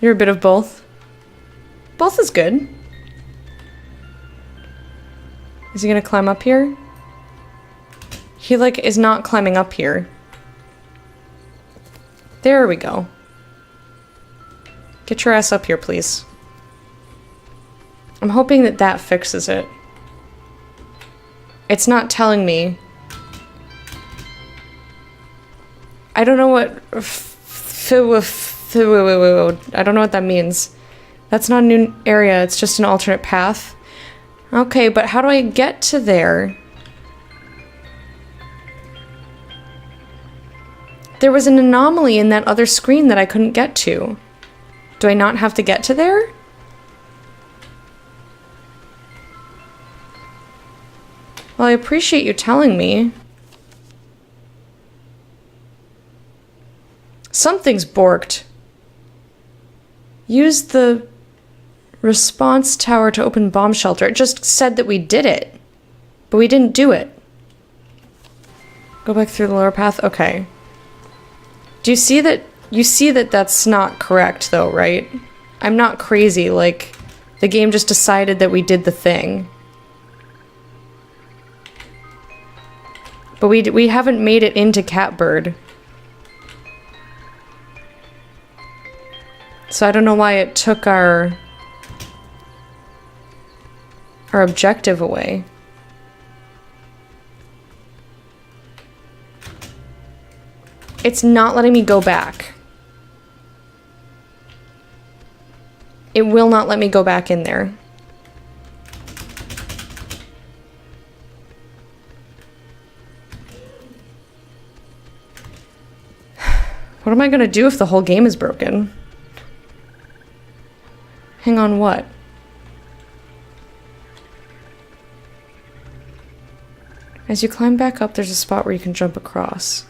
You're a bit of both. Both is good. Is he gonna climb up here? He, like, is not climbing up here. There we go. Get your ass up here, please. I'm hoping that that fixes it. It's not telling me. I don't know what... I don't know what that means. That's not a new area, it's just an alternate path. Okay, but how do I get to there? There was an anomaly in that other screen that I couldn't get to. Do I not have to get to there? Well, I appreciate you telling me. Something's borked. Use the response tower to open bomb shelter. It just said that we did it, but we didn't do it. Go back through the lower path? Okay. Do you see that? You see that that's not correct though, right? I'm not crazy, like, the game just decided that we did the thing. But we haven't made it into Catbird. So I don't know why it took our objective away. It's not letting me go back. It will not let me go back in there. What am I gonna do if the whole game is broken? Hang on, what? As you climb back up, there's a spot where you can jump across.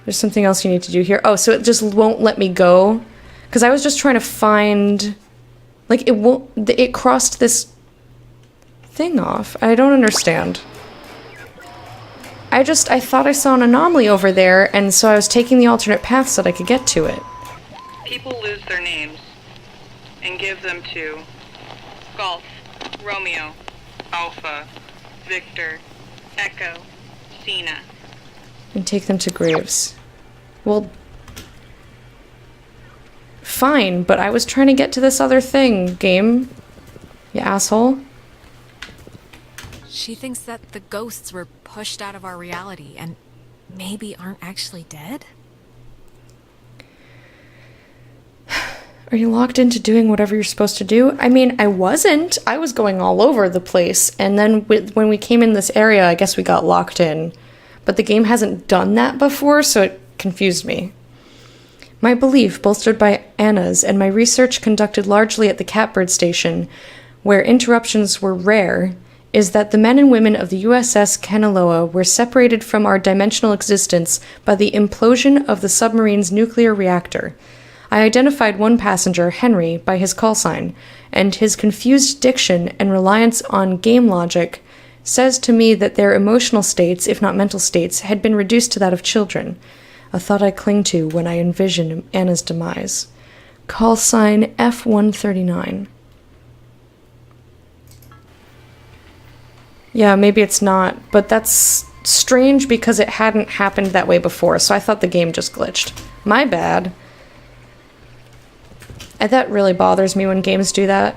There's something else you need to do here. Oh, so it just won't let me go? Because I was just trying to find... Like, it won't... It crossed this thing off. I don't understand. I thought I saw an anomaly over there, and so I was taking the alternate path so that I could get to it. People lose their names and give them to Golf, Romeo, Alpha, Victor, Echo, Cena. And take them to graves. Well... Fine, but I was trying to get to this other thing, game. You asshole. She thinks that the ghosts were pushed out of our reality and maybe aren't actually dead? Are you locked into doing whatever you're supposed to do? I mean, I wasn't. I was going all over the place. And then when we came in this area, I guess we got locked in. But the game hasn't done that before, so it confused me. My belief, bolstered by Anna's, and my research conducted largely at the Catbird Station, where interruptions were rare, is that the men and women of the USS Kanaloa were separated from our dimensional existence by the implosion of the submarine's nuclear reactor. I identified one passenger, Henry, by his call sign, and his confused diction and reliance on game logic says to me that their emotional states, if not mental states, had been reduced to that of children, a thought I cling to when I envision Anna's demise. Call sign F-139. Yeah, maybe it's not, but that's strange because it hadn't happened that way before, so I thought the game just glitched. My bad. That really bothers me when games do that.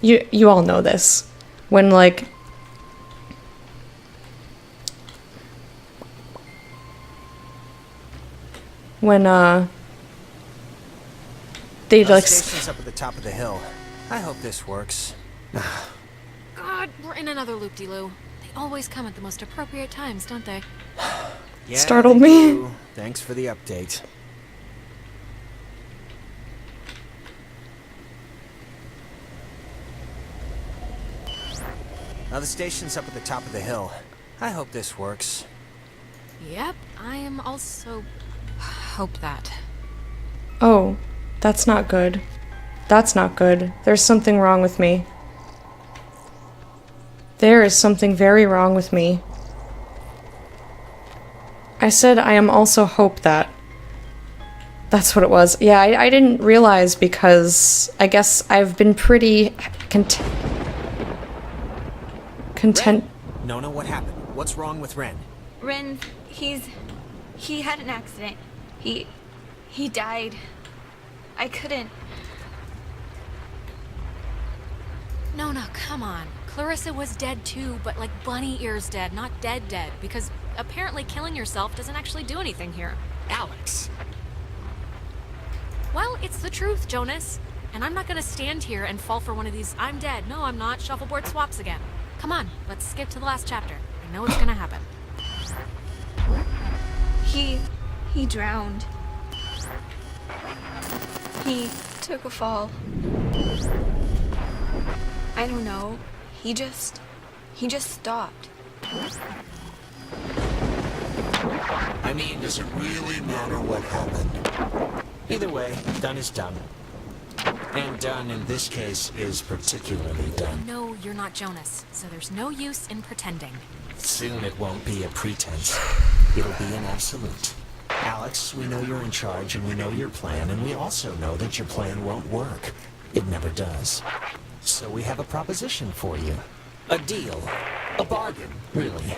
You all know this. When, like... When, they, like... Station's up at the top of the hill. I hope this works. God, we're in another loop-de-loo. They always come at the most appropriate times, don't they? Yeah, startled they me. do. Thanks for the update. Now the station's up at the top of the hill. I hope this works. Yep, I am also... hope that. Oh, that's not good. That's not good. There's something wrong with me. There is something very wrong with me. I said I am also hope that. That's what it was. Yeah, I didn't realize because I guess I've been pretty content. Ren? Nona, what happened? What's wrong with Ren? Ren, he had an accident. He died. I couldn't. No, come on. Clarissa was dead too, but like bunny ears dead, not dead, because apparently killing yourself doesn't actually do anything here. Alex! Well, it's the truth, Jonas. And I'm not gonna stand here and fall for one of these I'm dead, no I'm not, shuffleboard swaps again. Come on, let's skip to the last chapter. I know it's gonna happen. He drowned. He took a fall. I don't know. He just stopped. I mean, does it really matter what happened? Either way, done is done. And done in this case is particularly done. No, you're not Jonas, so there's no use in pretending. Soon it won't be a pretense. It'll be an absolute. Alex, we know you're in charge and we know your plan, and we also know that your plan won't work. It never does. So we have a proposition for you. A deal. A bargain, really.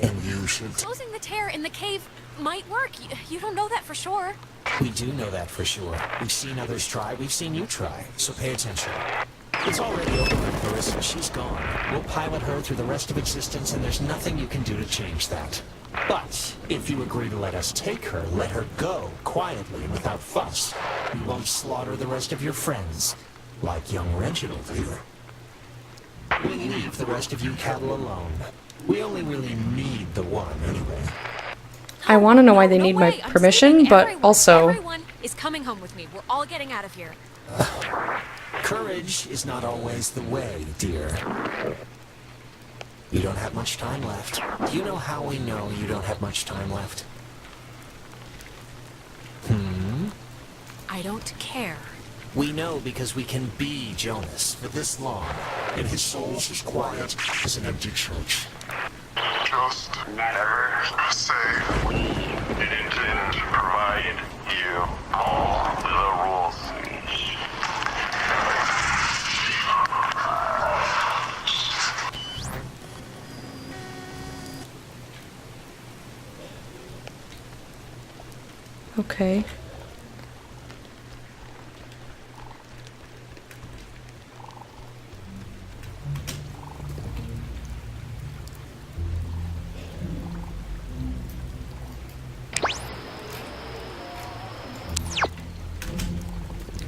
And you should... Closing the tear in the cave might work. You don't know that for sure. We do know that for sure. We've seen others try, we've seen you try, so pay attention. It's already over with Clarissa, she's gone. We'll pilot her through the rest of existence, and there's nothing you can do to change that. But, if you agree to let us take her, let her go, quietly and without fuss. We won't slaughter the rest of your friends, like young Reginald here. We leave the rest of you cattle alone. We only really need the one, anyway. I want to know why they need my I'm permission, saving but everyone. also... Everyone is coming home with me. We're all getting out of here. Courage is not always the way, dear. You don't have much time left. Do you know how we know you don't have much time left? I don't care. We know because we can be Jonas for this long, and his soul's as quiet as an empty church. Just never say we didn't provide you all the rules. Okay.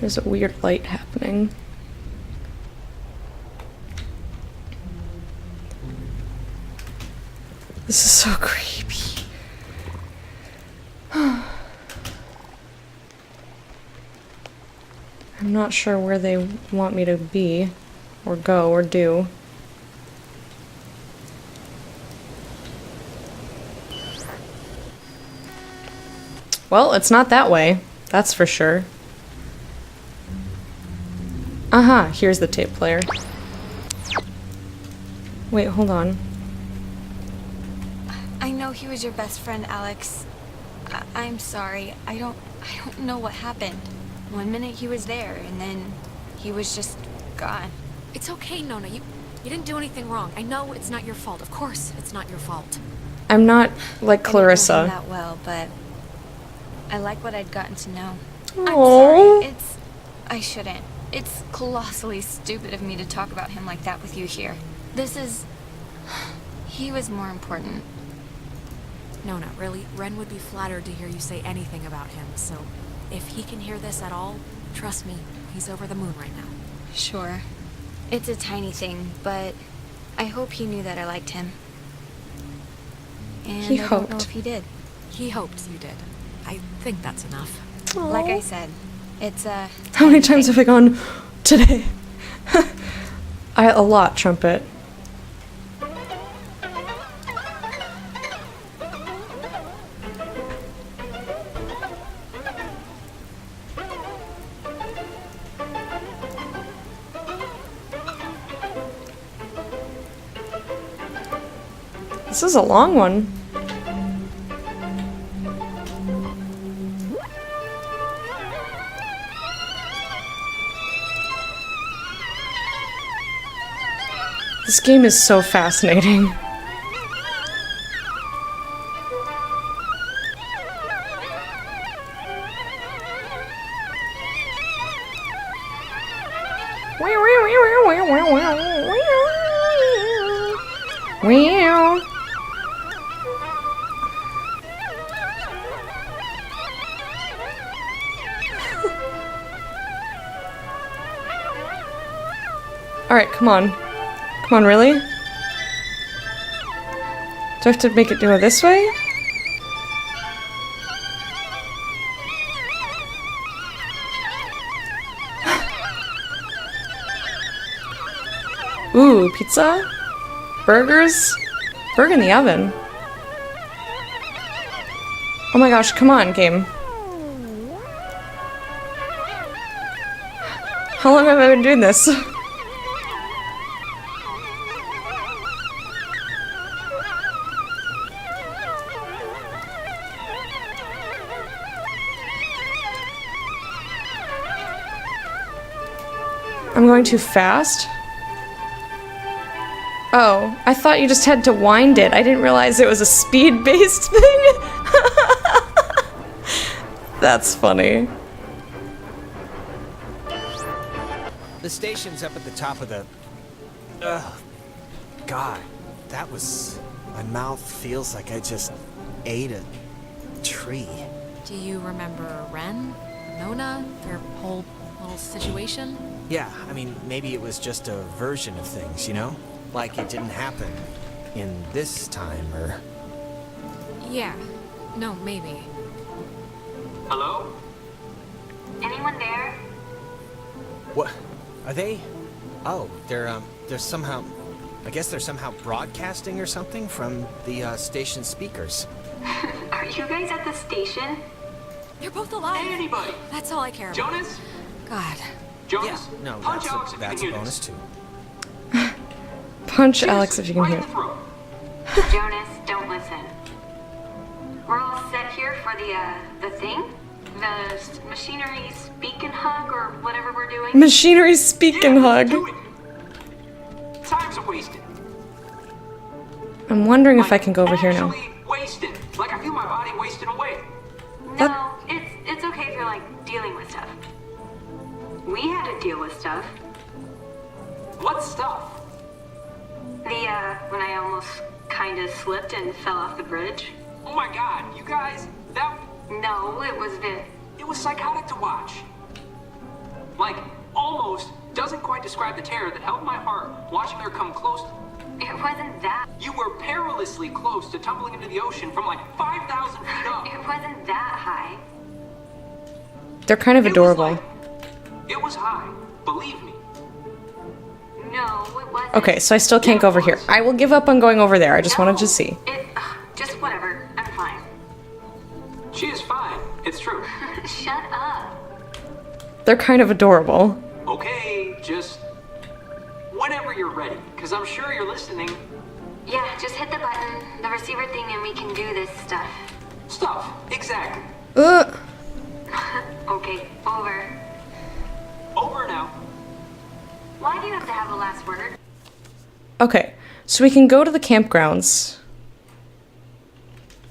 There's a weird light happening. This is so creepy. I'm not sure where they want me to be, or go, or do. Well, it's not that way. That's for sure. Aha, here's the tape player. Wait, hold on. I know he was your best friend, Alex. I'm sorry. I don't know what happened. One minute he was there, and then he was just gone. It's okay, Nona. You didn't do anything wrong. I know it's not your fault. Of course, it's not your fault. I'm not like I didn't know him Clarissa. that well, but I like what I'd gotten to know. Aww. I'm sorry. I shouldn't. It's colossally stupid of me to talk about him like that with you here. He was more important. Nona, really, Ren would be flattered to hear you say anything about him, so if he can hear this at all, trust me, he's over the moon right now. Sure. It's a tiny thing, but I hope he knew that I liked him. And He I don't know hoped. if he did. He hoped you did. I think that's enough. Like I said, it's a... How many times have I gone today? A lot, Trumpet. This is a long one. This game is so fascinating. Wow. Alright, come on. Come on, really? Do I have to make it go this way? Ooh, pizza? Burgers? Burger in the oven. Oh my gosh, come on, game. How long have I been doing this? I'm going too fast? Oh, I thought you just had to wind it. I didn't realize it was a speed-based thing. That's funny. The station's up at the top of the... Ugh. God, that was... My mouth feels like I just ate a tree. Do you remember Ren? Nona? Their whole little situation? Yeah, I mean, maybe it was just a version of things, you know? Like it didn't happen in this time, or... Yeah. No, maybe. Hello? Anyone there? What? Are they... Oh, they're somehow... I guess they're somehow broadcasting or something from the, station speakers. Are you guys at the station? You're both alive. Hey, anybody? That's all I care about. Jonas? God. Jonas? Yeah, no, Punch Alex that's if you a can hear bonus this. too. Punch Alex if you can Right hear. in the throat. Jonas, don't listen. We're all set here for the thing? The machinery speak and hug or whatever we're doing? Machinery speak and hug. Do it. Time's wasted. I'm wondering if I can go over here now. Actually wasted. Like I feel my body wasting away. No, it's okay if you're like dealing with stuff. We had to deal with stuff. What stuff? When I almost kinda slipped and fell off the bridge. Oh my god, you guys, that... No, it was It was psychotic to watch. Like, almost doesn't quite describe the terror that held my heart watching her come close. It wasn't that. You were perilously close to tumbling into the ocean from like 5,000 feet up. It wasn't that high. They're kind of adorable. It was high, believe me. No, it wasn't. Okay, so I still can't go over here. I will give up on going over there. I just wanted to see. Just whatever. I'm fine. She is fine. It's true. Shut up. They're kind of adorable. Okay, just whenever you're ready, because I'm sure you're listening. Yeah, just hit the button, the receiver thing, and we can do this stuff. Stuff, exactly. Okay, over. Over now. Why do you have to have the last word? Okay, so we can go to the campgrounds.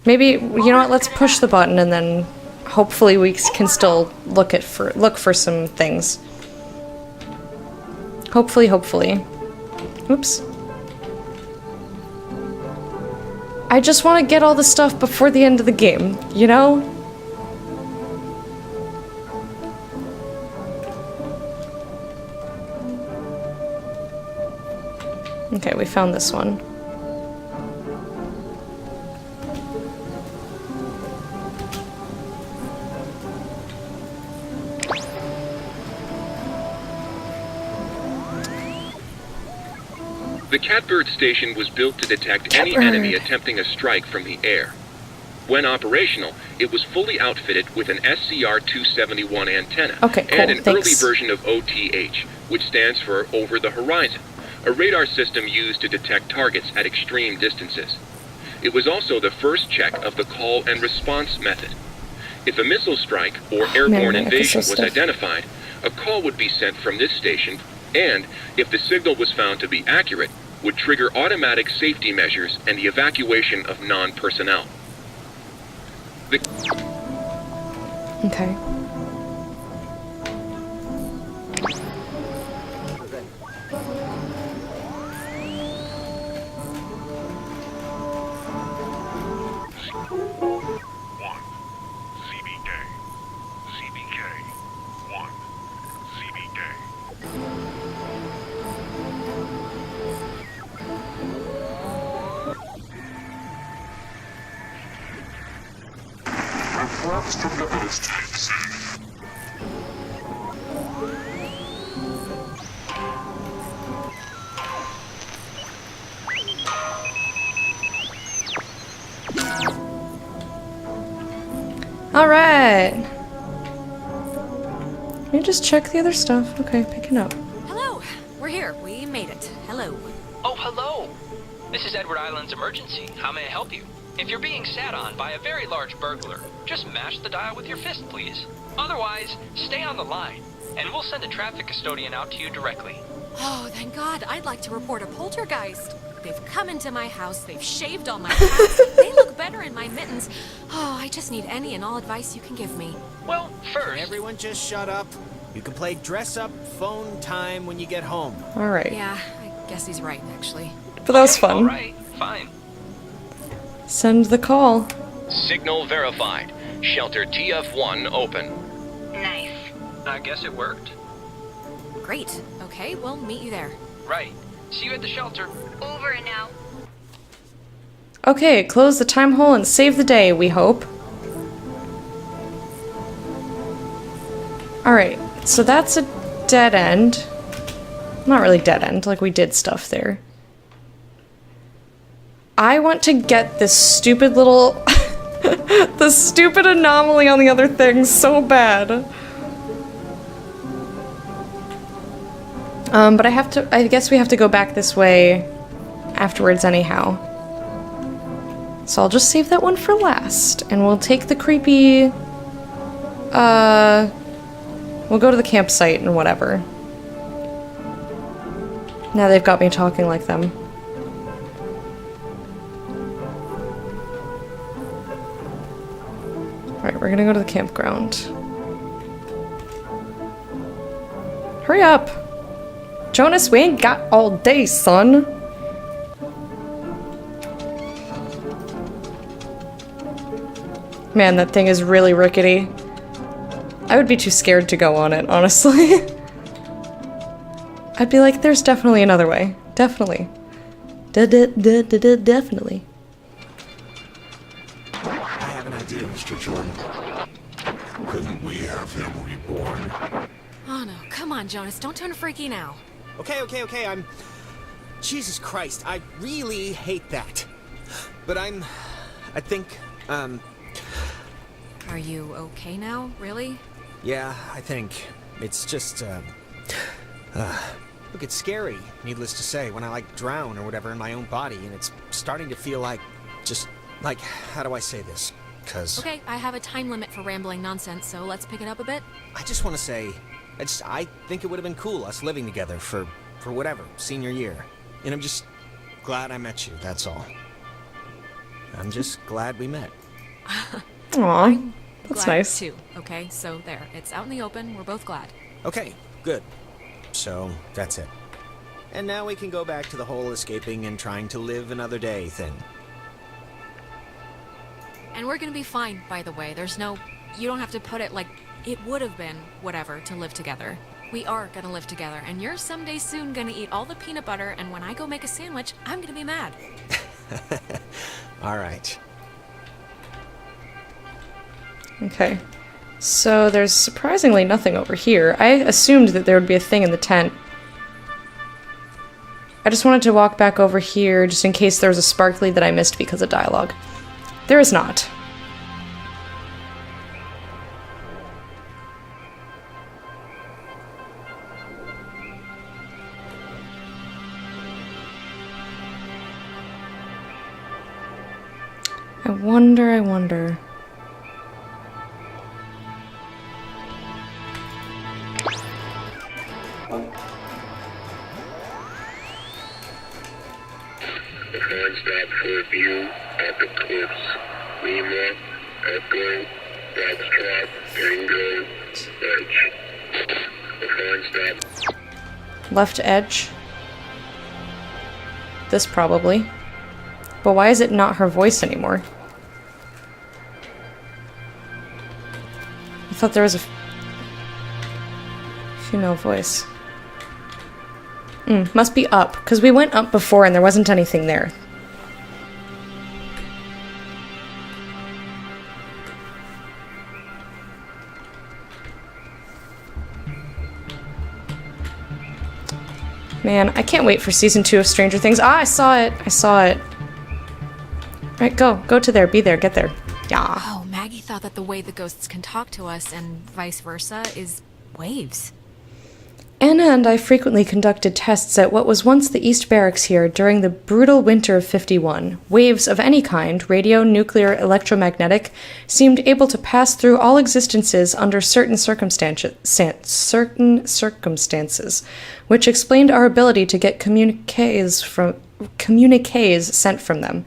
Maybe, you know what, let's push the button and then hopefully we can still look for some things. Hopefully. Oops. I just want to get all the stuff before the end of the game, you know? Okay, we found this one. The Catbird station was built to detect any enemy attempting a strike from the air. When operational, it was fully outfitted with an SCR-271 antenna and an early version of OTH, which stands for Over the Horizon, a radar system used to detect targets at extreme distances. It was also the first check of the call and response method. If a missile strike or airborne invasion was identified, a call would be sent from this station and, if the signal was found to be accurate, would trigger automatic safety measures and the evacuation of non-personnel. Okay. Reports from the host teams. Alright. Let me just check the other stuff. Okay, picking up. Hello. We're here. We made it. Hello. Oh, hello. This is Edward Island's emergency. How may I help you? If you're being sat on by a very large burglar, just mash the dial with your fist, please. Otherwise, stay on the line, and we'll send a traffic custodian out to you directly. Oh, thank God. I'd like to report a poltergeist. They've come into my house, they've shaved all my cats, they look better in my mittens. Oh, I just need any and all advice you can give me. Well, first... Everyone just shut up. You can play dress-up phone time when you get home. Alright. Yeah, I guess he's right, actually. But that was fun. Alright, fine. Send the call. Signal verified. Shelter TF1 open. Nice. I guess it worked. Great. Okay, we'll meet you there. Right. See you at the shelter. Over and out. Okay, close the time hole and save the day, we hope. Alright, so that's a dead end. Not really dead end, like we did stuff there. I want to get this stupid little... the stupid anomaly on the other thing so bad. But I guess we have to go back this way afterwards anyhow. So I'll just save that one for last, and we'll take the creepy, we'll go to the campsite and whatever. Now they've got me talking like them. Alright, we're gonna go to the campground. Hurry up! Jonas, we ain't got all day, son! Man, that thing is really rickety. I would be too scared to go on it, honestly. I'd be like, there's definitely another way. Definitely. Definitely. I have an idea, Mr. Jordan. Couldn't we have him reborn? Oh no, come on, Jonas, don't turn freaky now. Okay, I'm... Jesus Christ, I really hate that. But I think, Are you okay now, really? yeah, I think. It's just, look, it's scary, needless to say, when I, like, drown or whatever in my own body, and it's starting to feel like, just, like, how do I say this? Because... Okay, I have a time limit for rambling nonsense, so let's pick it up a bit. I just want to say, I think it would have been cool, us living together for whatever, senior year. And I'm just glad I met you, that's all. I'm just glad we met. Aw, that's Glad nice. too, okay? So there, it's out in the open, we're both glad. Okay, good. So, that's it. And now we can go back to the whole escaping and trying to live another day thing. And we're gonna be fine, by the way. There's no... You don't have to put it like it would have been whatever to live together. We are gonna live together, and you're someday soon gonna eat all the peanut butter, and when I go make a sandwich, I'm gonna be mad. Alright. Okay. So there's surprisingly nothing over here. I assumed that there would be a thing in the tent. I just wanted to walk back over here just in case there was a sparkly that I missed because of dialogue. There is not. I wonder. The non-stop curfew at the cliffs. Lima, Echo, Foxtrot, Tango, Edge. The non-stop. Left edge. This probably. But why is it not her voice anymore? I thought there was a female voice. Must be up, because we went up before and there wasn't anything there. Man, I can't wait for season 2 of Stranger Things. Ah, I saw it. Right, go to there, be there, get there. Yeah. Oh, Maggie thought that the way the ghosts can talk to us and vice versa is waves. Anna and I frequently conducted tests at what was once the East Barracks here during the brutal winter of '51. Waves of any kind, radio, nuclear, electromagnetic, seemed able to pass through all existences under certain circumstances, which explained our ability to get communiques sent from them.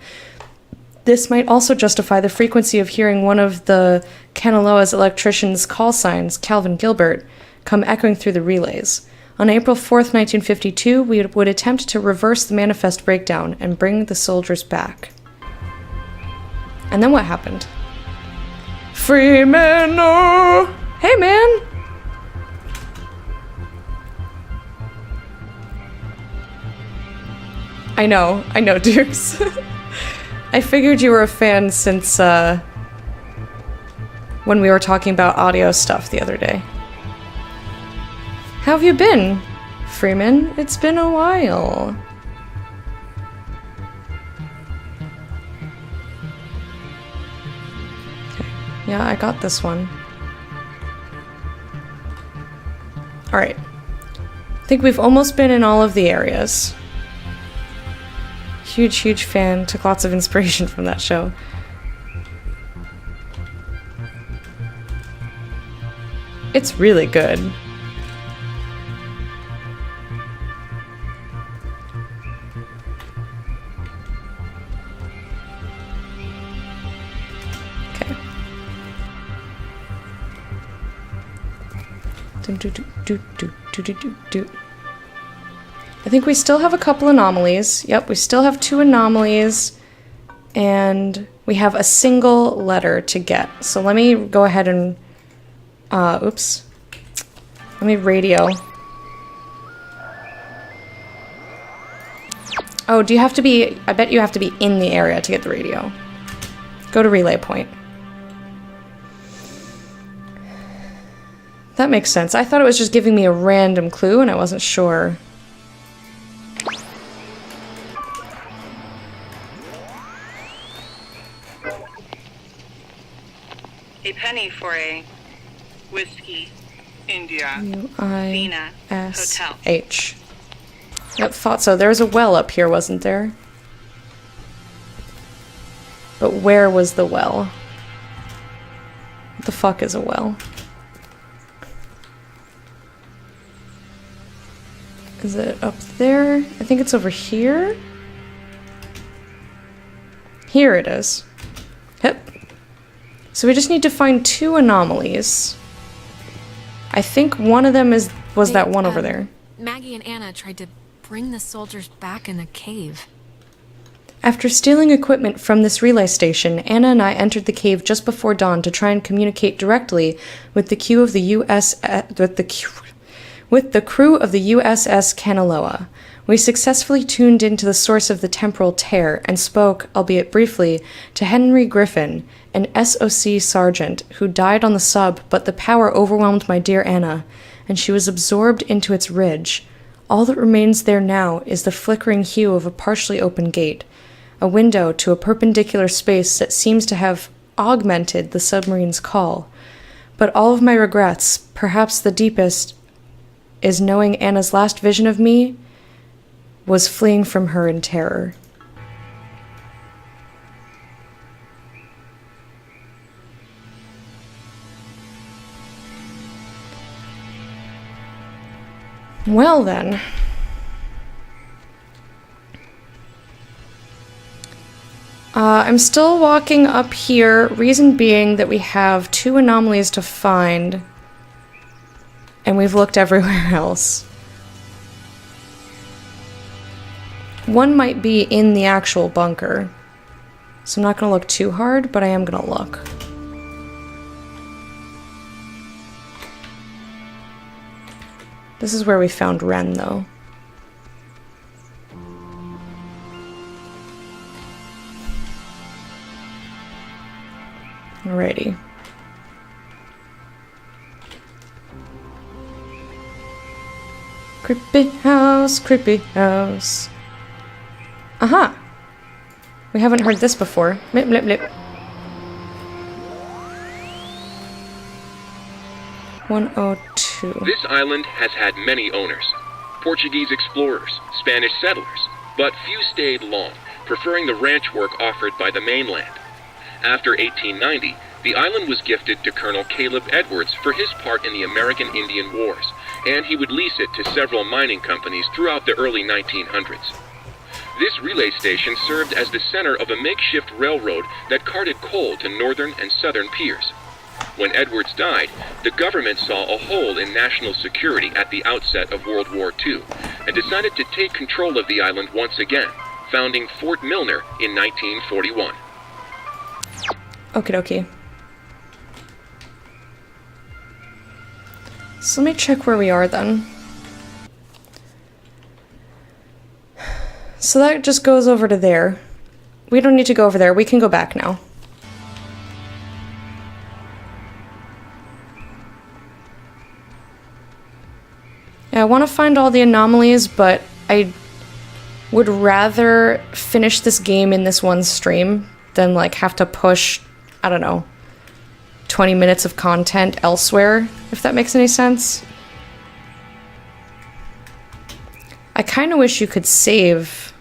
This might also justify the frequency of hearing one of the Kanaloa's electrician's call signs, Calvin Gilbert, come echoing through the relays. On April 4th, 1952, we would attempt to reverse the manifest breakdown and bring the soldiers back. And then what happened? Freeman! Oh! Hey, man! I know, Dukes. I figured you were a fan since, when we were talking about audio stuff the other day. How have you been, Freeman? It's been a while. Okay. Yeah, I got this one. Alright. I think we've almost been in all of the areas. Huge fan. Took lots of inspiration from that show. It's really good. Okay. I think we still have a couple anomalies. Yep, we still have 2 anomalies. And we have a single letter to get. So let me go ahead and... oops. Let me radio. Oh, do you have to be... I bet you have to be in the area to get the radio. Go to relay point. That makes sense. I thought it was just giving me a random clue and I wasn't sure. A penny for a whiskey, India, Vina, hotel. U-I-S-H. Yep, thought so. There was a well up here, wasn't there? But where was the well? What the fuck is a well? Is it up there? I think it's over here. Here it is. Yep. So we just need to find 2 anomalies. I think one of them was that one over there. Maggie and Anna tried to bring the soldiers back in a cave. After stealing equipment from this relay station, Anna and I entered the cave just before dawn to try and communicate directly with the crew of the USS Kanaloa. We successfully tuned into the source of the temporal tear and spoke, albeit briefly, to Henry Griffin, an SOC sergeant who died on the sub, but the power overwhelmed my dear Anna, and she was absorbed into its ridge. All that remains there now is the flickering hue of a partially open gate, a window to a perpendicular space that seems to have augmented the submarine's call. But all of my regrets, perhaps the deepest, is knowing Anna's last vision of me was fleeing from her in terror. Well then. I'm still walking up here, reason being that we have 2 anomalies to find, and we've looked everywhere else. One might be in the actual bunker, so I'm not going to look too hard, but I am going to look. This is where we found Ren, though. Alrighty. Creepy house, creepy house. Aha! We haven't heard this before. Blip, blip, blip. 102. This island has had many owners. Portuguese explorers, Spanish settlers, but few stayed long, preferring the ranch work offered by the mainland. After 1890, the island was gifted to Colonel Caleb Edwards for his part in the American Indian Wars, and he would lease it to several mining companies throughout the early 1900s. This relay station served as the center of a makeshift railroad that carted coal to northern and southern piers. When Edwards died, the government saw a hole in national security at the outset of World War II, and decided to take control of the island once again, founding Fort Milner in 1941. Okie dokie. So let me check where we are then. So that just goes over to there. We don't need to go over there, we can go back now. Yeah, I want to find all the anomalies, but I would rather finish this game in this one stream than like have to push, I don't know, 20 minutes of content elsewhere, if that makes any sense. I kind of wish you could save,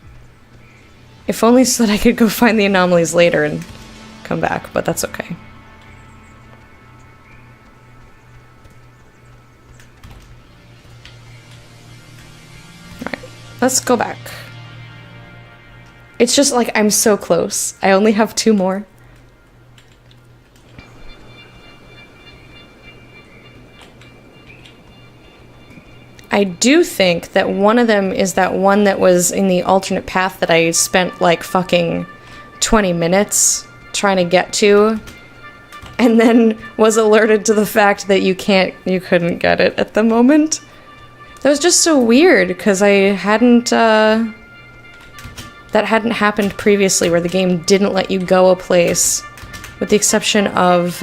if only so that I could go find the anomalies later and come back, but that's okay. Alright, let's go back. It's just like I'm so close. I only have 2 more. I do think that one of them is that one that was in the alternate path that I spent like fucking 20 minutes trying to get to, and then was alerted to the fact that you couldn't get it at the moment. That was just so weird, because I hadn't that hadn't happened previously, where the game didn't let you go a place, with the exception of,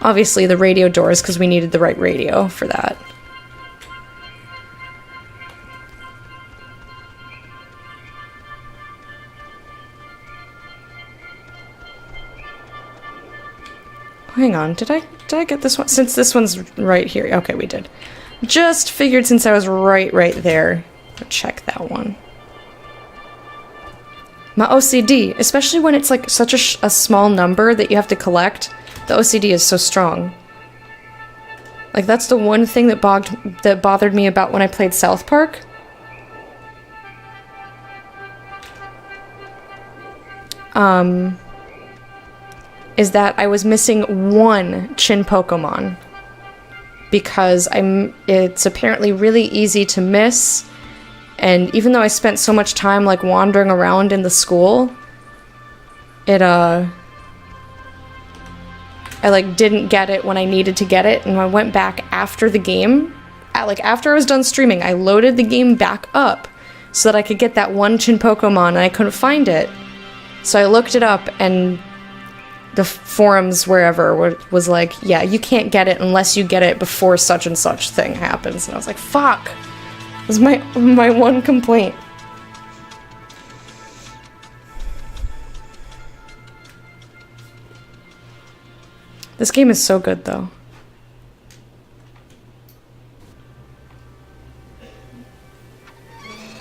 obviously the radio doors, because we needed the right radio for that. Hang on, did I get this one? Since this one's right here. Okay, we did. Just figured since I was right there. I'll check that one. My OCD, especially when it's like such a small number that you have to collect, the OCD is so strong. Like, that's the one thing that bothered me about when I played South Park. Is that I was missing one Chin Pokemon. Because it's apparently really easy to miss, and even though I spent so much time like wandering around in the school, I like didn't get it when I needed to get it, and I went back after the game, after I was done streaming, I loaded the game back up so that I could get that one Chin Pokemon, and I couldn't find it. So I looked it up, and the forums wherever was like, yeah, you can't get it unless you get it before such and such thing happens. And I was like, fuck. That was my one complaint. This game is so good, though.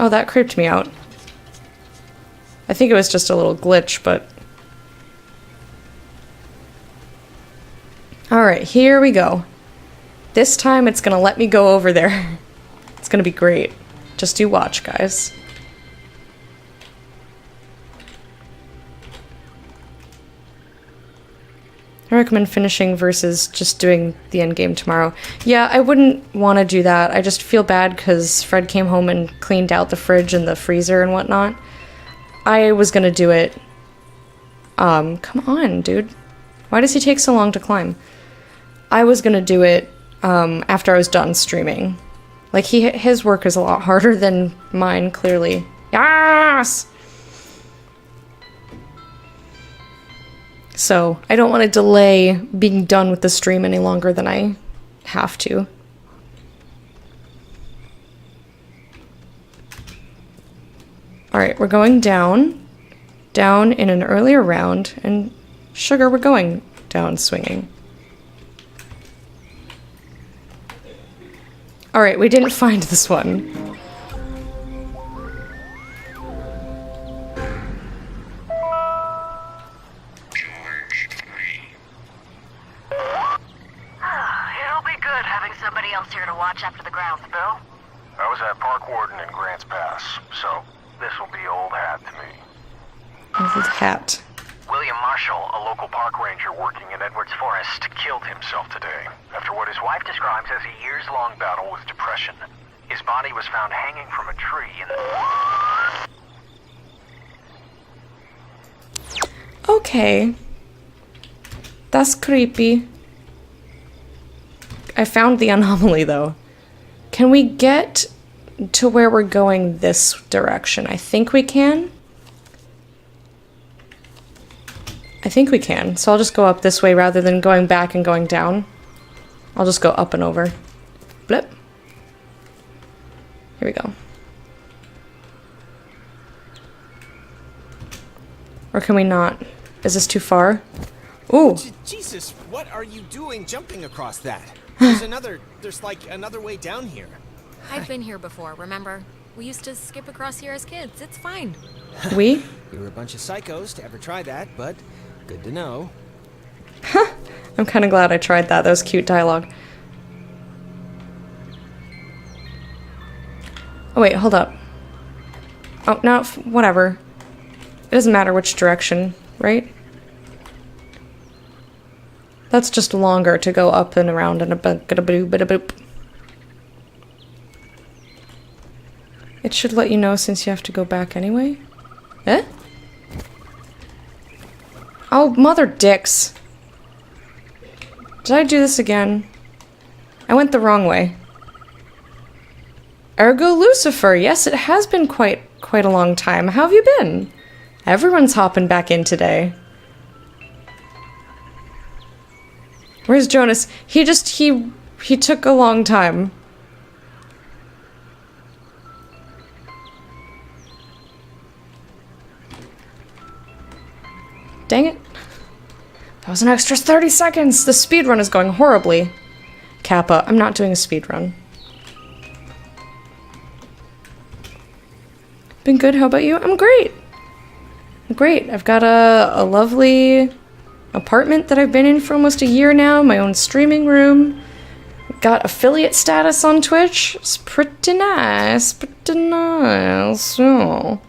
Oh, that creeped me out. I think it was just a little glitch, but... Alright, here we go. This time it's gonna let me go over there. It's gonna be great. Just you watch, guys. I recommend finishing versus just doing the end game tomorrow. Yeah, I wouldn't want to do that. I just feel bad because Fred came home and cleaned out the fridge and the freezer and whatnot. I was gonna do it. Come on, dude. Why does he take so long to climb? I was gonna do it after I was done streaming. Like, his work is a lot harder than mine, clearly. Yes! So, I don't want to delay being done with the stream any longer than I have to. Alright, we're going down. Down in an earlier round, and Sugar, we're going down swinging. Alright, we didn't find this one. It'll be good having somebody else here to watch after the grounds, Bill. I was at Park Warden in Grants Pass, so this will be old hat to me. This is Hat. William Marshall, a local park ranger working in Edwards Forest, killed himself today after what his wife describes as a years-long battle with depression. His body was found hanging from a tree in the... Okay. That's creepy. I found the anomaly, though. Can we get to where we're going this direction? I think we can. I think we can. So I'll just go up this way rather than going back and going down. I'll just go up and over. Blip. Here we go. Or can we not? Is this too far? Ooh. Jesus, what are you doing jumping across that? There's like another way down here. I've been here before, remember? We used to skip across here as kids. It's fine. We? We were a bunch of psychos to ever try that, but good to know. I'm kind of glad I tried that. That was cute dialogue. Oh wait, hold up. Oh, no, whatever. It doesn't matter which direction, right? That's just longer to go up and around and a boop. It should let you know since you have to go back anyway. Eh? Oh, mother dicks. Did I do this again? I went the wrong way. Ergo Lucifer. Yes, it has been quite quite a long time. How have you been? Everyone's hopping back in today. Where's Jonas? He took a long time. Dang it. That was an extra 30 seconds! The speedrun is going horribly. Kappa, I'm not doing a speedrun. Been good, how about you? I'm great! I'm great. I've got a lovely apartment that I've been in for almost a year now, my own streaming room. Got affiliate status on Twitch. It's pretty nice, pretty nice. Oh.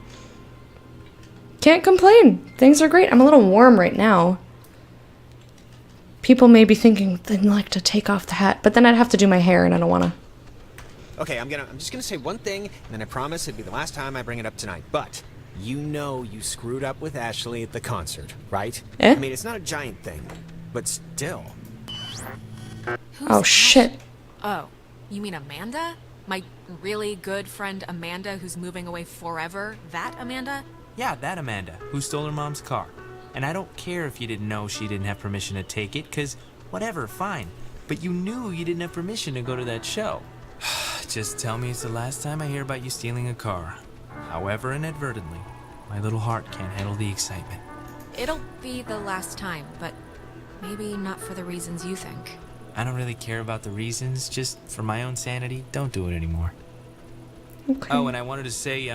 Can't complain. Things are great. I'm a little warm right now. People may be thinking they'd like to take off the hat, but then I'd have to do my hair and I don't wanna. Okay, I'm just gonna say one thing, and then I promise it'd be the last time I bring it up tonight. But you know you screwed up with Ashley at the concert, right? Eh? I mean, it's not a giant thing, but still. Oh shit. Oh, you mean Amanda? My really good friend Amanda who's moving away forever? That Amanda? Yeah, that Amanda, who stole her mom's car. And I don't care if you didn't know she didn't have permission to take it, cause whatever, fine. But you knew you didn't have permission to go to that show. Just tell me it's the last time I hear about you stealing a car. However inadvertently, my little heart can't handle the excitement. It'll be the last time, but maybe not for the reasons you think. I don't really care about the reasons, just for my own sanity, don't do it anymore. Okay. Oh, and I wanted to say,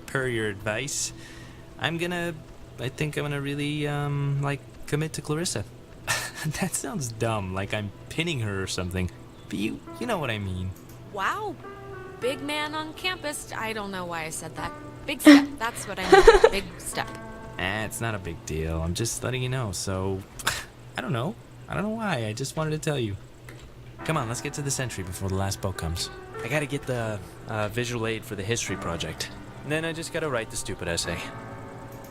per your advice, I think I'm gonna really, commit to Clarissa. That sounds dumb, like I'm pinning her or something. But you know what I mean. Wow. Big man on campus. I don't know why I said that. Big step. That's what I meant. Big step. It's not a big deal. I'm just letting you know, so... I don't know why. I just wanted to tell you. Come on, let's get to the Sentry before the last boat comes. I gotta get the visual aid for the history project. And then I just gotta write the stupid essay.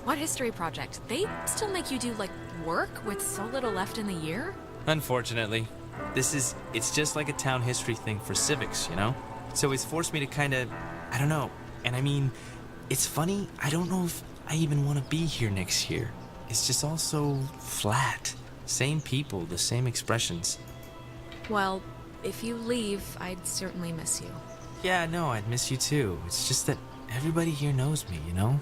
What history project? They still make you do, work with so little left in the year? Unfortunately. It's just like a town history thing for civics, you know? So it's forced me to kinda... I don't know. And I mean, it's funny, I don't know if I even want to be here next year. It's just all so flat. Same people, the same expressions. Well, if you leave, I'd certainly miss you. Yeah, no, I'd miss you too. It's just that everybody here knows me, you know?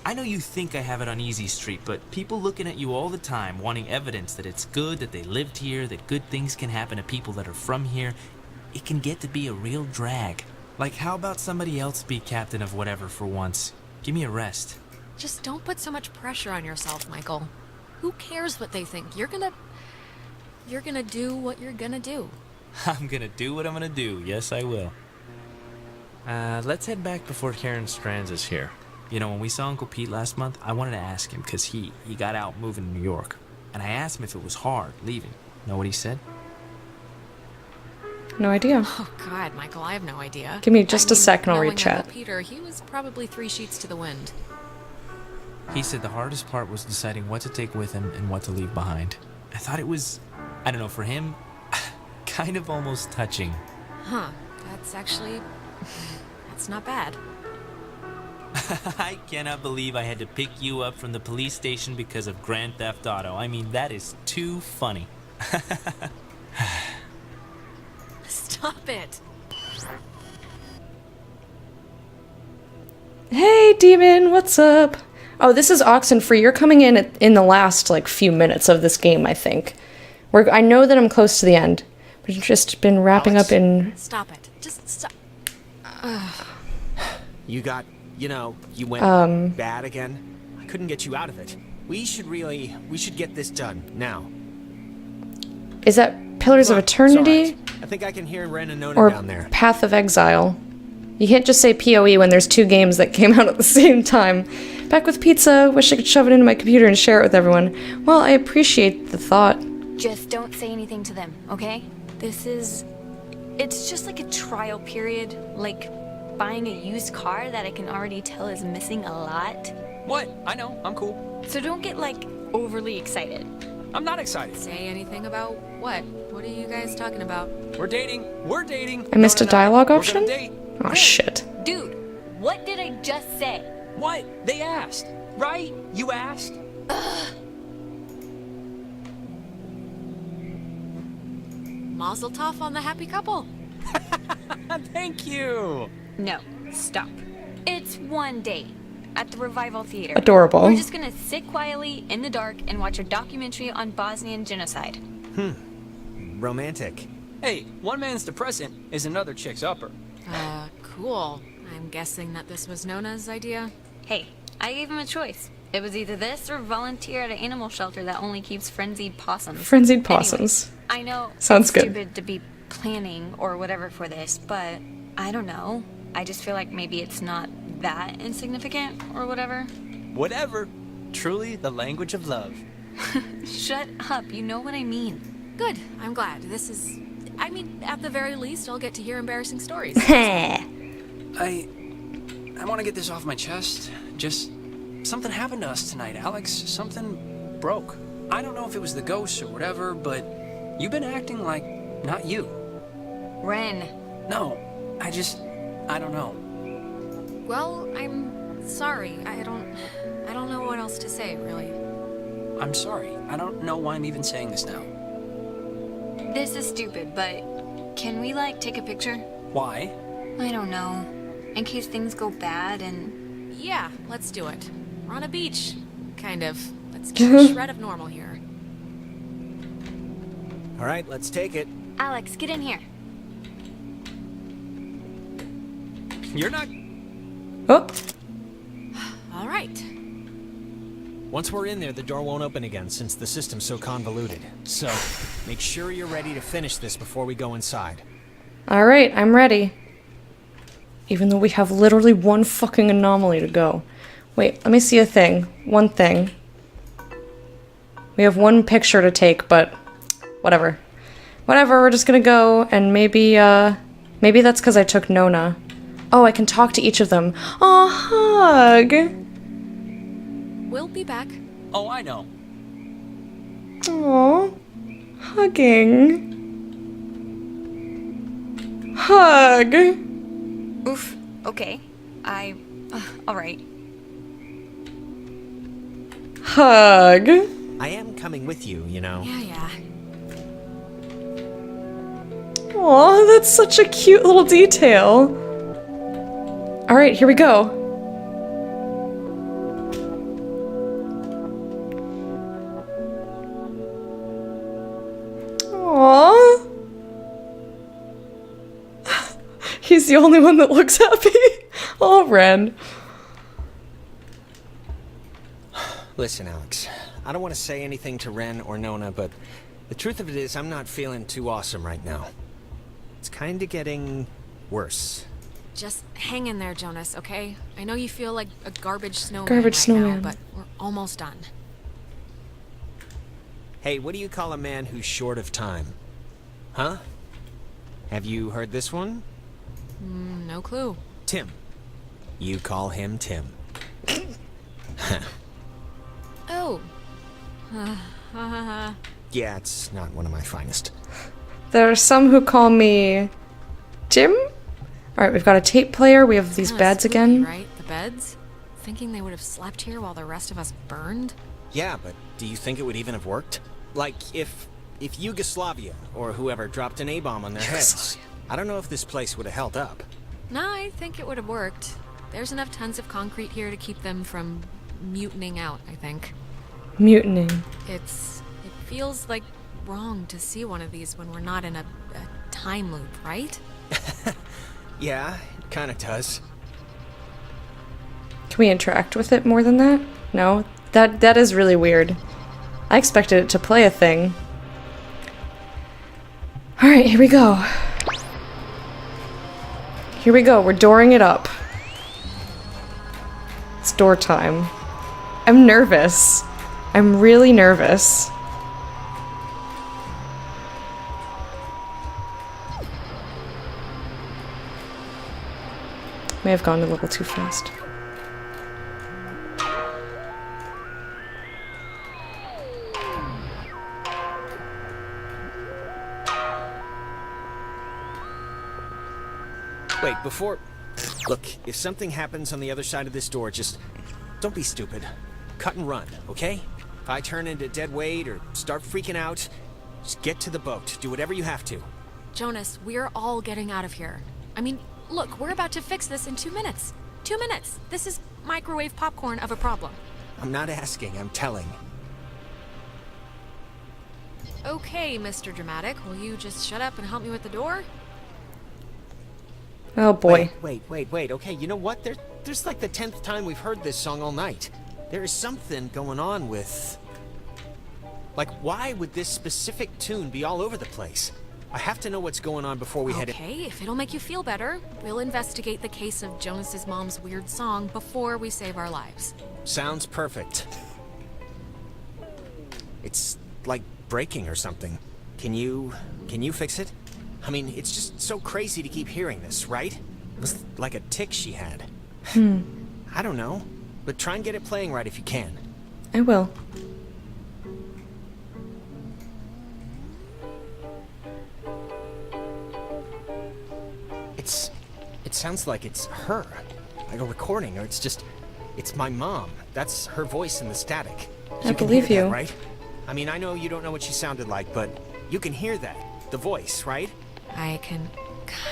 I know you think I have it on easy street, but people looking at you all the time, wanting evidence that it's good, that they lived here, that good things can happen to people that are from here, it can get to be a real drag. Like, how about somebody else be captain of whatever for once? Give me a rest. Just don't put so much pressure on yourself, Michael. Who cares what they think? You're gonna do what you're gonna do. I'm gonna do what I'm gonna do. Yes, I will. Let's head back before Karen Strands is here. You know, when we saw Uncle Pete last month, I wanted to ask him, because he got out moving to New York. And I asked him if it was hard leaving. Know what he said? No idea. Oh God, Michael, I have no idea. Give me just a second, I'll read knowing chat. Uncle Peter, he was probably 3 sheets to the wind. He said the hardest part was deciding what to take with him and what to leave behind. I thought it was, I don't know, for him, kind of almost touching. Huh, that's not bad. I cannot believe I had to pick you up from the police station because of Grand Theft Auto. I mean, that is too funny. Stop it. Hey, Demon, what's up? Oh, this is Oxenfree. You're coming in the last, few minutes of this game, I think. I know that I'm close to the end. We've just been wrapping up in... Stop it. Just stop. You went bad again. I couldn't get you out of it. We should get this done, now. Is that Pillars of Eternity? I think I can hear Ren and Nona down there. Or Path of Exile? You can't just say PoE when there's 2 games that came out at the same time. Back with pizza. Wish I could shove it into my computer and share it with everyone. Well, I appreciate the thought. Just don't say anything to them, okay? It's just like a trial period, like buying a used car that I can already tell is missing a lot. What? I know, I'm cool. So don't get, overly excited. I'm not excited. Say anything about what? What are you guys talking about? We're dating. I missed a dialogue option? We're gonna date. Oh, shit. Dude, What did I just say? What? They asked, right? You asked? Mazel tov on the happy couple. Thank you. No, stop. It's one day at the Revival Theater. Adorable. We're just gonna sit quietly in the dark and watch a documentary on Bosnian genocide. Romantic. Hey, one man's depressant is another chick's upper. Cool. I'm guessing that this was Nona's idea. Hey, I gave him a choice. It was either this or volunteer at an animal shelter that only keeps frenzied possums. Frenzied possums. Anyway, I know Sounds it's good. stupid to be planning or whatever for this, but I don't know. I just feel like maybe it's not that insignificant or whatever. Whatever. Truly the language of love. Shut up, you know what I mean. Good. I'm glad. This is... I mean, at the very least, I'll get to hear embarrassing stories. I want to get this off my chest. Just... something happened to us tonight, Alex. Something broke. I don't know if it was the ghosts or whatever, but you've been acting like not you. Ren. No, I don't know. Well, I'm sorry. I don't know what else to say, really. I'm sorry. I don't know why I'm even saying this now. This is stupid, but can we, like, take a picture? Why? I don't know. In case things go bad and... Yeah, let's do it. We're on a beach. Kind of. Let's keep a shred of normal here. All right, let's take it. Alex, get in here. You're not... Oh. All right. Once we're in there, the door won't open again since the system's so convoluted. So, make sure you're ready to finish this before we go inside. Alright, I'm ready. Even though we have literally one fucking anomaly to go. Wait, let me see a thing. One thing. We have one picture to take, but whatever. Whatever, we're just gonna go, and maybe that's because I took Nona. Oh, I can talk to each of them. Aw, hug! We'll be back. Oh, I know. Aw. Hugging. Hug! Oof. Okay. Alright. Hug. I am coming with you, you know. Yeah. Aw, that's such a cute little detail. Alright, here we go. Aww. He's the only one that looks happy. Oh, Ren. Listen, Alex, I don't want to say anything to Ren or Nona, but the truth of it is I'm not feeling too awesome right now. It's kind of getting worse. Just hang in there, Jonas, okay? I know you feel like a garbage snowman Garbage right snowman. now, but we're almost done. Hey, what do you call a man who's short of time? Huh? Have you heard this one? No clue. Tim. You call him Tim. Oh. Yeah, it's not one of my finest. There are some who call me Tim. Alright, we've got a tape player. We have these Kinda beds spooky, again. Right? The beds? Thinking they would have slept here while the rest of us burned? Yeah, but do you think it would even have worked? Like, if Yugoslavia or whoever dropped an A-bomb on their heads, I don't know if this place would have held up. No, I think it would have worked. There's enough tons of concrete here to keep them from mutinying out, I think. Mutinying. It feels like wrong to see one of these when we're not in a time loop, right? Yeah, it kind of does. Can we interact with it more than that? No? That is really weird. I expected it to play a thing. Alright, here we go. Here we go, we're dooring it up. It's door time. I'm nervous. I'm really nervous. May have gone a little too fast. Wait, before Look, if something happens on the other side of this door, just don't be stupid. Cut and run, okay? If I turn into dead weight or start freaking out, just get to the boat. Do whatever you have to. Jonas, we're all getting out of here. I mean, look, we're about to fix this in 2 minutes. 2 minutes. This is microwave popcorn of a problem. I'm not asking, I'm telling. Okay, Mr. Dramatic, will you just shut up and help me with the door? Oh boy. Wait. Okay, you know what? There's like the 10th time we've heard this song all night. There is something going on with... Like, why would this specific tune be all over the place? I have to know what's going on before we head in. Okay, if it'll make you feel better, we'll investigate the case of Jonas's mom's weird song before we save our lives. Sounds perfect. It's like breaking or something. Can you fix it? I mean, it's just so crazy to keep hearing this, right? It was like a tick she had. I don't know, but try and get it playing right if you can. I will. It sounds like it's her. Like a recording, or it's my mom. That's her voice in the static. I believe you. That, right? I mean, I know you don't know what she sounded like, but you can hear that. The voice, right? I can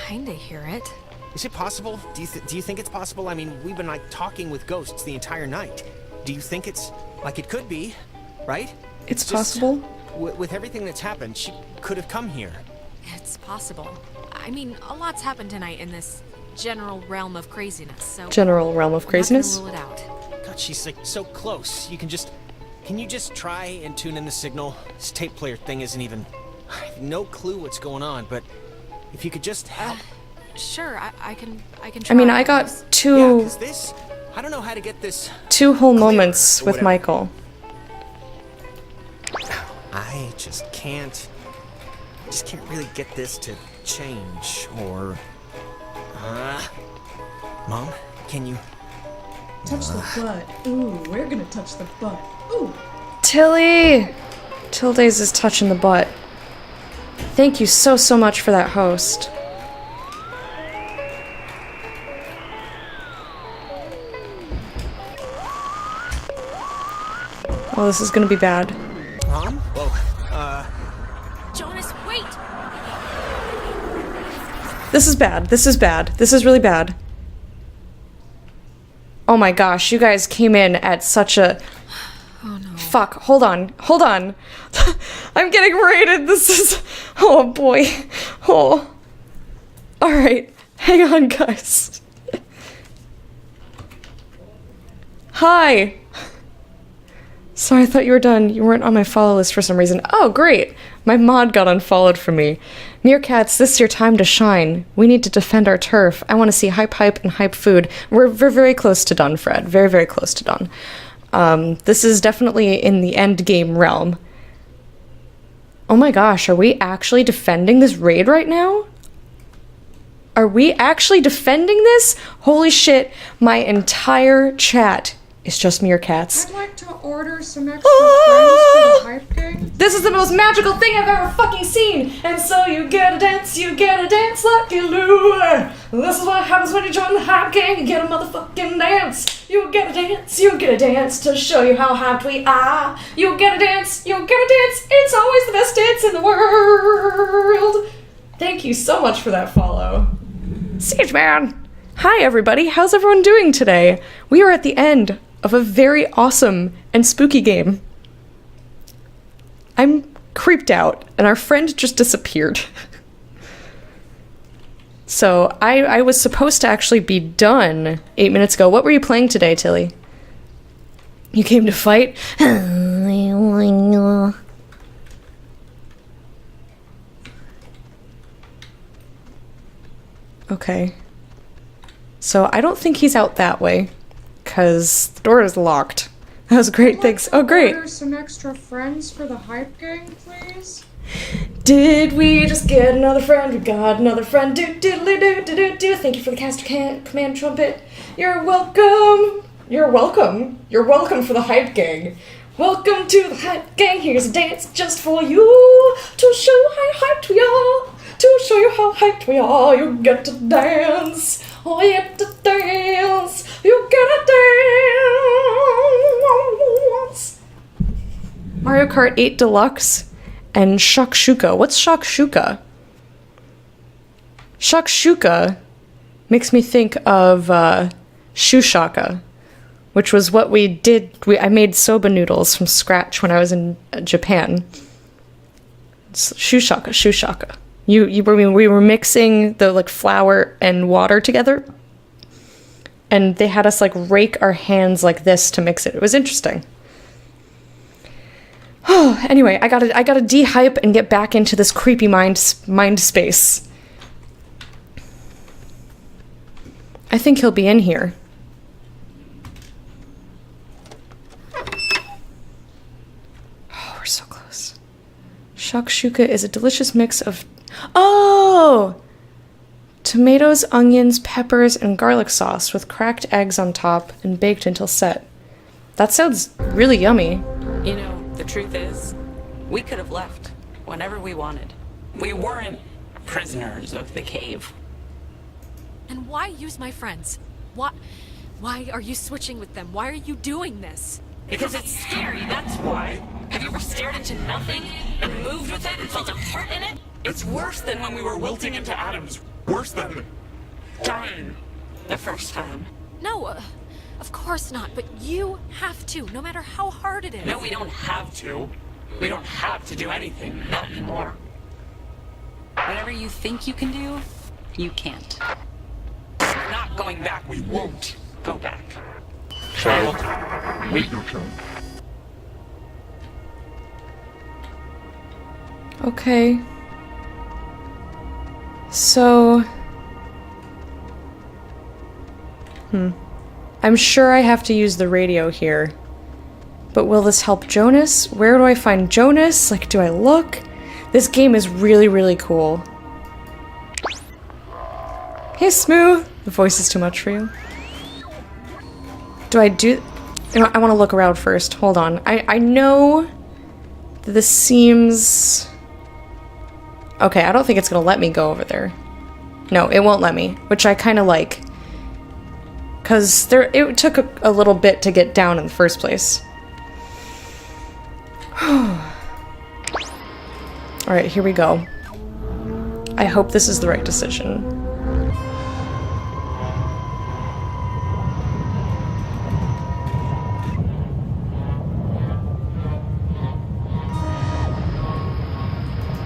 kinda hear it. Is it possible? Do you think it's possible? I mean, we've been like talking with ghosts the entire night. Do you think it's like it could be, right? It's possible. With everything that's happened, she could have come here. It's possible. I mean, a lot's happened tonight in this general realm of craziness, so... General realm of craziness? I'm not gonna rule it out. God, she's like so close. Can you just try and tune in the signal? This tape player thing isn't even... I have no clue what's going on, but if you could just help... Sure, I can try. I mean, I got two... Yeah, 'cause this... I don't know how to get this... 2 whole moments with Michael. I just can't really get this to change, or... Mom, can you... Touch the butt. Ooh, we're gonna touch the butt. Ooh. Tilly! Tilda's is touching the butt. Thank you so much for that host. Oh, this is gonna be bad. Mom? Whoa, Jonas, wait! This is bad. This is bad. This is really bad. Oh my gosh, you guys came in at such a... Oh no. Fuck, hold on. Hold on. I'm getting raided. This is... Oh boy. Oh. Alright. Hang on, guys. Hi. Sorry, I thought you were done. You weren't on my follow list for some reason. Oh, great. My mod got unfollowed from me. Meerkats, this is your time to shine. We need to defend our turf. I want to see hype, and hype food. We're very close to done, Fred. Very close to done. This is definitely in the end game realm. Oh my gosh, are we actually defending this raid right now? Are we actually defending this? Holy shit, my entire chat is just Meerkats. I'd like to order some extra friends for the hype gang. This is the most magical thing I've ever fucking seen! And so you get a dance like you lure. This is what happens when you join the hype gang, you get a motherfucking dance. You get a dance to show you how hyped we are. You get a dance, it's always the best dance in the world. Thank you so much for that follow. Siege Man! Hi everybody, how's everyone doing today? We are at the end of a very awesome and spooky game. I'm creeped out, and our friend just disappeared. So, I was supposed to actually be done 8 minutes ago. What were you playing today, Tilly? You came to fight? Okay. So, I don't think he's out that way, because the door is locked. That was great, thanks. Oh, great. Order some extra friends for the hype gang, please. Did we just get another friend? We got another friend. Do. Thank you for the caster command trumpet. You're welcome. You're welcome. You're welcome for the hype gang. Welcome to the hype gang. Here's a dance just for you to show how hyped we are. To show you how hyped we are, you get to dance. Oh, you get to dance. You gotta dance. Mario Kart 8 Deluxe and Shakshuka. What's Shakshuka? Shakshuka makes me think of Shushaka, which was what we did. I made soba noodles from scratch when I was in Japan. It's Shushaka. We were mixing the like flour and water together, and they had us like rake our hands like this to mix it. It was interesting. Oh, anyway, I gotta de-hype and get back into this creepy mind space. I think he'll be in here. Oh, we're so close. Shakshuka is a delicious mix of... Oh! Tomatoes, onions, peppers, and garlic sauce with cracked eggs on top and baked until set. That sounds really yummy. You know, the truth is, we could have left whenever we wanted. We weren't prisoners of the cave. And why use my friends? Why are you switching with them? Why are you doing this? Because it's scary, that's why. Have you ever stared into nothing and moved with it and felt a heart in it? It's worse than when we were wilting into atoms. Worse than dying the first time. No, of course not, but you have to, no matter how hard it is. No, we don't have to. We don't have to do anything, not anymore. Whatever you think you can do, you can't. We're not going back. We won't go back. Child, wait your turn. Okay. So... I'm sure I have to use the radio here. But will this help Jonas? Where do I find Jonas? Like, do I look? This game is really, really cool. Hey, Smooth! The voice is too much for you. Do I do... You know, I want to look around first. Hold on. I know that this seems... Okay, I don't think it's going to let me go over there. No, it won't let me, which I kind of like. Because it took a little bit to get down in the first place. Alright, here we go. I hope this is the right decision.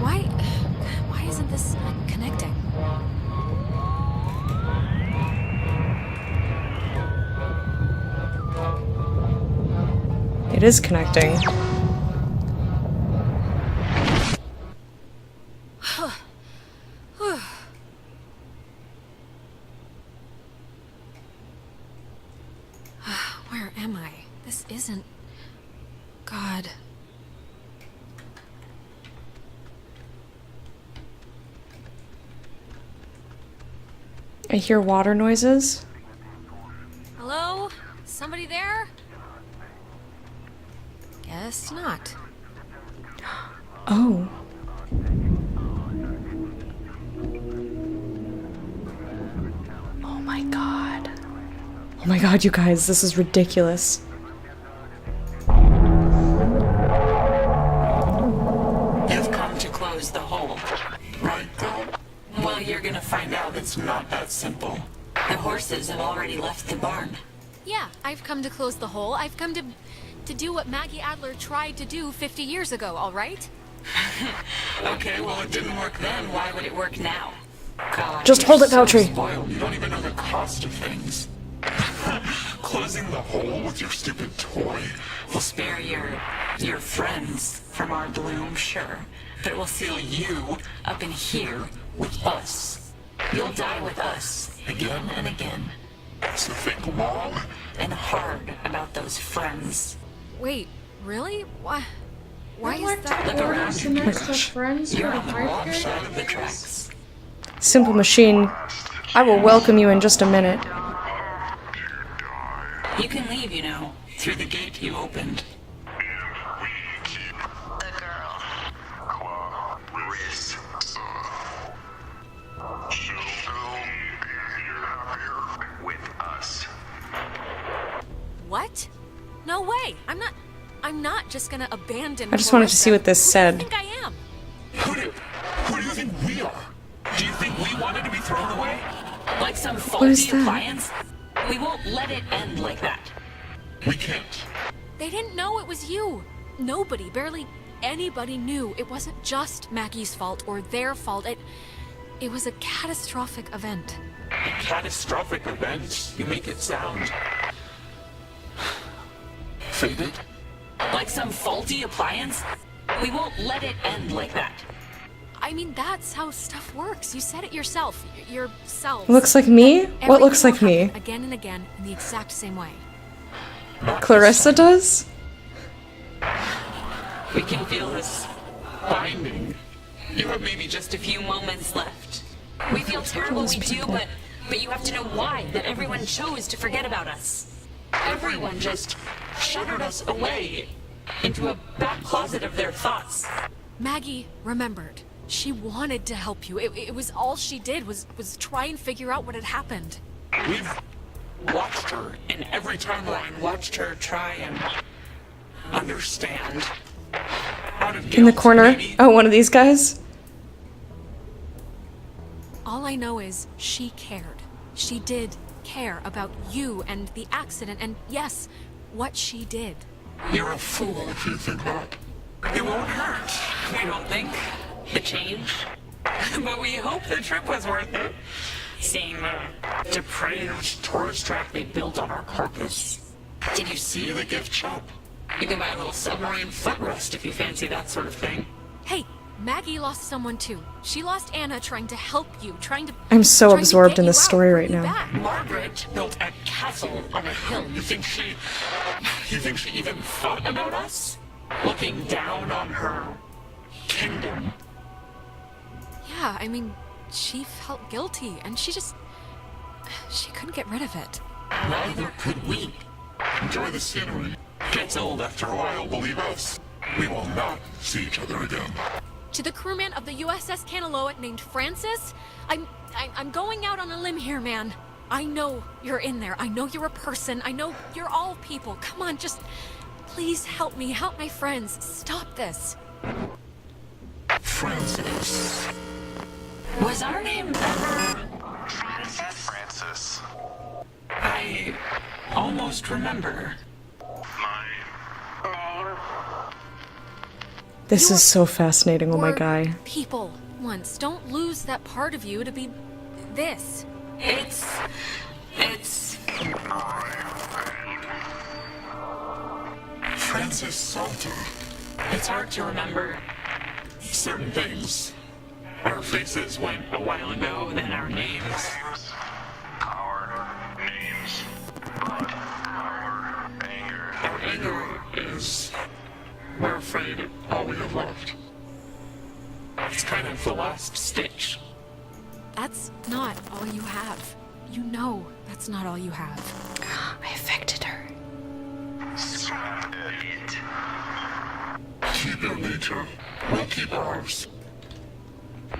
Why isn't this connecting? It is connecting. Where am I? This isn't... God. I hear water noises. Hello? Somebody there? Guess not. Oh. Oh my god. Oh my god, you guys, this is ridiculous. You've come to close the hole, right, Dad? Well, you're gonna find out it's not that simple. The horses have already left the barn. Yeah, I've come to close the hole. I've come to do what Maggie Adler tried to do 50 years ago, all right? Okay, well, it didn't work then. Why would it work now? God, just hold it, Valtteri. So spoiled, you don't even know the cost of things. Closing the hole with your stupid toy. We'll spare your friends from our bloom, sure. But it will seal you up in here with us. You'll die with us again and again. So think long and hard about those friends. Wait, really? Why is that? Look around you. Friends You're for on the wrong side of the tracks. Simple Machine, I will welcome you in just a minute. You can leave, you know, through the gate you opened. What? No way. I'm not just gonna abandon I just wanted to see what this said. Who do you think I am? Who do you think we are? Do you think we wanted to be thrown away? Like some What is faulty that? appliance? We won't let it end like that. We can't. They didn't know it was you. Nobody, barely anybody knew it wasn't just Maggie's fault or their fault. It was a catastrophic event. A catastrophic event? You make it sound... faded? Like some faulty appliance? We won't let it end like that. I mean, that's how stuff works. You said it yourself. Yourself. Looks like me? What looks like me? Again and again in the exact same way. Clarissa does? We can feel this binding. You have maybe just a few moments left. We feel terrible, we do, but you have to know why, that everyone chose to forget about us. Everyone just shuttered us away into a back closet of their thoughts. Maggie remembered. She wanted to help you. It was all she did was try and figure out what had happened. We've watched her in every timeline, watched her try and understand. Out of In the guilt, corner? maybe. Oh, one of these guys? All I know is she cared. She did care about you and the accident and, yes, what she did. You're a fool if you think that. It won't hurt, we don't think. The change. But we hope the trip was worth it. Seeing the depraved tourist track they built on our carcass. Did you see the gift shop? You can buy a little submarine footrest if you fancy that sort of thing. Hey, Maggie lost someone too. She lost Anna trying to help you, trying to... I'm so trying to absorbed get in you this out, story bring right you now. back. Margaret built a castle on a hill. You think she even thought about us? Looking down on her kingdom? Yeah, I mean, she felt guilty, and she couldn't get rid of it. Neither could we. Enjoy the scenery. Gets old after a while, believe us. We will not see each other again. To the crewman of the USS Kanaloa named Francis, I'm going out on a limb here, man. I know you're in there. I know you're a person. I know you're all people. Come on, just please help me. Help my friends. Stop this. Francis. Was our name ever... Francis. I almost remember. This is so fascinating, oh my guy. People once. Don't lose that part of you to be this. It's... Francis Salter. It's hard to remember. Certain things. Our faces went a while ago, then our names. Our names. But our anger. Our anger is... we're afraid all we have left. It's kind of the last stitch. That's not all you have. You know that's not all you have. I affected her. Scrap it. Keep your nature. We'll keep ours.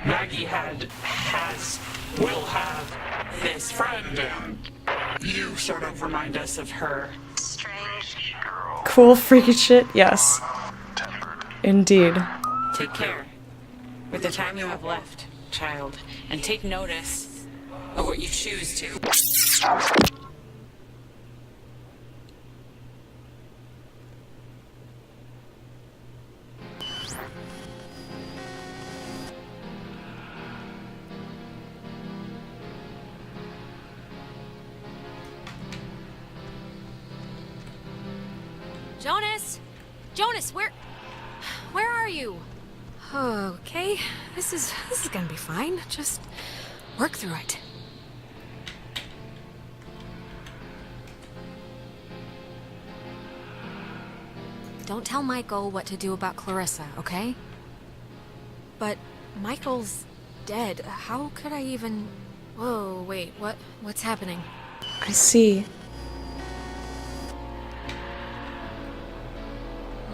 Maggie has, will have this friend, and you sort of remind us of her. Strange girl. Cool, freaky shit? Yes. Indeed. Take care with the time you have left, child, and take notice of what you choose to. Jonas, where are you? Okay, this is gonna be fine. Just work through it. Don't tell Michael what to do about Clarissa, okay? But Michael's dead. How could I even... Whoa, wait, what's happening? I see.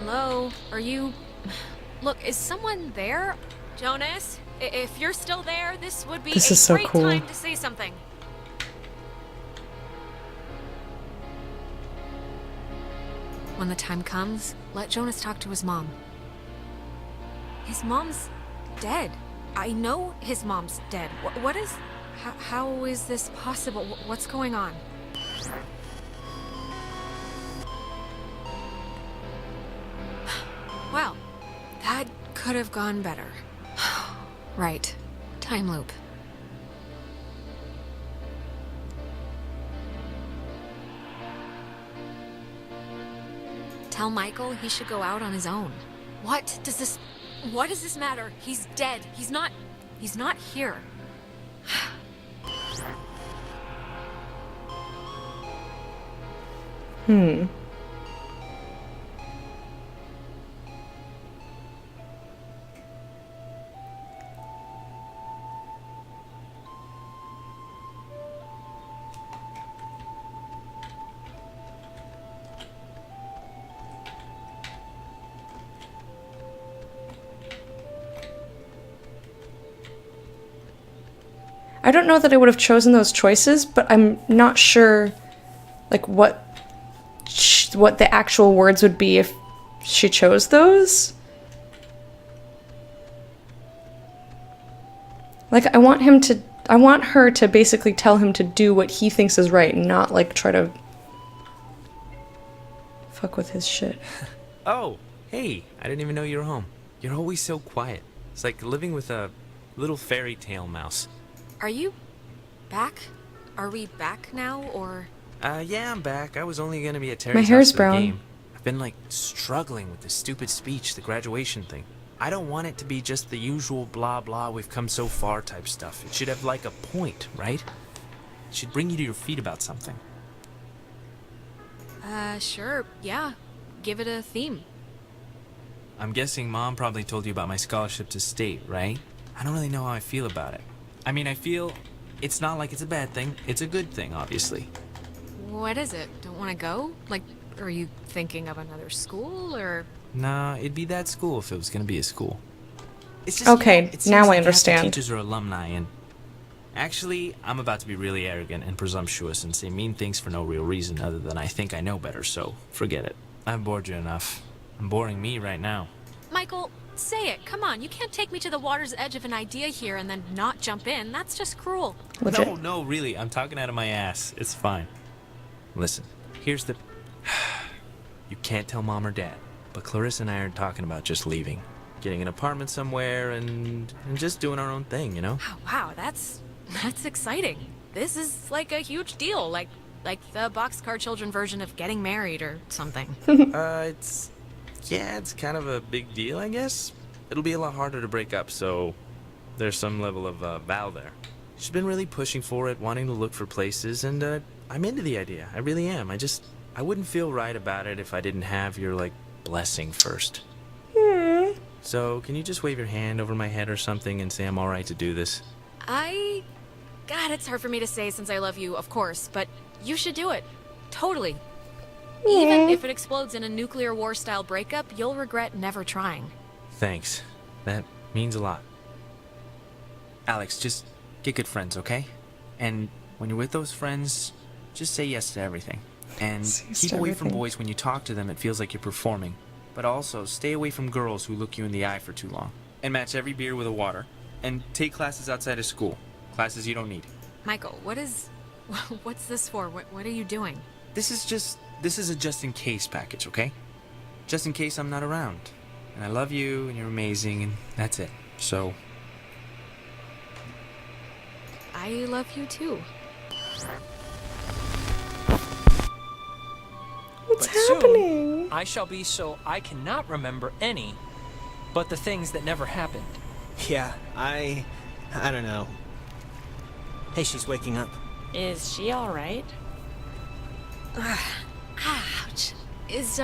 Hello? Are you... Look, is someone there? Jonas? If you're still there, this would be This a is so great cool. time to say something. when the time comes, let Jonas talk to his mom. His mom's dead. I know his mom's dead. What is... How is this possible? What's going on? Well, that could have gone better. Right. Time loop. Tell Michael he should go out on his own. What does this matter? He's dead. He's not here. I don't know that I would have chosen those choices, but I'm not sure, like, what the actual words would be if she chose those. Like, I want her to basically tell him to do what he thinks is right, and not, like, try to fuck with his shit. Oh, hey, I didn't even know you were home. You're always so quiet. It's like living with a little fairy tale mouse. Are you back? Are we back now, or...? Yeah, I'm back. I was only gonna be at Terry's My hair's house for the brown. game. I've been, like, struggling with this stupid speech, the graduation thing. I don't want it to be just the usual blah blah we've come so far type stuff. It should have, like, a point, right? It should bring you to your feet about something. Sure, yeah. Give it a theme. I'm guessing Mom probably told you about my scholarship to state, right? I don't really know how I feel about it. I mean, I feel it's not like it's a bad thing. It's a good thing, obviously. What is it? Don't want to go? Like, are you thinking of another school, or...? Nah, it'd be that school if it was gonna be a school. It's just, Okay, you know, it seems now I like half the understand. teachers are alumni, and actually, I'm about to be really arrogant and presumptuous and say mean things for no real reason other than I think I know better, so forget it. I've bored you enough. I'm boring me right now. Michael, say it. Come on, you can't take me to the water's edge of an idea here and then not jump in. That's just cruel. Legit. No, really, I'm talking out of my ass. It's fine. Listen, here's the... You can't tell Mom or Dad, but Clarissa and I are talking about just leaving. Getting an apartment somewhere and just doing our own thing, you know? Oh, wow, that's exciting. This is like a huge deal, like the Boxcar Children version of getting married or something. It's kind of a big deal, I guess. It'll be a lot harder to break up, so there's some level of vow there. She's been really pushing for it, wanting to look for places, and I'm into the idea. I really am. I wouldn't feel right about it if I didn't have your, like, blessing first. So, can you just wave your hand over my head or something and say I'm alright to do this? God, it's hard for me to say since I love you, of course, but you should do it. Totally. Yeah. Even if it explodes in a nuclear war-style breakup, you'll regret never trying. Thanks. That means a lot. Alex, just get good friends, okay? And when you're with those friends, just say yes to everything. And keep away from boys when you talk to them. It feels like you're performing. But also, stay away from girls who look you in the eye for too long. And match every beer with a water. And take classes outside of school. Classes you don't need. Michael, what's this for? What are you doing? This is a just-in-case package, okay? Just in case I'm not around. And I love you, and you're amazing, and that's it. So... I love you too. What's But happening? Soon, I shall be so I cannot remember any but the things that never happened. Yeah, I don't know. Hey, she's waking up. Is she alright? Ouch. Is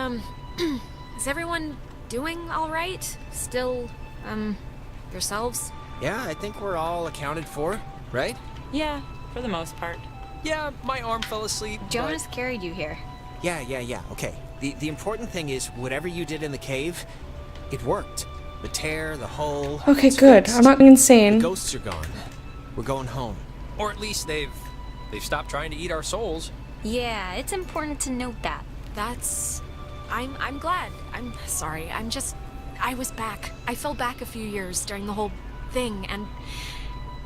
everyone doing all right? Still, yourselves? Yeah, I think we're all accounted for, right? Yeah, for the most part. Yeah, my arm fell asleep. Jonas carried you here. Yeah, okay. The important thing is, whatever you did in the cave, it worked. The tear, the hole... Okay, it's good. fixed. I'm not insane. The ghosts are gone. We're going home. Or at least they've stopped trying to eat our souls. Yeah, it's important to note that. I'm glad. I'm sorry. I was back. I fell back a few years during the whole thing, and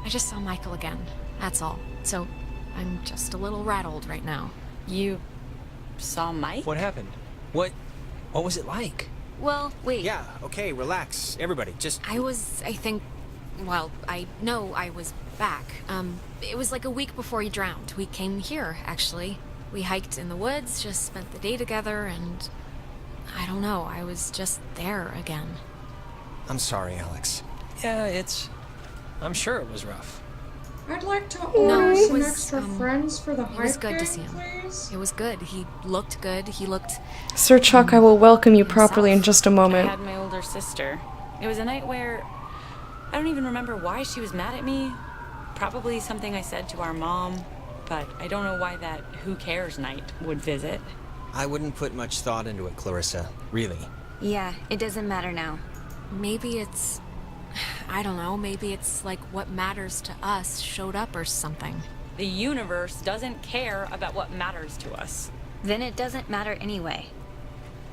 I just saw Michael again. That's all. So I'm just a little rattled right now. You saw Mike? What happened? What was it like? Well, wait. Yeah, okay, relax. Everybody, just... I know I was back. It was like a week before he drowned. We came here, actually. We hiked in the woods, just spent the day together, and I don't know, I was just there again. I'm sorry, Alex. Yeah, I'm sure it was rough. I'd like to order some extra friends for the It was hype good game, to see him. please. It was good. He looked good. He looked... Sir Chuck, I will welcome you properly in just a I moment. had my older sister. It was a night where I don't even remember why she was mad at me. Probably something I said to our mom, but I don't know why that who cares night would visit. I wouldn't put much thought into it, Clarissa. Really. Yeah, it doesn't matter now. Maybe it's... I don't know, maybe it's like what matters to us showed up or something. The universe doesn't care about what matters to us. Then it doesn't matter anyway.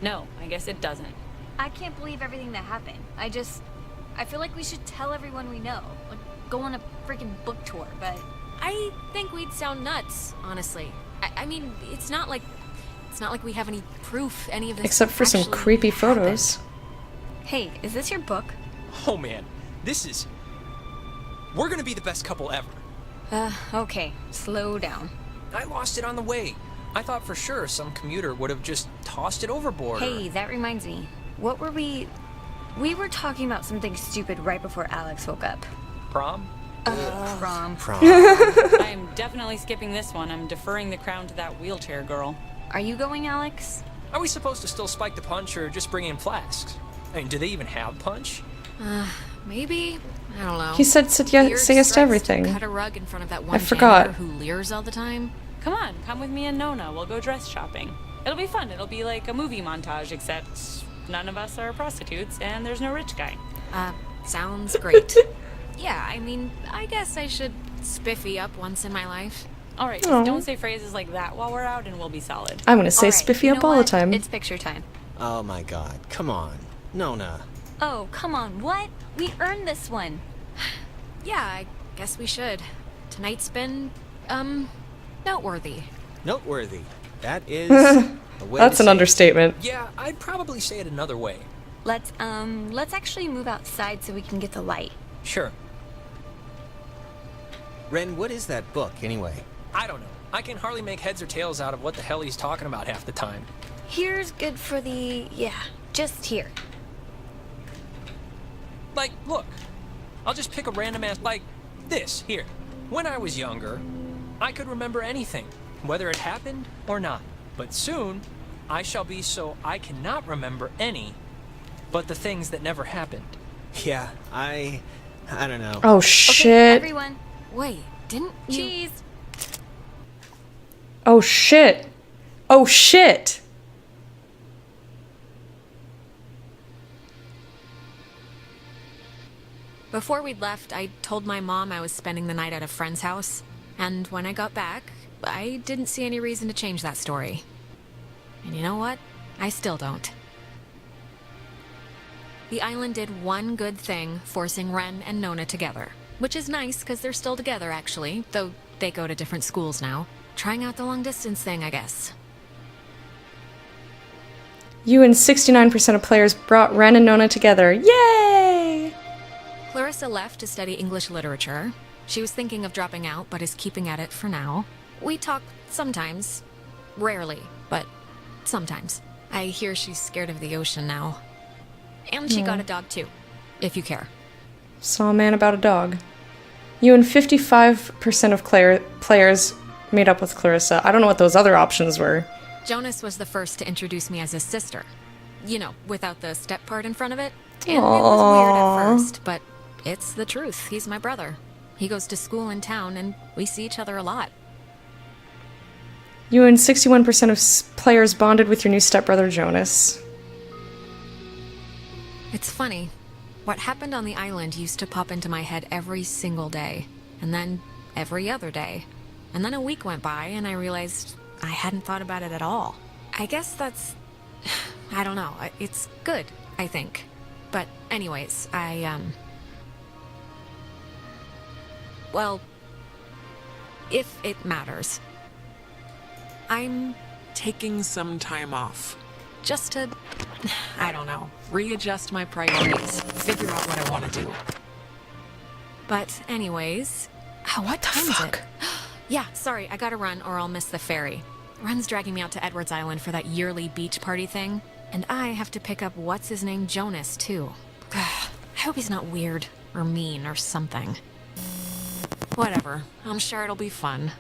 No, I guess it doesn't. I can't believe everything that happened. I feel like we should tell everyone we know. Like, go on a freaking book tour, but... I think we'd sound nuts, honestly. I mean, it's not like we have any proof any of this Except for some actually creepy happened. photos. Hey, is this your book? Oh man, we're gonna be the best couple ever. Okay, slow down. I lost it on the way. I thought for sure some commuter would have just tossed it overboard. Hey, that reminds me. What were we were talking about something stupid right before Alex woke up. Prom? Prom. I am definitely skipping this one. I'm deferring the crown to that wheelchair girl. Are you going, Alex? Are we supposed to still spike the punch or just bring in flasks? I mean, do they even have punch? Maybe? I don't know. He said say yes to everything. Cut a rug in front of that one I forgot. janitor who leers all the time. Come with me and Nona. We'll go dress shopping. It'll be fun. It'll be like a movie montage, except none of us are prostitutes and there's no rich guy. Sounds great. Yeah, I mean, I guess I should spiffy up once in my life. All right, just Aw. don't say phrases like that while we're out and we'll be solid. I'm gonna say All right, spiffy you up know all the what? time. It's picture time. Oh my god, come on. Nona. Oh, come on, what? We earned this one. Yeah, I guess we should. Tonight's been, noteworthy. Noteworthy. That is a way That's to an say it. understatement. Yeah, I'd probably say it another way. Let's actually move outside so we can get the light. Sure. Ren, what is that book, anyway? I don't know. I can hardly make heads or tails out of what the hell he's talking about half the time. Here's good for the... yeah, just here. Like, look. I'll just pick a random ass like this, here. When I was younger, I could remember anything, whether it happened or not. But soon, I shall be so I cannot remember any but the things that never happened. Yeah, I don't know. Oh Okay, shit. everyone. Wait, didn't you... Cheese. Oh shit. Oh shit. Before we'd left, I told my mom I was spending the night at a friend's house. And when I got back, I didn't see any reason to change that story. And you know what? I still don't. The island did one good thing, forcing Ren and Nona together. Which is nice, because they're still together, actually, though they go to different schools now. Trying out the long-distance thing, I guess. You and 69% of players brought Ren and Nona together. Yay! Clarissa left to study English literature. She was thinking of dropping out, but is keeping at it for now. We talk sometimes. Rarely, but sometimes. I hear she's scared of the ocean now. And she got a dog too, if you care. Saw a man about a dog. You and 55% of players made up with Clarissa. I don't know what those other options were. Jonas was the first to introduce me as his sister. You know, without the step part in front of it. And it was weird at first, but it's the truth. He's my brother. He goes to school in town, and we see each other a lot. You and 61% of players bonded with your new stepbrother Jonas. It's funny. What happened on the island used to pop into my head every single day. And then every other day. And then a week went by, and I realized I hadn't thought about it at all. I guess that's... I don't know. It's good, I think. But anyways, well, if it matters, I'm taking some time off. Just to, I don't know, readjust my priorities, figure out what I want to do. But anyways, what time is it? Yeah, sorry, I gotta run or I'll miss the ferry. Ren's dragging me out to Edwards Island for that yearly beach party thing. And I have to pick up what's-his-name Jonas, too. I hope he's not weird or mean or something. Whatever, I'm sure it'll be fun.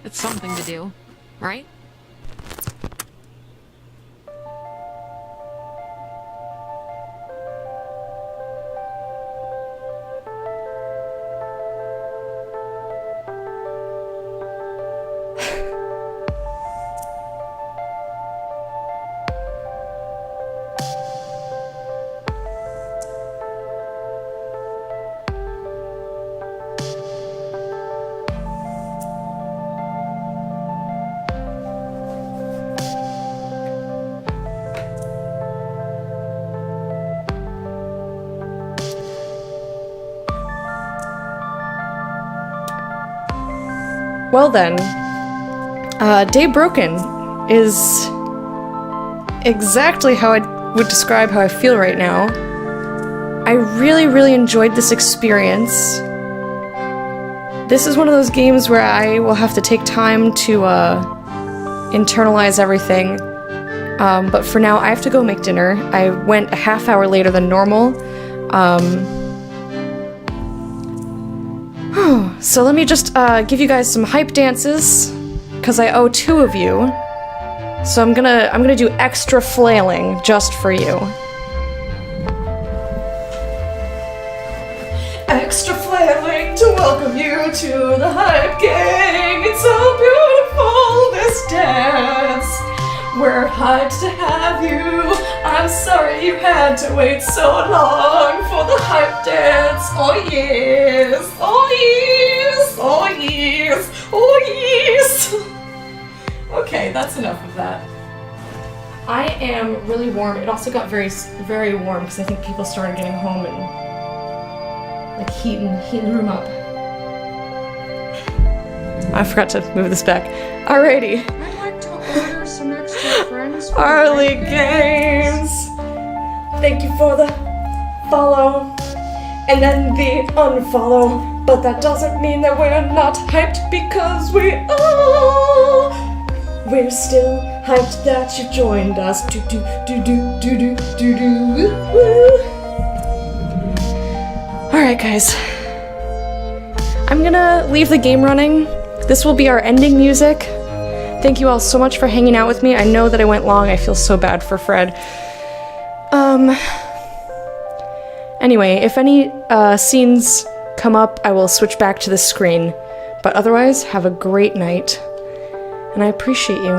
It's something to do, right? Well then, Day Broken is exactly how I would describe how I feel right now. I really, really enjoyed this experience. This is one of those games where I will have to take time to internalize everything. But for now, I have to go make dinner. I went a half hour later than normal. So let me just give you guys some hype dances, because I owe 2 of you. So I'm gonna do extra flailing just for you. Extra flailing to welcome you to the hype gang. It's so beautiful, this dance. We're hyped to have you. I'm sorry you had to wait so long for the hype dance. Oh yes, oh yes, oh yes, oh yes. Okay, that's enough of that. I am really warm. It also got very, very warm because I think people started getting home and like heating the room up. I forgot to move this back. Alrighty. I'd like to order some extra friends. Early games. Thank you for the follow and then the unfollow. But that doesn't mean that we're not hyped, because we are. We're still hyped that you joined us. Do do do do do do do do woo woo. Alright guys. I'm gonna leave the game running. This will be our ending music. Thank you all so much for hanging out with me. I know that I went long. I feel so bad for Fred. Anyway, if any scenes come up, I will switch back to the screen. But otherwise, have a great night. And I appreciate you.